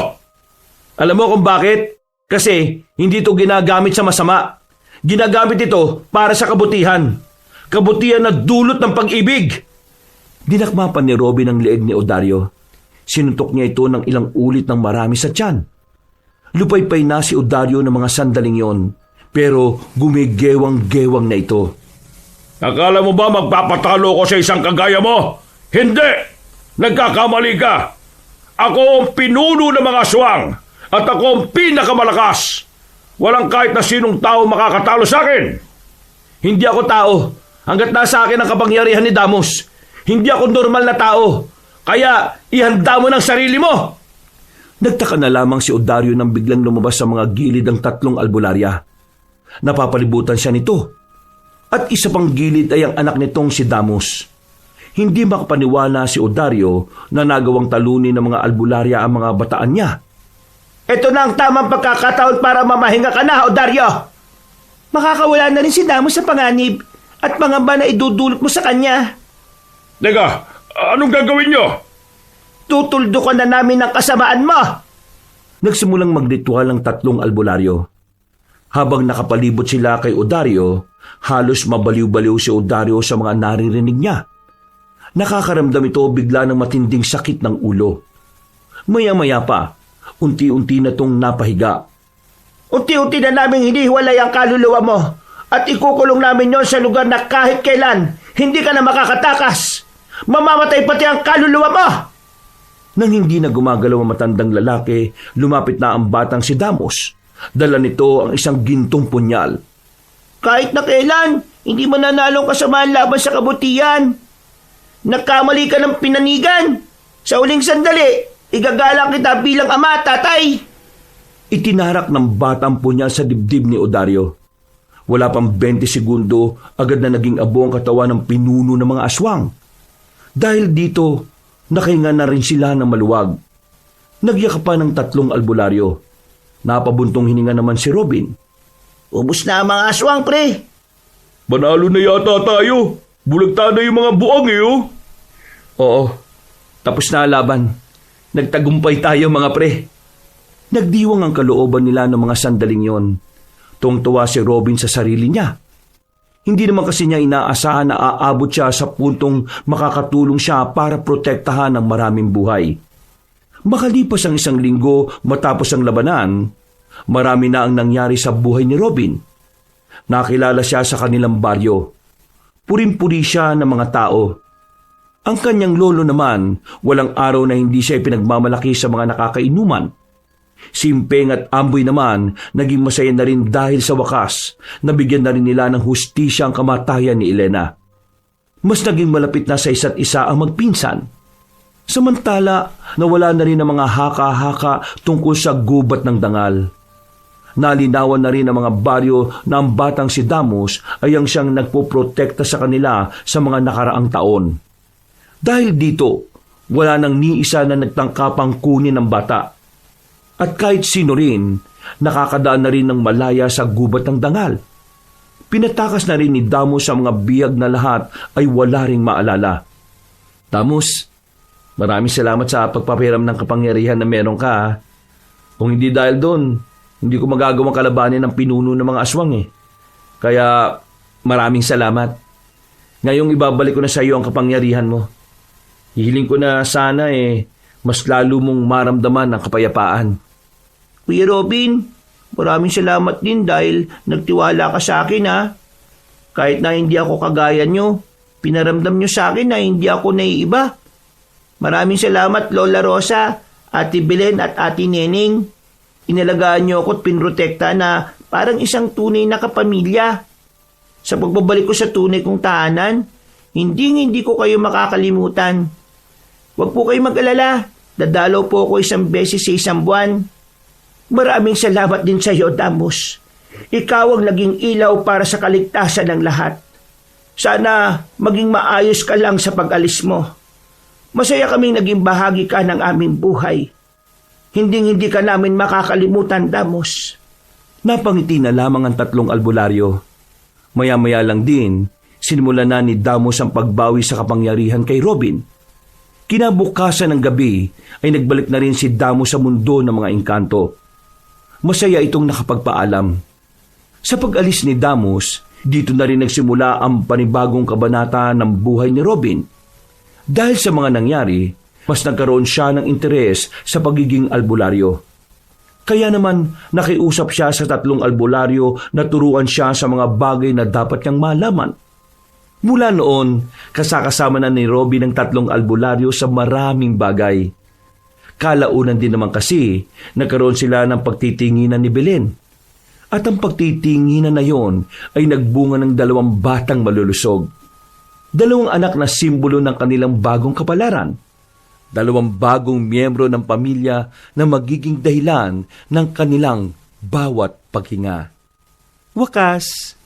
Alam mo kung bakit? Kasi hindi ito ginagamit sa masama. Ginagamit ito para sa kabutihan. Kabutihan na dulot ng pag-ibig. Dinakma pa ni Robin ang leeg ni Odario. Sinuntok niya ito ng ilang ulit ng marami sa tiyan. Lupaypay na si Odario ng mga sandaling yon, pero gumigewang-gewang na ito. Akala mo ba magpapatalo ko sa isang kagaya mo? Hindi! Nagkakamali ka! Ako ang pinuno ng mga aswang at ako ang pinakamalakas. Walang kahit na sinong tao makakatalo sa akin. Hindi ako tao. Hanggat nasa akin ang kapangyarihan ni Damos. Hindi ako normal na tao. Kaya ihanda mo ng sarili mo. Nagtaka na lamang si Odario nang biglang lumabas sa mga gilid ang tatlong albularya. Napapalibutan siya nito. At isa pang gilid ay ang anak nitong si Damos. Hindi makapaniwala si Odario na nagawang talunin ng mga albularya ang mga bataan niya. Ito na ang tamang pagkakataon para mamahinga ka na, Odario. Makakawala na rin si Damos sa panganib at pangamba na idudulot mo sa kanya. Teka, anong gagawin nyo? Tutuldukan na namin ang kasamaan mo. Nagsimulang magritwal ang tatlong albularyo. Habang nakapalibot sila kay Odario, halos mabaliw-baliw si Odario sa mga naririnig niya. Nakakaramdam ito bigla ng matinding sakit ng ulo. Maya-maya pa, unti-unti na itong napahiga. Unti-unti na namin hinihiwalay ang kaluluwa mo at ikukulong namin yon sa lugar na kahit kailan hindi ka na makakatakas. Mamamatay pati ang kaluluwa mo! Nang hindi na gumagalaw ang matandang lalaki, lumapit na ang batang si Damos. Dala nito ang isang gintong punyal. Kahit na kailan, hindi mo nanalong kasamaan laban sa kabutihan. Nagkamali ka ng pinanigan. Sa uling sandali, igagalang kita bilang ama at tatay. Itinarak ng batang punyal sa dibdib ni Odario. Wala pang 20 segundo, agad na naging abo ang katawan ng pinuno ng mga aswang. Dahil dito, nakahinga na rin sila ng maluwag. Nagyakapan ng tatlong albularyo. Napabuntong hininga naman si Robin. Ubus na ang mga aswang, pre. Manalo na yata tayo. Bulagta na yung mga buang oh. Oo, tapos na ang laban. Nagtagumpay tayo mga pre. Nagdiwang ang kalooban nila ng mga sandaling yon. Tuwang-tuwa si Robin sa sarili niya. Hindi naman kasi niya inaasahan na aabot siya sa puntong makakatulong siya para protektahan ang maraming buhay. Makalipas ang 1 linggo matapos ang labanan, marami na ang nangyari sa buhay ni Robin. Nakilala siya sa kanilang baryo. Puring-puri siya ng mga tao. Ang kanyang lolo naman, walang araw na hindi siya pinagmamalaki sa mga nakakainuman. Si Impeng at Amboy naman, naging masaya na rin dahil sa wakas, nabigyan na rin nila ng hustisya ang kamatayan ni Elena. Mas naging malapit na sa isa't isa ang magpinsan. Samantala, nawala na rin ang mga haka-haka tungkol sa gubat ng dangal. Nalinawan na rin ang mga baryo na ang batang si Damos ay ang siyang nagpoprotekta sa kanila sa mga nakaraang taon. Dahil dito, wala nang ni isa na nagtangkapang kunin ng bata. At kahit sino rin, nakakadaan na rin ng malaya sa gubat ng dangal. Pinatakas na rin ni Damos sa mga biyag na lahat ay wala ring maalala. Damos, maraming salamat sa pagpapiram ng kapangyarihan na meron ka. Ha? Kung hindi dahil doon, hindi ko magagawang kalabanin ang pinuno ng mga aswang eh. Kaya maraming salamat. Ngayong ibabalik ko na sa iyo ang kapangyarihan mo. Hihiling ko na sana mas lalo mong maramdaman ang kapayapaan. Kuya Robin, maraming salamat din dahil nagtiwala ka sa akin ha. Kahit na hindi ako kagaya nyo, pinaramdam nyo sa akin na hindi ako naiiba. Maraming salamat Lola Rosa, Ate Belen at Ate Neneng. Inalagaan niyo ako at pinrotekta na parang isang tunay na kapamilya. Sa pagbabalik ko sa tunay kong tahanan, hindi ko kayo makakalimutan. Huwag po kayo mag-alala, dadalaw po ako isang beses sa isang buwan. Maraming salamat din sa iyo, Damos. Ikaw ang naging ilaw para sa kaligtasan ng lahat. Sana maging maayos ka lang sa pag-alis mo. Masaya kaming naging bahagi ka ng aming buhay. Hindi ka namin makakalimutan, Damos. Napangiti na lamang ang tatlong albularyo. Maya-maya lang din, sinimula na ni Damos ang pagbawi sa kapangyarihan kay Robin. Kinabukasan ng gabi ay nagbalik na rin si Damos sa mundo ng mga engkanto. Masaya itong nakapagpaalam. Sa pag-alis ni Damos, dito na rin nagsimula ang panibagong kabanata ng buhay ni Robin. Dahil sa mga nangyari, mas nagkaroon siya ng interes sa pagiging albularyo. Kaya naman nakiusap siya sa tatlong albularyo na turuan siya sa mga bagay na dapat niyang malaman. Mula noon, kasakasama na ni Robin ang tatlong albularyo sa maraming bagay. Kalaunan din naman kasi, nagkaroon sila ng pagtitinginan ni Belen. At ang pagtitinginan na yon ay nagbunga ng 2 batang malulusog. 2 anak na simbolo ng kanilang bagong kapalaran. 2 bagong miyembro ng pamilya na magiging dahilan ng kanilang bawat paghinga. Wakas,